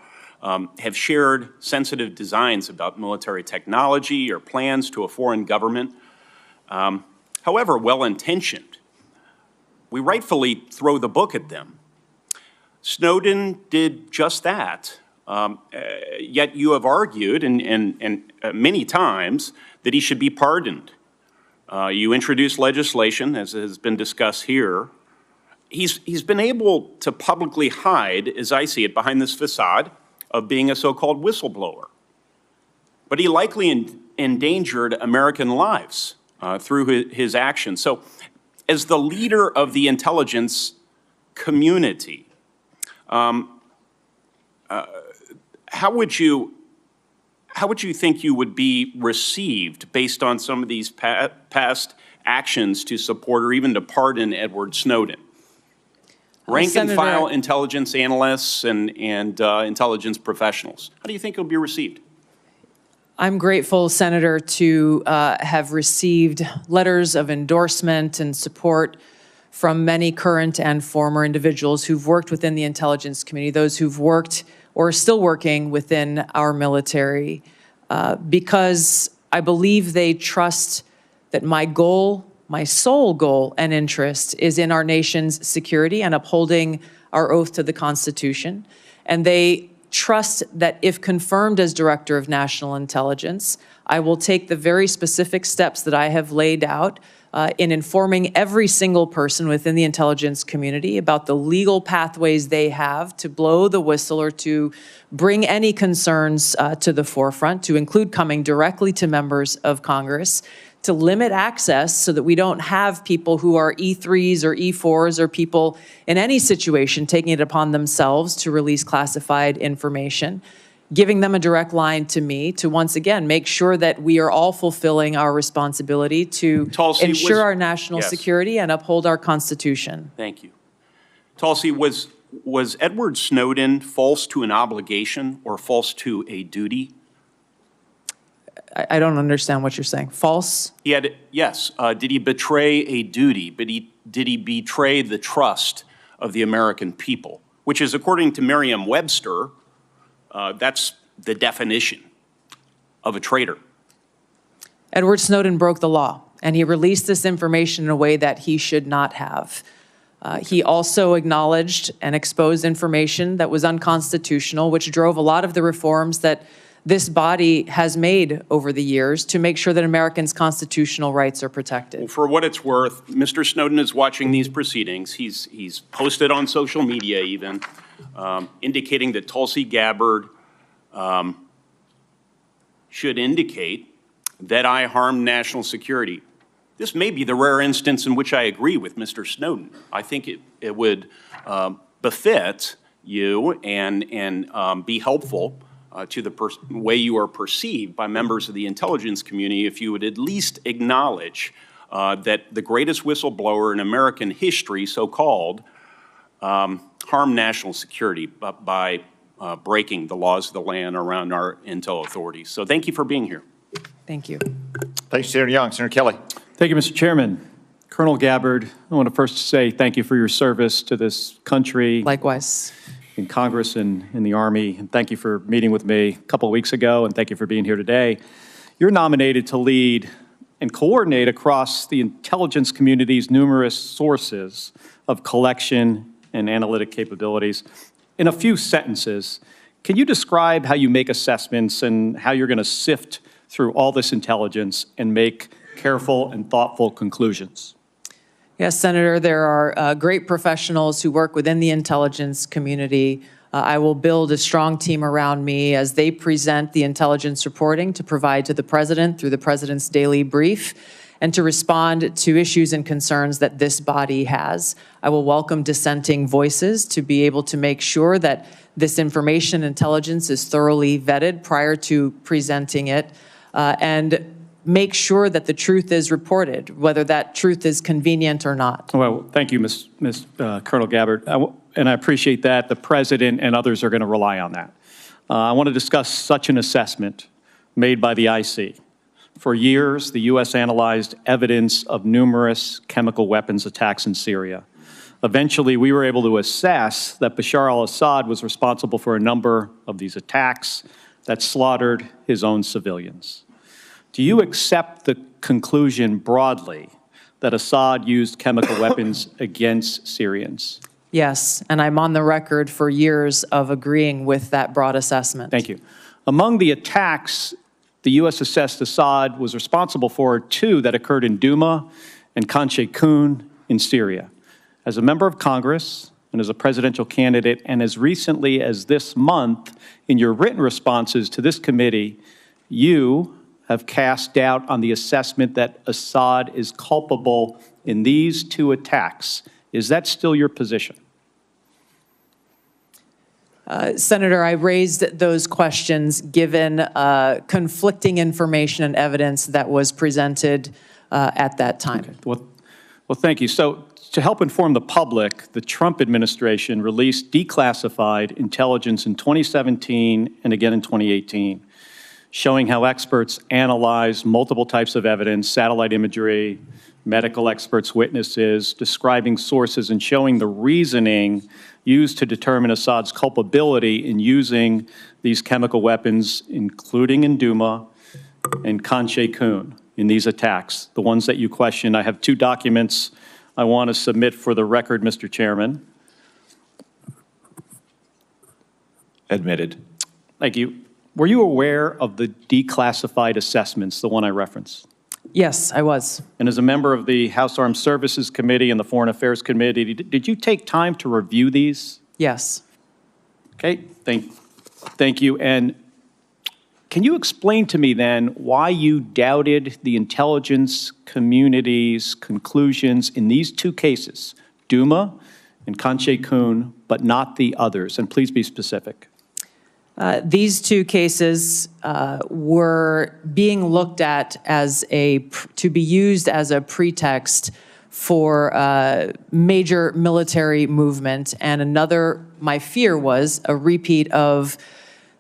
have shared sensitive designs about military technology or plans to a foreign government, however well-intentioned, we rightfully throw the book at them. Snowden did just that, yet you have argued, and many times, that he should be pardoned. You introduced legislation, as has been discussed here. He's been able to publicly hide, as I see it, behind this facade of being a so-called whistleblower. But he likely endangered American lives through his actions. So as the leader of the intelligence community, how would you think you would be received based on some of these past actions to support or even to pardon Edward Snowden? Rank and file intelligence analysts and intelligence professionals. How do you think it'll be received? I'm grateful, Senator, to have received letters of endorsement and support from many current and former individuals who've worked within the intelligence community, those who've worked or are still working within our military, because I believe they trust that my goal, my sole goal and interest is in our nation's security and upholding our oath to the Constitution. And they trust that if confirmed as Director of National Intelligence, I will take the very specific steps that I have laid out in informing every single person within the intelligence community about the legal pathways they have to blow the whistle or to bring any concerns to the forefront, to include coming directly to members of Congress, to limit access so that we don't have people who are E3s or E4s or people in any situation taking it upon themselves to release classified information, giving them a direct line to me to once again make sure that we are all fulfilling our responsibility to ensure our national security and uphold our Constitution. Thank you. Tulsi, was Edward Snowden false to an obligation or false to a duty? I don't understand what you're saying. False? Yes. Did he betray a duty? But did he betray the trust of the American people? Which is, according to Merriam-Webster, that's the definition of a traitor. Edward Snowden broke the law, and he released this information in a way that he should not have. He also acknowledged and exposed information that was unconstitutional, which drove a lot of the reforms that this body has made over the years to make sure that Americans' constitutional rights are protected. Well, for what it's worth, Mr. Snowden is watching these proceedings. He's posted on social media even, indicating that Tulsi Gabbard should indicate that I harmed national security. This may be the rare instance in which I agree with Mr. Snowden. I think it would befit you and be helpful to the way you are perceived by members of the intelligence community if you would at least acknowledge that the greatest whistleblower in American history, so-called, harmed national security by breaking the laws of the land around our intel authorities. So thank you for being here. Thank you. Thank you, Senator Young. Senator Kelly. Thank you, Mr. Chairman. Colonel Gabbard, I want to first say thank you for your service to this country. Likewise. In Congress and in the Army, and thank you for meeting with me a couple of weeks ago, and thank you for being here today. You're nominated to lead and coordinate across the intelligence community's numerous sources of collection and analytic capabilities. In a few sentences, can you describe how you make assessments and how you're going to sift through all this intelligence and make careful and thoughtful conclusions? Yes, Senator, there are great professionals who work within the intelligence community. I will build a strong team around me as they present the intelligence reporting to provide to the President through the President's daily brief and to respond to issues and concerns that this body has. I will welcome dissenting voices to be able to make sure that this information intelligence is thoroughly vetted prior to presenting it, and make sure that the truth is reported, whether that truth is convenient or not. Well, thank you, Colonel Gabbard. And I appreciate that. The President and others are going to rely on that. I want to discuss such an assessment made by the IC. For years, the U.S. analyzed evidence of numerous chemical weapons attacks in Syria. Eventually, we were able to assess that Bashar al-Assad was responsible for a number of these attacks that slaughtered his own civilians. Do you accept the conclusion broadly that Assad used chemical weapons against Syrians? Yes, and I'm on the record for years of agreeing with that broad assessment. Thank you. Among the attacks the U.S. assessed Assad was responsible for 2 that occurred in Douma and Khan Sheikhoun in Syria. As a member of Congress and as a presidential candidate, and as recently as this month, in your written responses to this committee, you have cast doubt on the assessment that Assad is culpable in these 2 attacks. Is that still your position? Senator, I raised those questions given conflicting information and evidence that was presented at that time. Okay. Well, thank you. So, to help inform the public, the Trump administration released declassified intelligence in 2017 and again in 2018, showing how experts analyzed multiple types of evidence, satellite imagery, medical experts' witnesses, describing sources and showing the reasoning used to determine Assad's culpability in using these chemical weapons, including in Douma and Khan Sheikhoun in these attacks, the ones that you questioned. I have 2 documents I want to submit for the record, Mr. Chairman. Admitted. Thank you. Were you aware of the declassified assessments, the one I referenced? Yes, I was. And as a member of the House Armed Services Committee and the Foreign Affairs Committee, did you take time to review these? Yes. Okay, thank you. And can you explain to me then why you doubted the intelligence community's conclusions in these 2 cases, Douma and Khan Sheikhoun, but not the others? And please be specific. These 2 cases were being looked at as to be used as a pretext for major military movement, and my fear was a repeat of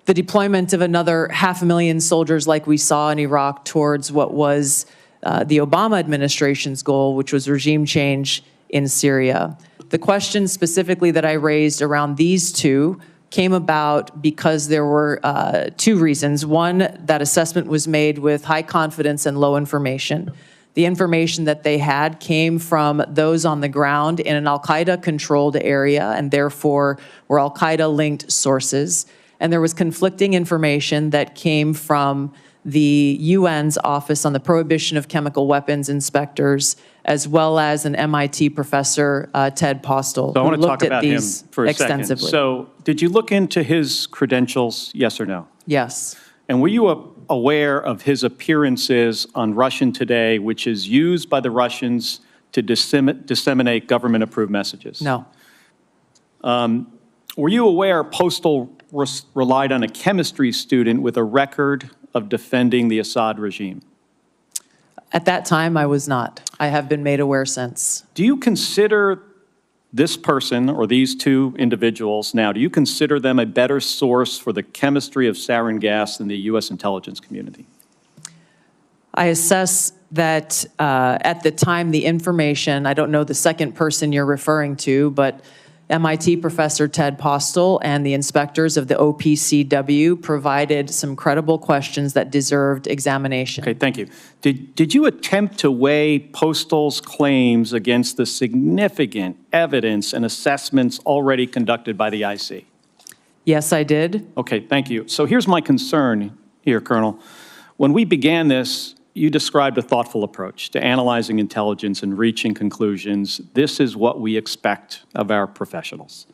the deployment of another 500,000 soldiers like we saw in Iraq towards what was the Obama administration's goal, which was regime change in Syria. The question specifically that I raised around these 2 came about because there were 2 reasons. One, that assessment was made with high confidence and low information. The information that they had came from those on the ground in an al-Qaeda-controlled area, and therefore were al-Qaeda-linked sources. And there was conflicting information that came from the UN's Office on the Prohibition of Chemical Weapons inspectors, as well as an MIT professor, Ted Postel, So I want who to looked talk at about him these for a extensively. second. So did you look into his credentials, yes or no? Yes. And were you aware of his appearances on Russian Today, which is used by the Russians to disseminate government-approved messages? No. Were you aware Postel relied on a chemistry student with a record of defending the Assad regime? At that time, I was not. I have been made aware since. Do you consider this person or these 2 individuals now, do you consider them a better source for the chemistry of sarin gas than the U.S. intelligence community? I assess that at the time, the information, I don't know the second person you're referring to, but MIT professor Ted Postel and the inspectors of the OPCW provided some credible questions that deserved examination. Okay, thank you. Did you attempt to weigh Postal's claims against the significant evidence and assessments already conducted by the IC? Yes, I did. Okay, thank you. So here's my concern here, Colonel. When we began this, you described a thoughtful approach to analyzing intelligence and reaching conclusions. This is what we expect of our professionals.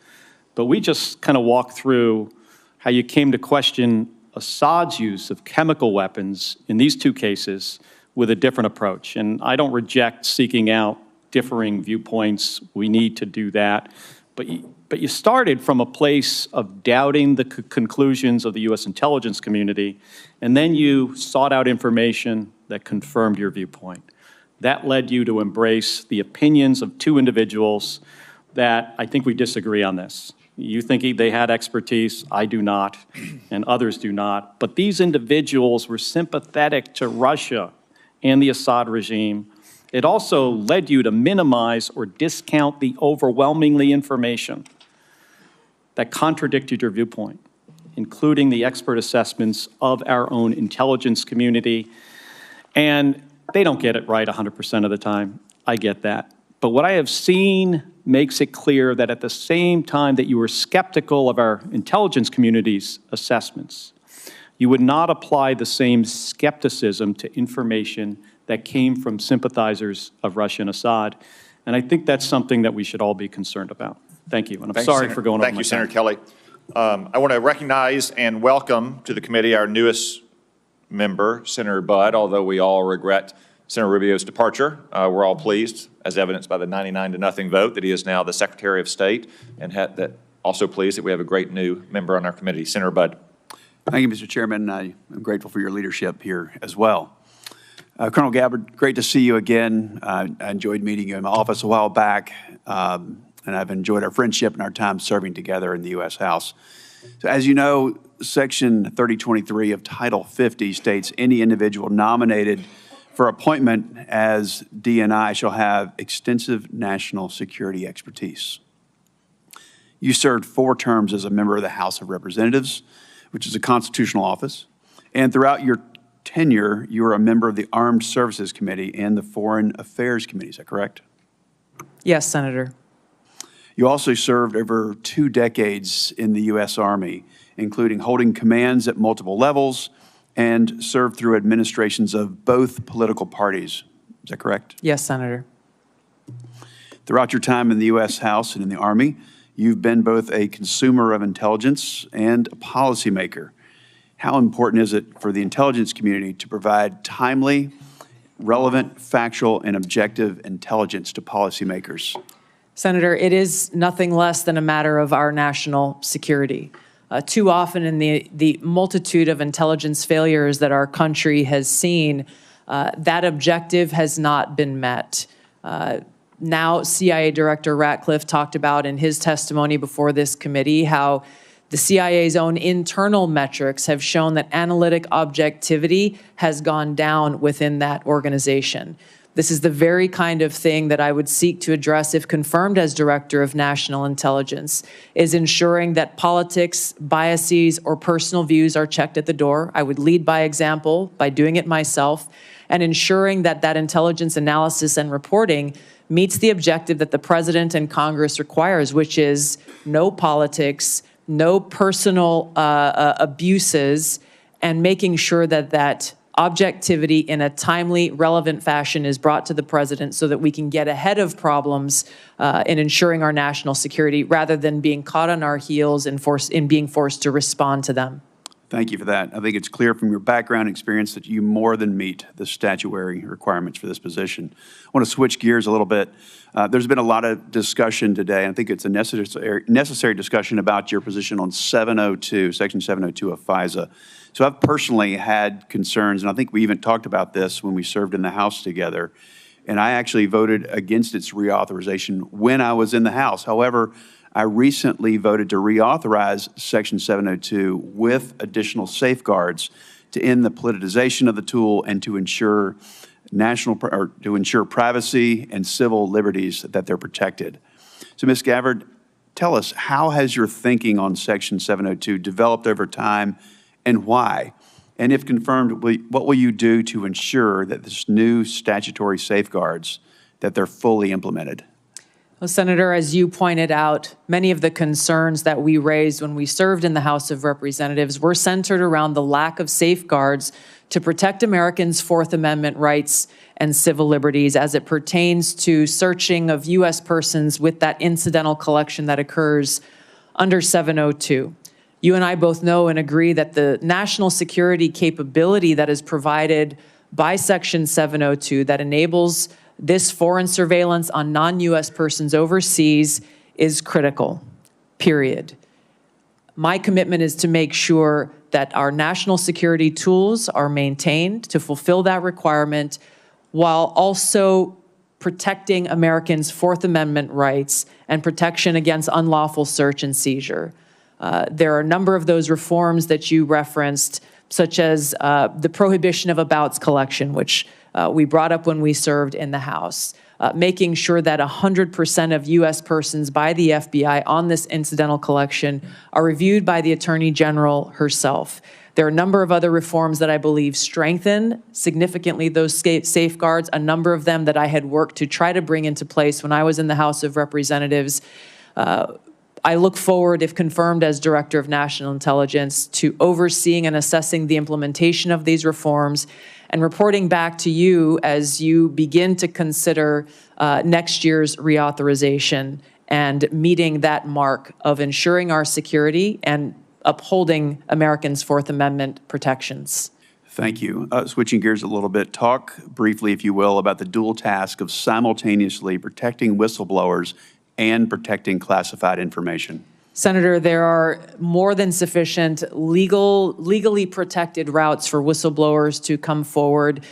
But we just kind of walked through how you came to question Assad's use of chemical weapons in these two cases with a different approach. And I don't reject seeking out differing viewpoints. We need to do that. But you started from a place of doubting the conclusions of the U.S. intelligence community, and then you sought out information that confirmed your viewpoint. That led you to embrace the opinions of two individuals that I think we disagree on this. You think they had expertise, I do not, and others do not. But these individuals were sympathetic to Russia and the Assad regime. It also led you to minimize or discount the overwhelmingly information that contradicted your viewpoint, including the expert assessments of our own intelligence community. And they don't get it right 100% of the time. I get that. But what I have seen makes it clear that at the same time that you were skeptical of our intelligence community's assessments, you would not apply the same skepticism to information that came from sympathizers of Russia and Assad. And I think that's something that we should all be concerned about. Thank you. And I'm sorry for going over my time. Thank you, Senator Kelly. I want to recognize and welcome to the committee our newest member, Senator Budd, although we all regret Senator Rubio's departure. We're all pleased, as evidenced by the 99-0 vote, that he is now the Secretary of State, and that also pleased that we have a great new member on our committee. Senator Budd. Thank you, Mr. Chairman. I'm grateful for your leadership here as well. Colonel Gabbard, great to see you again. I enjoyed meeting you in my office a while back, and I've enjoyed our friendship and our time serving together in the U.S. House. So as you know, Section 3023 of Title 50 states any individual nominated for appointment as DNI shall have extensive national security expertise. You served 4 terms as a member of the House of Representatives, which is a constitutional office, and throughout your tenure, you were a member of the Armed Services Committee and the Foreign Affairs Committee. Is that correct? Yes, Senator. You also served over 2 decades in the U.S. Army, including holding commands at multiple levels, and served through administrations of both political parties. Is that correct? Yes, Senator. Throughout your time in the U.S. House and in the Army, you've been both a consumer of intelligence and a policymaker. How important is it for the intelligence community to provide timely, relevant, factual, and objective intelligence to policymakers? Senator, it is nothing less than a matter of our national security. Too often in the multitude of intelligence failures that our country has seen, that objective has not been met. Now, CIA Director Ratcliffe talked about in his testimony before this committee how the CIA's own internal metrics have shown that analytic objectivity has gone down within that organization. This is the very kind of thing that I would seek to address if confirmed as Director of National Intelligence, is ensuring that politics, biases, or personal views are checked at the door. I would lead by example by doing it myself, and ensuring that that intelligence analysis and reporting meets the objective that the President and Congress requires, which is no politics, no personal abuses, and making sure that that objectivity in a timely, relevant fashion is brought to the President so that we can get ahead of problems in ensuring our national security rather than being caught on our heels and being forced to respond to them. Thank you for that. I think it's clear from your background and experience that you more than meet the statutory requirements for this position. I want to switch gears a little bit. There's been a lot of discussion today, and I think it's a necessary discussion about your position on 702, Section 702 of FISA. So I've personally had concerns, and I think we even talked about this when we served in the House together, and I actually voted against its reauthorization when I was in the House. However, I recently voted to reauthorize Section 702 with additional safeguards to end the politicization of the tool and to ensure privacy and civil liberties that they're protected. So, Ms. Gabbard, tell us, how has your thinking on Section 702 developed over time, and why? And if confirmed, what will you do to ensure that this new statutory safeguards, that they're fully implemented? Well, Senator, as you pointed out, many of the concerns that we raised when we served in the House of Representatives were centered around the lack of safeguards to protect Americans' Fourth Amendment rights and civil liberties as it pertains to searching of U.S. persons with that incidental collection that occurs under 702. You and I both know and agree that the national security capability that is provided by Section 702 that enables this foreign surveillance on non-U.S. persons overseas is critical, period. My commitment is to make sure that our national security tools are maintained to fulfill that requirement while also protecting Americans' Fourth Amendment rights and protection against unlawful search and seizure. There are a number of those reforms that you referenced, such as the prohibition of abouts collection, which we brought up when we served in the House, making sure that 100% of U.S. persons by the FBI on this incidental collection are reviewed by the Attorney General herself. There are a number of other reforms that I believe strengthen significantly those safeguards, a number of them that I had worked to try to bring into place when I was in the House of Representatives. I look forward, if confirmed as Director of National Intelligence, to overseeing and assessing the implementation of these reforms and reporting back to you as you begin to consider next year's reauthorization and meeting that mark of ensuring our security and upholding Americans' Fourth Amendment protections. Thank you. Switching gears a little bit, talk briefly, if you will, about the dual task of simultaneously protecting whistleblowers and protecting classified information. Senator, there are more than sufficient legally protected routes for whistleblowers to come forward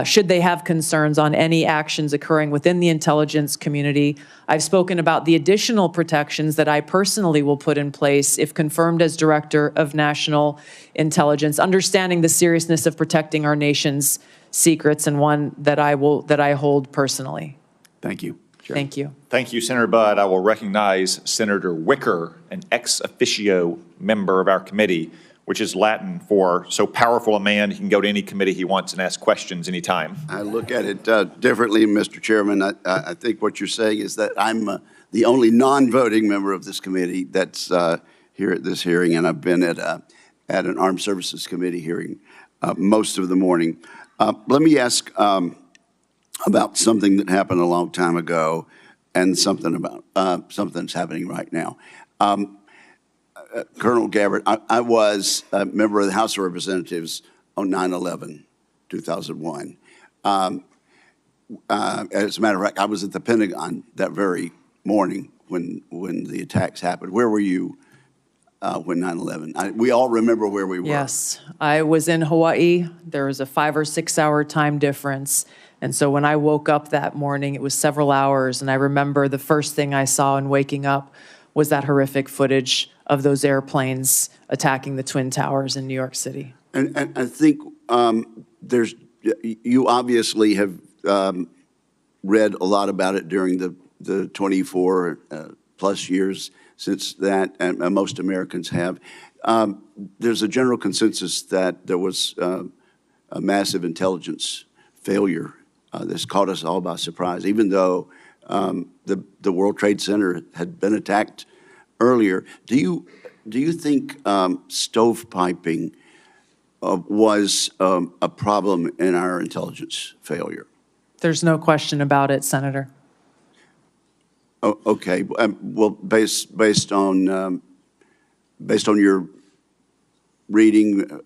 should they have concerns on any actions occurring within the intelligence community. I've spoken about the additional protections that I personally will put in place if confirmed as Director of National Intelligence, understanding the seriousness of protecting our nation's secrets, and one that I hold personally. Thank you. Thank you. Thank you, Senator Budd. I will recognize Senator Wicker, an ex officio member of our committee, which is Latin for so powerful a man he can go to any committee he wants and ask questions anytime. I look at it differently, Mr. Chairman. I think what you're saying is that I'm the only non-voting member of this committee that's here at this hearing, and I've been at an Armed Services Committee hearing most of the morning. Let me ask about something that happened a long time ago and something that's happening right now. Colonel Gabbard, I was a member of the House of Representatives on 9/11, 2001. As a matter of fact, I was at the Pentagon that very morning when the attacks happened. Where were you when 9/11? We all remember where we were. Yes, I was in Hawaii. There was a 5 or 6 hour time difference. And so when I woke up that morning, it was several hours, and I remember the first thing I saw in waking up was that horrific footage of those airplanes attacking the Twin Towers in New York City. And I think you obviously have read a lot about it during the 24 plus years since that, and most Americans have. There's a general consensus that there was a massive intelligence failure. This caught us all by surprise, even though the World Trade Center had been attacked earlier. Do you think stovepiping was a problem in our intelligence failure? There's no question about it, Senator. Oh, okay. Well, based on your reading.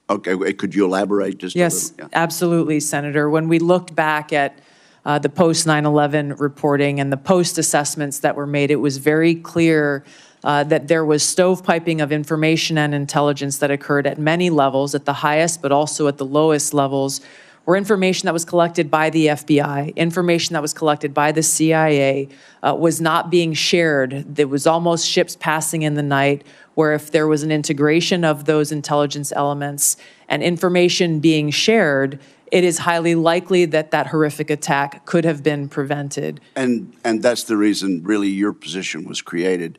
Okay, could you elaborate just a little? Yes, absolutely, Senator. When we looked back at the post-9/11 reporting and the post-assessments that were made, it was very clear that there was stovepiping of information and intelligence that occurred at many levels, at the highest but also at the lowest levels, where information that was collected by the FBI, information that was collected by the CIA was not being shared. There was almost ships passing in the night where if there was an integration of those intelligence elements and information being shared, it is highly likely that that horrific attack could have been prevented. And that's the reason, really, your position was created.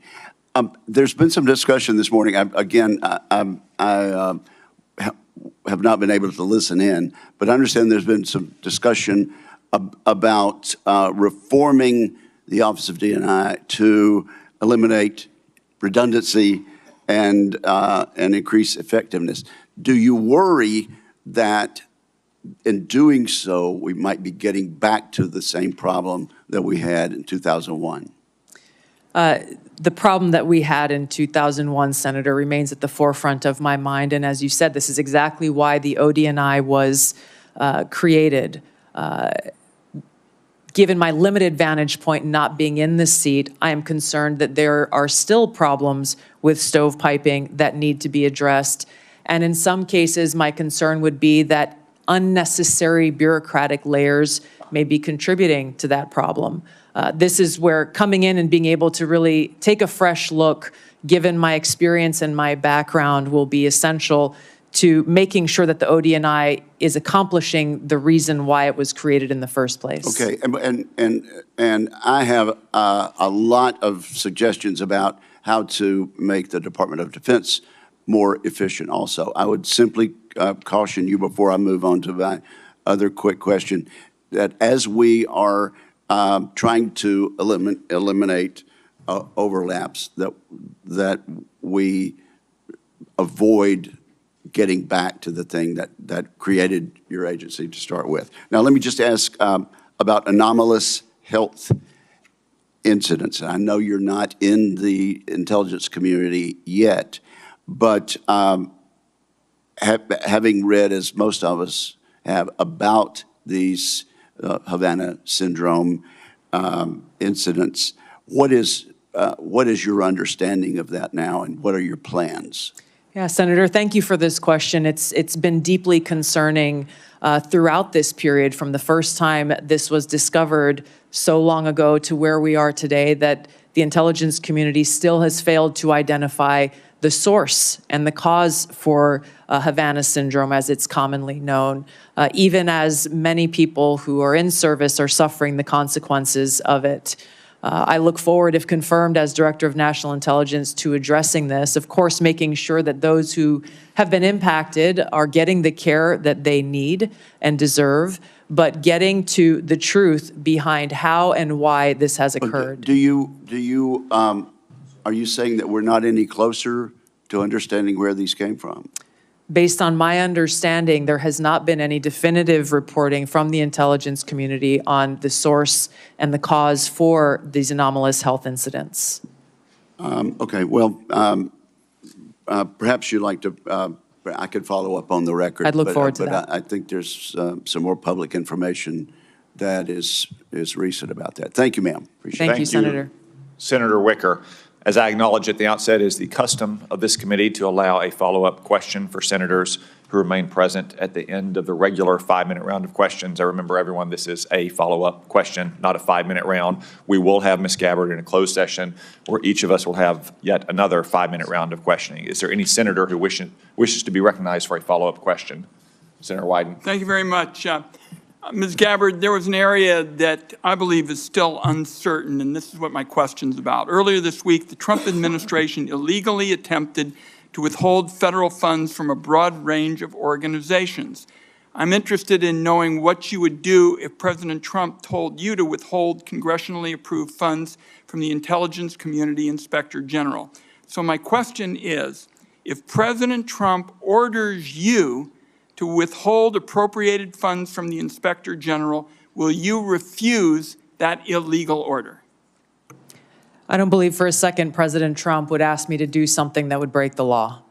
There's been some discussion this morning. I have not been able to listen in, but I understand there's been some discussion about reforming the Office of D&I to eliminate redundancy and increase effectiveness. Do you worry that in doing so, we might be getting back to the same problem that we had in 2001? The problem that we had in 2001, Senator, remains at the forefront of my mind. And as you said, this is exactly why the ODNI was created. Given my limited vantage point not being in this seat, I am concerned that there are still problems with stovepiping that need to be addressed. And in some cases, my concern would be that unnecessary bureaucratic layers may be contributing to that problem. This is where coming in and being able to really take a fresh look, given my experience and my background, will be essential to making sure that the ODNI is accomplishing the reason why it was created in the first place. Okay, and I have a lot of suggestions about how to make the Department of Defense more efficient also. I would simply caution you before I move on to my other quick question, that as we are trying to eliminate overlaps, that we avoid getting back to the thing that created your agency to start with. Now, let me just ask about anomalous health incidents. I know you're not in the intelligence community yet, but having read, as most of us have, about these Havana syndrome incidents, what is your understanding of that now, and what are your plans? Yeah, Senator, thank you for this question. It's been deeply concerning throughout this period, from the first time this was discovered so long ago to where we are today, that the intelligence community still has failed to identify the source and the cause for Havana syndrome, as it's commonly known, even as many people who are in service are suffering the consequences of it. I look forward, if confirmed as Director of National Intelligence, to addressing this, of course, making sure that those who have been impacted are getting the care that they need and deserve, but getting to the truth behind how and why this has occurred. Are you saying that we're not any closer to understanding where these came from? Based on my understanding, there has not been any definitive reporting from the intelligence community on the source and the cause for these anomalous health incidents. Okay, well, perhaps you'd like to, I could follow up on the record. I'd look forward to that. that. I think there's some more public information that is recent about that. Thank you, ma'am. Appreciate it. Thank you, Senator. Senator Wicker. As I acknowledged at the outset, it is the custom of this committee to allow a follow-up question for senators who remain present at the end of the regular 5-minute round of questions. I remember everyone, this is a follow-up question, not a 5-minute round. We will have Ms. Gabbard in a closed session where each of us will have yet another 5-minute round of questioning. Is there any senator who wishes to be recognized for a follow-up question? Senator Wyden. Thank you very much. Ms. Gabbard, there was an area that I believe is still uncertain, and this is what my question's about. Earlier this week, the Trump administration illegally attempted to withhold federal funds from a broad range of organizations. I'm interested in knowing what you would do if President Trump told you to withhold congressionally approved funds from the Intelligence Community Inspector General. So my question is, if President Trump orders you to withhold appropriated funds from the Inspector General, will you refuse that illegal order? I don't believe for a second President Trump would ask me to do something that would break the law.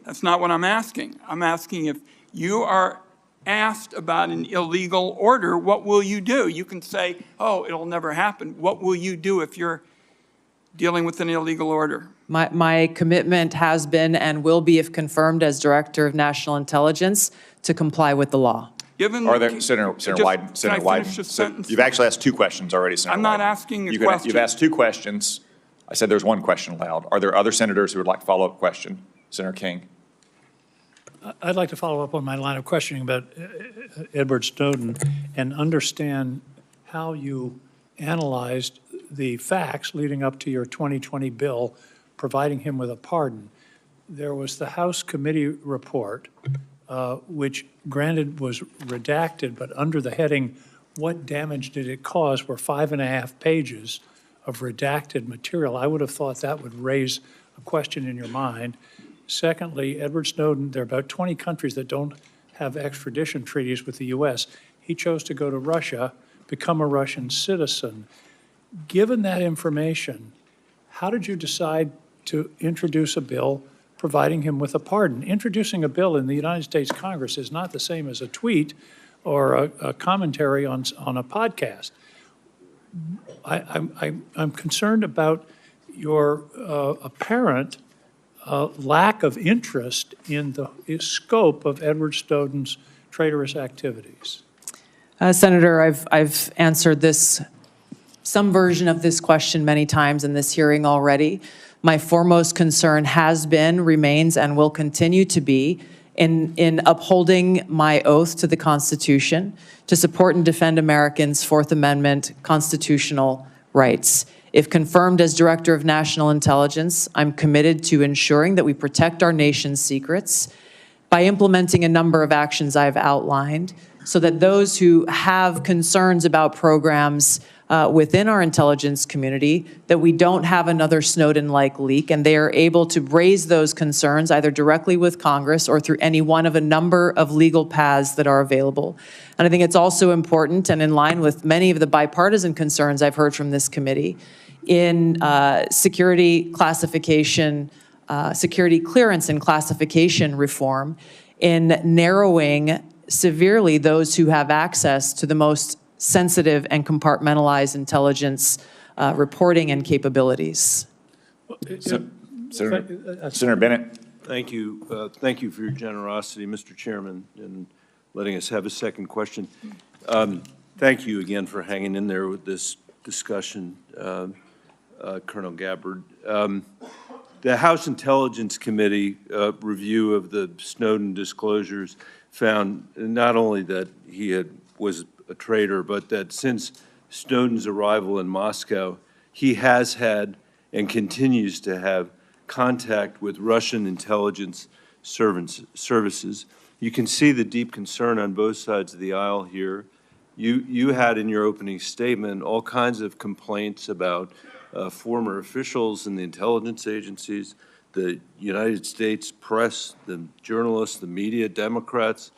That's not what I'm asking. I'm asking, if you are asked about an illegal order, what will you do? You can say, oh, it'll never happen. What will you do if you're dealing with an illegal order? My commitment has been and will be, if confirmed as Director of National Intelligence, to comply with the law. Are there, Senator Wyden, you've actually asked 2 questions already, Senator I'm not Wyden. asking a question. You've asked 2 questions. I said there's one question allowed. Are there other senators who would like to follow up question? Senator King. I'd like to follow up on my line of questioning about Edward Snowden and understand how you analyzed the facts leading up to your 2020 bill providing him with a pardon. There was the House committee report, which granted was redacted, but under the heading, what damage did it cause, were 5.5 pages of redacted material. I would have thought that would raise a question in your mind. Secondly, Edward Snowden, there are about 20 countries that don't have extradition treaties with the U.S. He chose to go to Russia, become a Russian citizen. Given that information, how did you decide to introduce a bill providing him with a pardon? Introducing a bill in the United States Congress is not the same as a tweet or a commentary on a podcast. I'm concerned about your apparent lack of interest in the scope of Edward Snowden's traitorous activities. Senator, I've answered some version of this question many times in this hearing already. My foremost concern has been, remains, and will continue to be in upholding my oath to the Constitution to support and defend Americans' Fourth Amendment constitutional rights. If confirmed as Director of National Intelligence, I'm committed to ensuring that we protect our nation's secrets by implementing a number of actions I've outlined so that those who have concerns about programs within our intelligence community, that we don't have another Snowden-like leak, and they are able to raise those concerns either directly with Congress or through any one of a number of legal paths that are available. And I think it's also important, and in line with many of the bipartisan concerns I've heard from this committee, in security classification, security clearance and classification reform, in narrowing severely those who have access to the most sensitive and compartmentalized intelligence reporting and capabilities. Senator Bennett. Thank you. Thank you for your generosity, Mr. Chairman, in letting us have a second question. Thank you again for hanging in there with this discussion, Colonel Gabbard. The House Intelligence Committee review of the Snowden disclosures found not only that he was a traitor, but that since Snowden's arrival in Moscow, he has had and continues to have contact with Russian intelligence services. You can see the deep concern on both sides of the aisle here. You had in your opening statement all kinds of complaints about former officials in the intelligence agencies, the United States press, the journalists, the media, Democrats,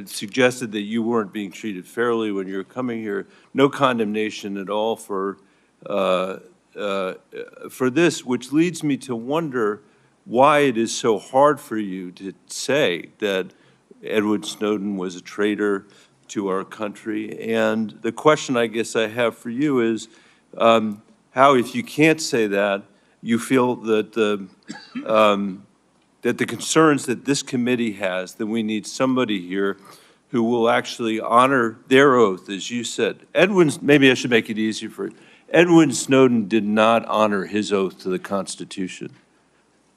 suggested that you weren't being treated fairly when you were coming here. No condemnation at all for this, which leads me to wonder why it is so hard for you to say that Edward Snowden was a traitor to our country. And the question I guess I have for you is how, if you can't say that, you feel that that the concerns that this committee has, that we need somebody here who will actually honor their oath, as you said. Maybe I should make it easier for you. Edward Snowden did not honor his oath to the Constitution,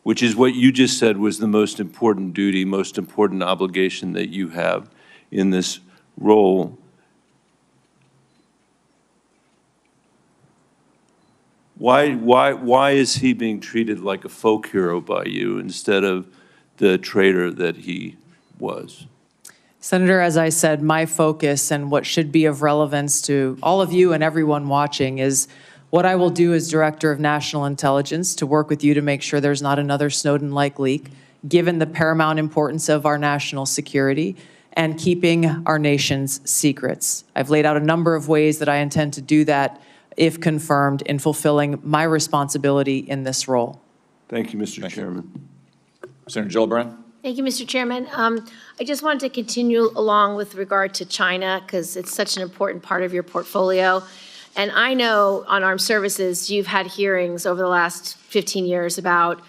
which is what you just said was the most important duty, most important obligation that you have in this role. Why is he being treated like a folk hero by you instead of the traitor that he was? Senator, as I said, my focus and what should be of relevance to all of you and everyone watching is what I will do as Director of National Intelligence to work with you to make sure there's not another Snowden-like leak, given the paramount importance of our national security and keeping our nation's secrets. I've laid out a number of ways that I intend to do that, if confirmed, in fulfilling my responsibility in this role. Thank you, Mr. Chairman. Senator Gillibrand. Thank you, Mr. Chairman. I just wanted to continue along with regard to China because it's such an important part of your portfolio. And I know on armed services, you've had hearings over the last 15 years about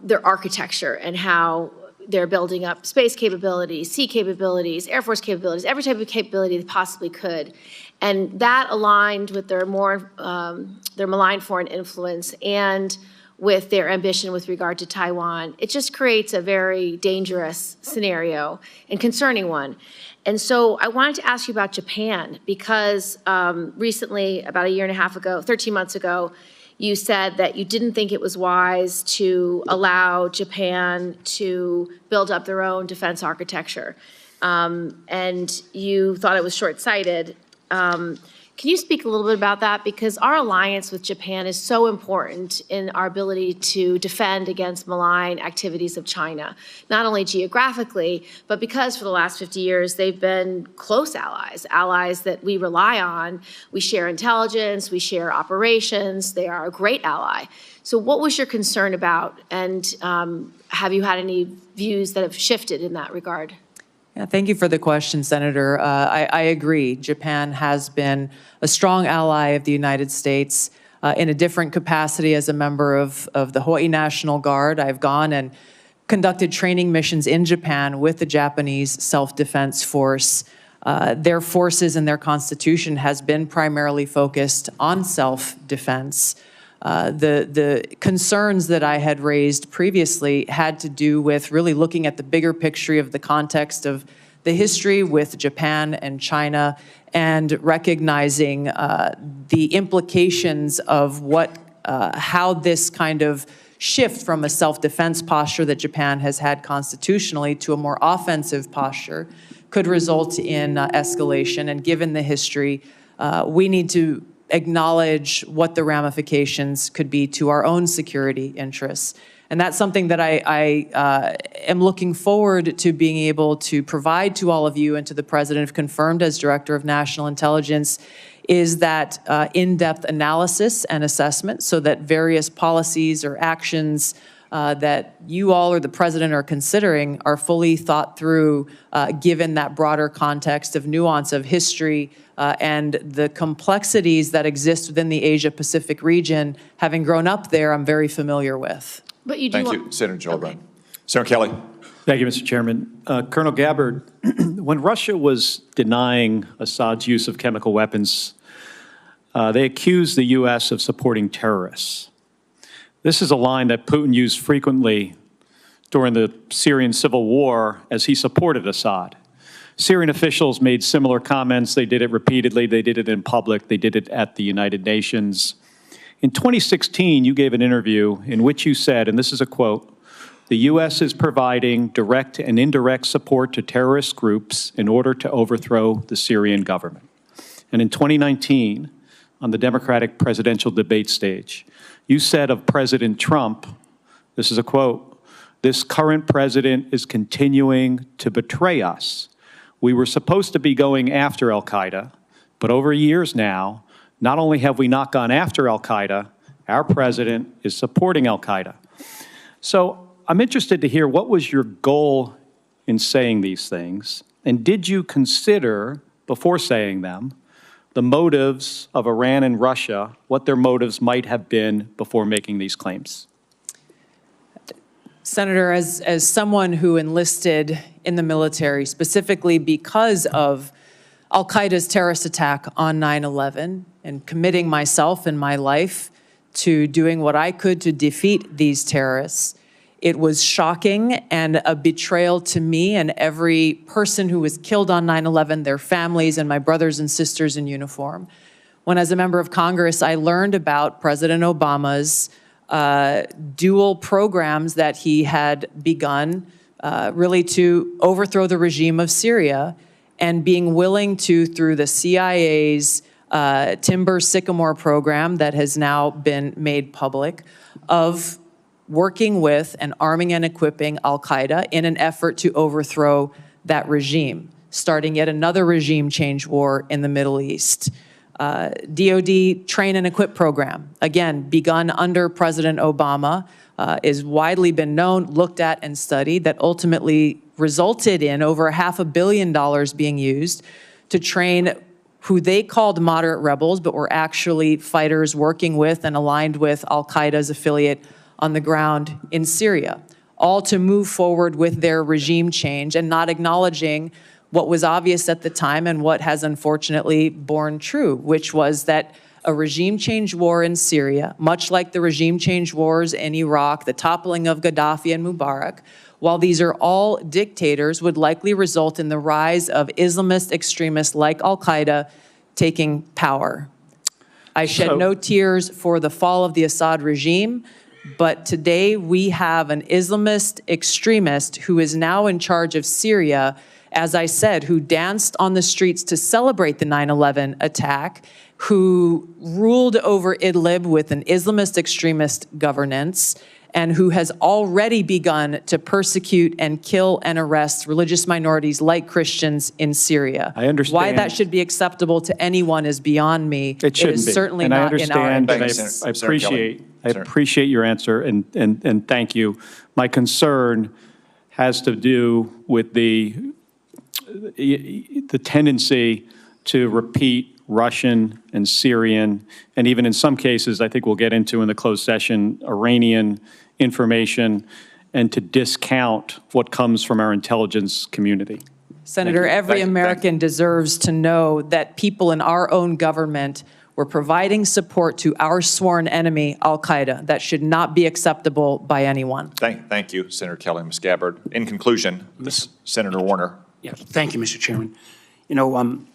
their architecture and how they're building up space capabilities, sea capabilities, Air Force capabilities, every type of capability they possibly could. And that aligned with their malign foreign influence and with their ambition with regard to Taiwan. It just creates a very dangerous scenario and concerning one. And so I wanted to ask you about Japan, because recently, about a year and a half ago, 13 months ago, you said that you didn't think it was wise to allow Japan to build up their own defense architecture. And you thought it was short-sighted. Can you speak a little bit about that? Because our alliance with Japan is so important in our ability to defend against malign activities of China, not only geographically, but because for the last 50 years, they've been close allies, allies that we rely on. We share intelligence, we share operations. They are a great ally. So what was your concern about? And have you had any views that have shifted in that regard? Yeah, thank you for the question, Senator. I agree. Japan has been a strong ally of the United States in a different capacity as a member of the Hawaii National Guard. I've gone and conducted training missions in Japan with the Japanese Self-Defense Force. Their forces and their constitution has been primarily focused on self-defense. The concerns that I had raised previously had to do with really looking at the bigger picture of the context of the history with Japan and China and recognizing the implications of how this kind of shift from a self-defense posture that Japan has had constitutionally to a more offensive posture could result in escalation. And given the history, we need to acknowledge what the ramifications could be to our own security interests. And that's something that I am looking forward to being able to provide to all of you and to the President, if confirmed as Director of National Intelligence, is that in-depth analysis and assessment so that various policies or actions that you all or the President are considering are fully thought through given that broader context of nuance of history and the complexities that exist within the Asia-Pacific region. Having grown up there, I'm very familiar with. But you do Thank you, Senator Gillibrand. Senator Kelly. Thank you, Mr. Chairman. Colonel Gabbard, when Russia was denying Assad's use of chemical weapons, they accused the U.S. of supporting terrorists. This is a line that Putin used frequently during the Syrian civil war as he supported Assad. Syrian officials made similar comments. They did it repeatedly. They did it in public. They did it at the United Nations. In 2016, you gave an interview in which you said, and this is a quote, "The U.S. is providing direct and indirect support to terrorist groups in order to overthrow the Syrian government." And in 2019, on the Democratic presidential debate stage, you said of President Trump, this is a quote, "This current president is continuing to betray us. We were supposed to be going after al-Qaeda, but over years now, not only have we not gone after al-Qaeda, our president is supporting al-Qaeda." So I'm interested to hear, what was your goal in saying these things? And did you consider, before saying them, the motives of Iran and Russia, what their motives might have been before making these claims? Senator, as someone who enlisted in the military specifically because of al-Qaeda's terrorist attack on 9/11 and committing myself and my life to doing what I could to defeat these terrorists, it was shocking and a betrayal to me and every person who was killed on 9/11, their families and my brothers and sisters in uniform. When, as a member of Congress, I learned about President Obama's dual programs that he had begun really to overthrow the regime of Syria, and being willing to, through the CIA's Timber Sycamore program that has now been made public, of working with and arming and equipping al-Qaeda in an effort to overthrow that regime, starting yet another regime change war in the Middle East. DOD Train and Equip program, again, begun under President Obama, is widely been known, looked at, and studied, that ultimately resulted in over $500 million being used to train who they called moderate rebels, but were actually fighters working with and aligned with al-Qaeda's affiliate on the ground in Syria. all to move forward with their regime change and not acknowledging what was obvious at the time and what has unfortunately borne true, which was that a regime change war in Syria, much like the regime change wars in Iraq, the toppling of Gaddafi and Mubarak, while these are all dictators, would likely result in the rise of Islamist extremists like al-Qaeda taking power. I shed no tears for the fall of the Assad regime, but today we have an Islamist extremist who is now in charge of Syria, as I said, who danced on the streets to celebrate the 9/11 attack, who ruled over Idlib with an Islamist extremist governance, and who has already begun to persecute and kill and arrest religious minorities like Christians in Syria. I understand. Why that should be acceptable to anyone is beyond me. It shouldn't is be. certainly and not I understand, in our and I appreciate your answer, and thank you. My concern has to do with the tendency to repeat Russian and Syrian, and even in some cases, I think we'll get into in the closed session, Iranian information, and to discount what comes from our intelligence community. Senator, every American deserves to know that people in our own government were providing support to our sworn enemy, al-Qaeda. That should not be acceptable by anyone. Thank you, Senator Kelly, Ms. Gabbard. In conclusion, Senator Warner. Yes, thank you, Mr. Chairman. You know, one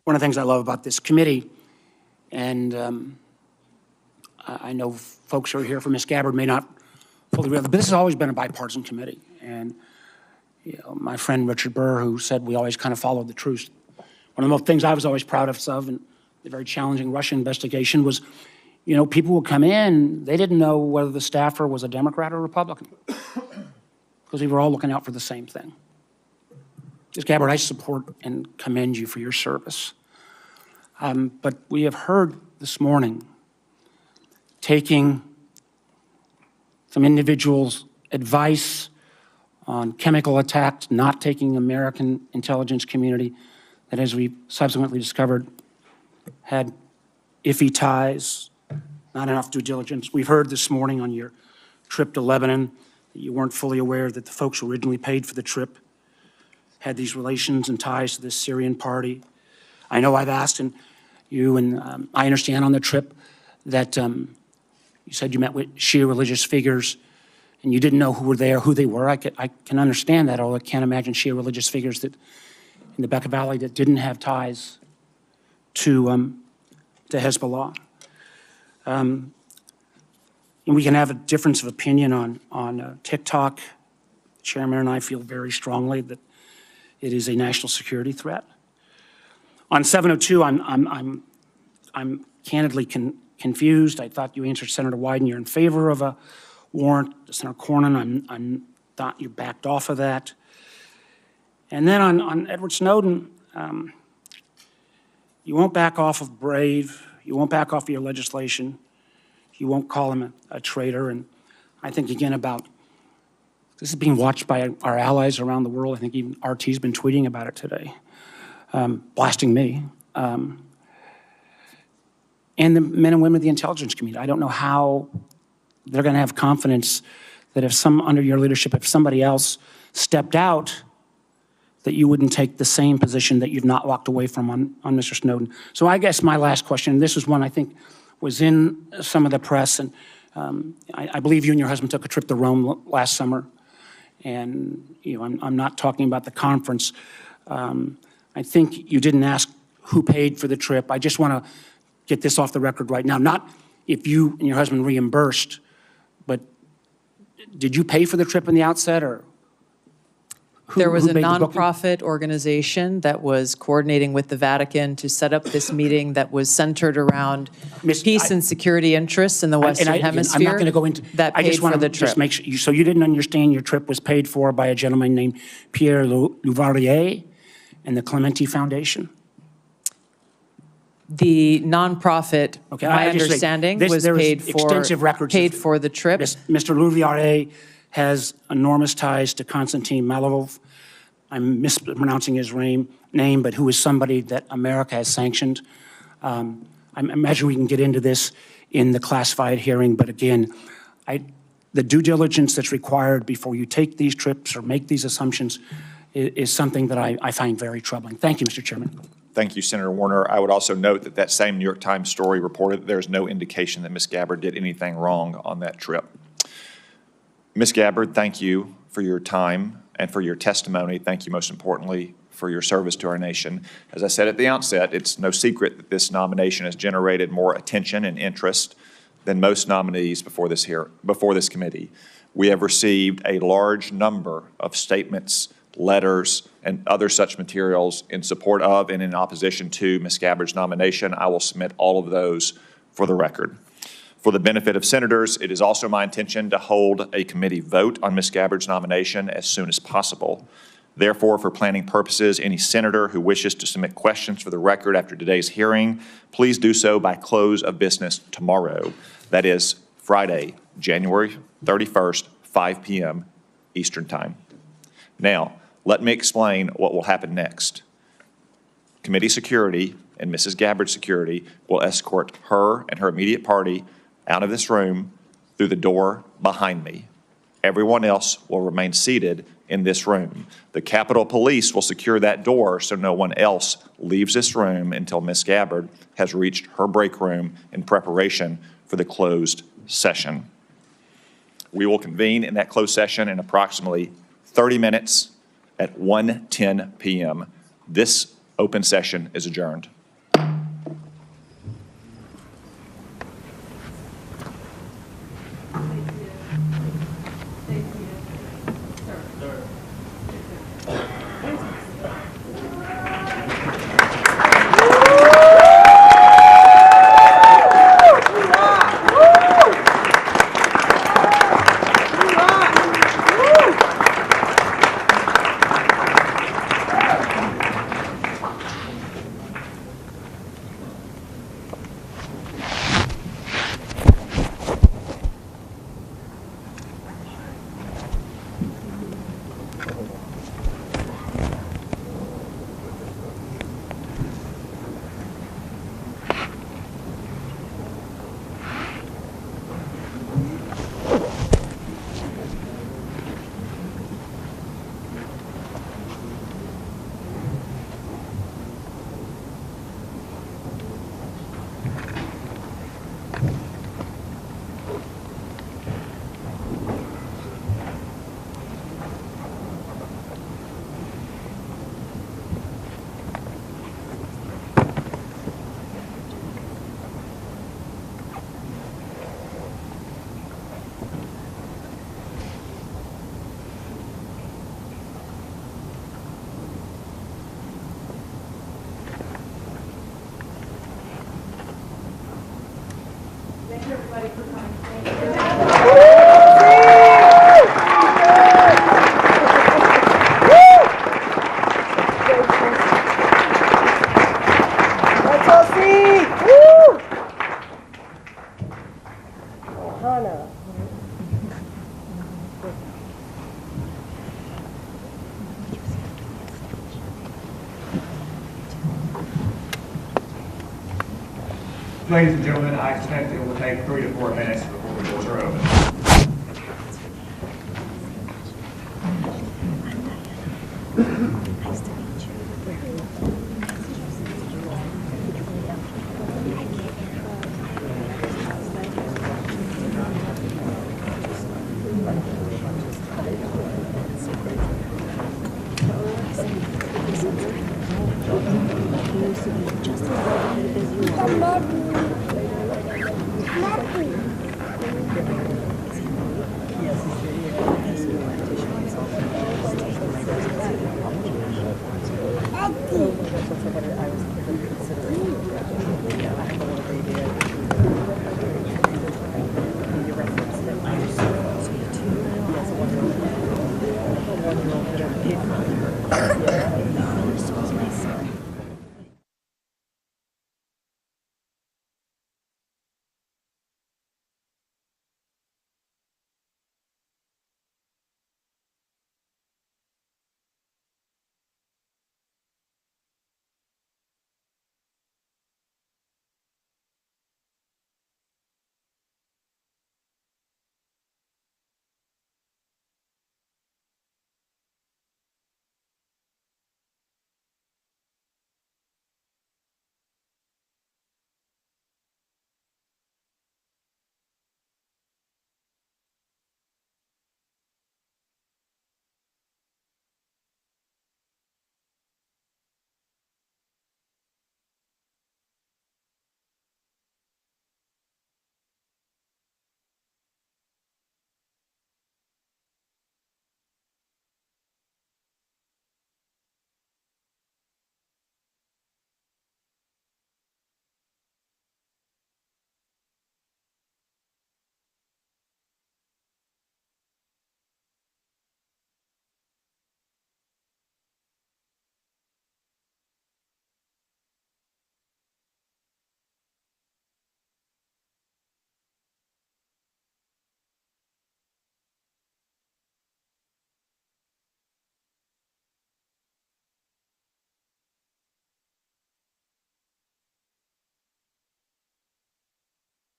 of the things I love about this committee, and I know folks who are here for Ms. Gabbard may not fully realize, but this has always been a bipartisan committee. And you know, my friend Richard Burr, who said we always kind of followed the truth. One of the things I was always proud of in the very challenging Russia investigation was, you know, people would come in, they didn't know whether the staffer was a Democrat or Republican, because we were all looking out for the same thing. Ms. Gabbard, I support and commend you for your service. But we have heard this morning taking some individuals' advice on chemical attacks, not taking American intelligence community that, as we subsequently discovered, had iffy ties, not enough due diligence. We've heard this morning on your trip to Lebanon that you weren't fully aware that the folks who originally paid for the trip had these relations and ties to this Syrian party. I know I've asked you, and I understand on the trip that you said you met with Shia religious figures and you didn't know who were there, who they were. I can understand that, although I can't imagine Shia religious figures that in the Bekaa Valley that didn't have ties to Hezbollah. And we can have a difference of opinion on TikTok. The chairman and I feel very strongly that it is a national security threat. On 702, I'm candidly confused. I thought you answered Senator Wyden, you're in favor of a warrant. Senator Cornyn, I thought you backed off of that. And then on Edward Snowden, you won't back off of Brave. You won't back off of your legislation. You won't call him a traitor. And I think, again, about this is being watched by our allies around the world. I think even RT's been tweeting about it today, blasting me. And the men and women of the intelligence community. I don't know how they're going to have confidence that if under your leadership, if somebody else stepped out, that you wouldn't take the same position that you've not walked away from on Mr. Snowden. So I guess my last question, and this was one I think was in some of the press, and I believe you and your husband took a trip to Rome last summer. And you know, I'm not talking about the conference. I think you didn't ask who paid for the trip. I just want to get this off the record right now. Not if you and your husband reimbursed, but did you pay for the trip in the outset, or There was a nonprofit organization that was coordinating with the Vatican to set up this meeting that was centered around peace and security interests in the Western Hemisphere. I'm not going to go into that. I just want to just make sure. So you didn't understand your trip was paid for by a gentleman named Pierre Louvarier and the Clementi Foundation? The nonprofit, my understanding, was paid for the trip. Mr. Louvarier has enormous ties to Konstantin Malovov. I'm mispronouncing his name, but who is somebody that America has sanctioned. I imagine we can get into this in the classified hearing, but again, the due diligence that's required before you take these trips or make these assumptions is something that I find very troubling. Thank you, Mr. Chairman. Thank you, Senator Warner. I would also note that that same New York Times story reported that there's no indication that Ms. Gabbard did anything wrong on that trip. Ms. Gabbard, thank you for your time and for your testimony. Thank you, most importantly, for your service to our nation. As I said at the outset, it's no secret that this nomination has generated more attention and interest than most nominees before this committee. We have received a large number of statements, letters, and other such materials in support of and in opposition to Ms. Gabbard's nomination. I will submit all of those for the record. For the benefit of senators, it is also my intention to hold a committee vote on Ms. Gabbard's nomination as soon as possible. Therefore, for planning purposes, any senator who wishes to submit questions for the record after today's hearing, please do so by close of business tomorrow. That is Friday, January 31st, 5 p.m. Eastern Time. Now, let me explain what will happen next. Committee security and Mrs. Gabbard's security will escort her and her immediate party out of this room through the door behind me. Everyone else will remain seated in this room. The Capitol Police will secure that door so no one else leaves this room until Ms. Gabbard has reached her break room in preparation for the closed session. We will convene in that closed session in approximately 30 minutes at 1:10 p.m. This open session is adjourned. Ladies and gentlemen, I expect it will take 3 to 4 minutes before the doors are open.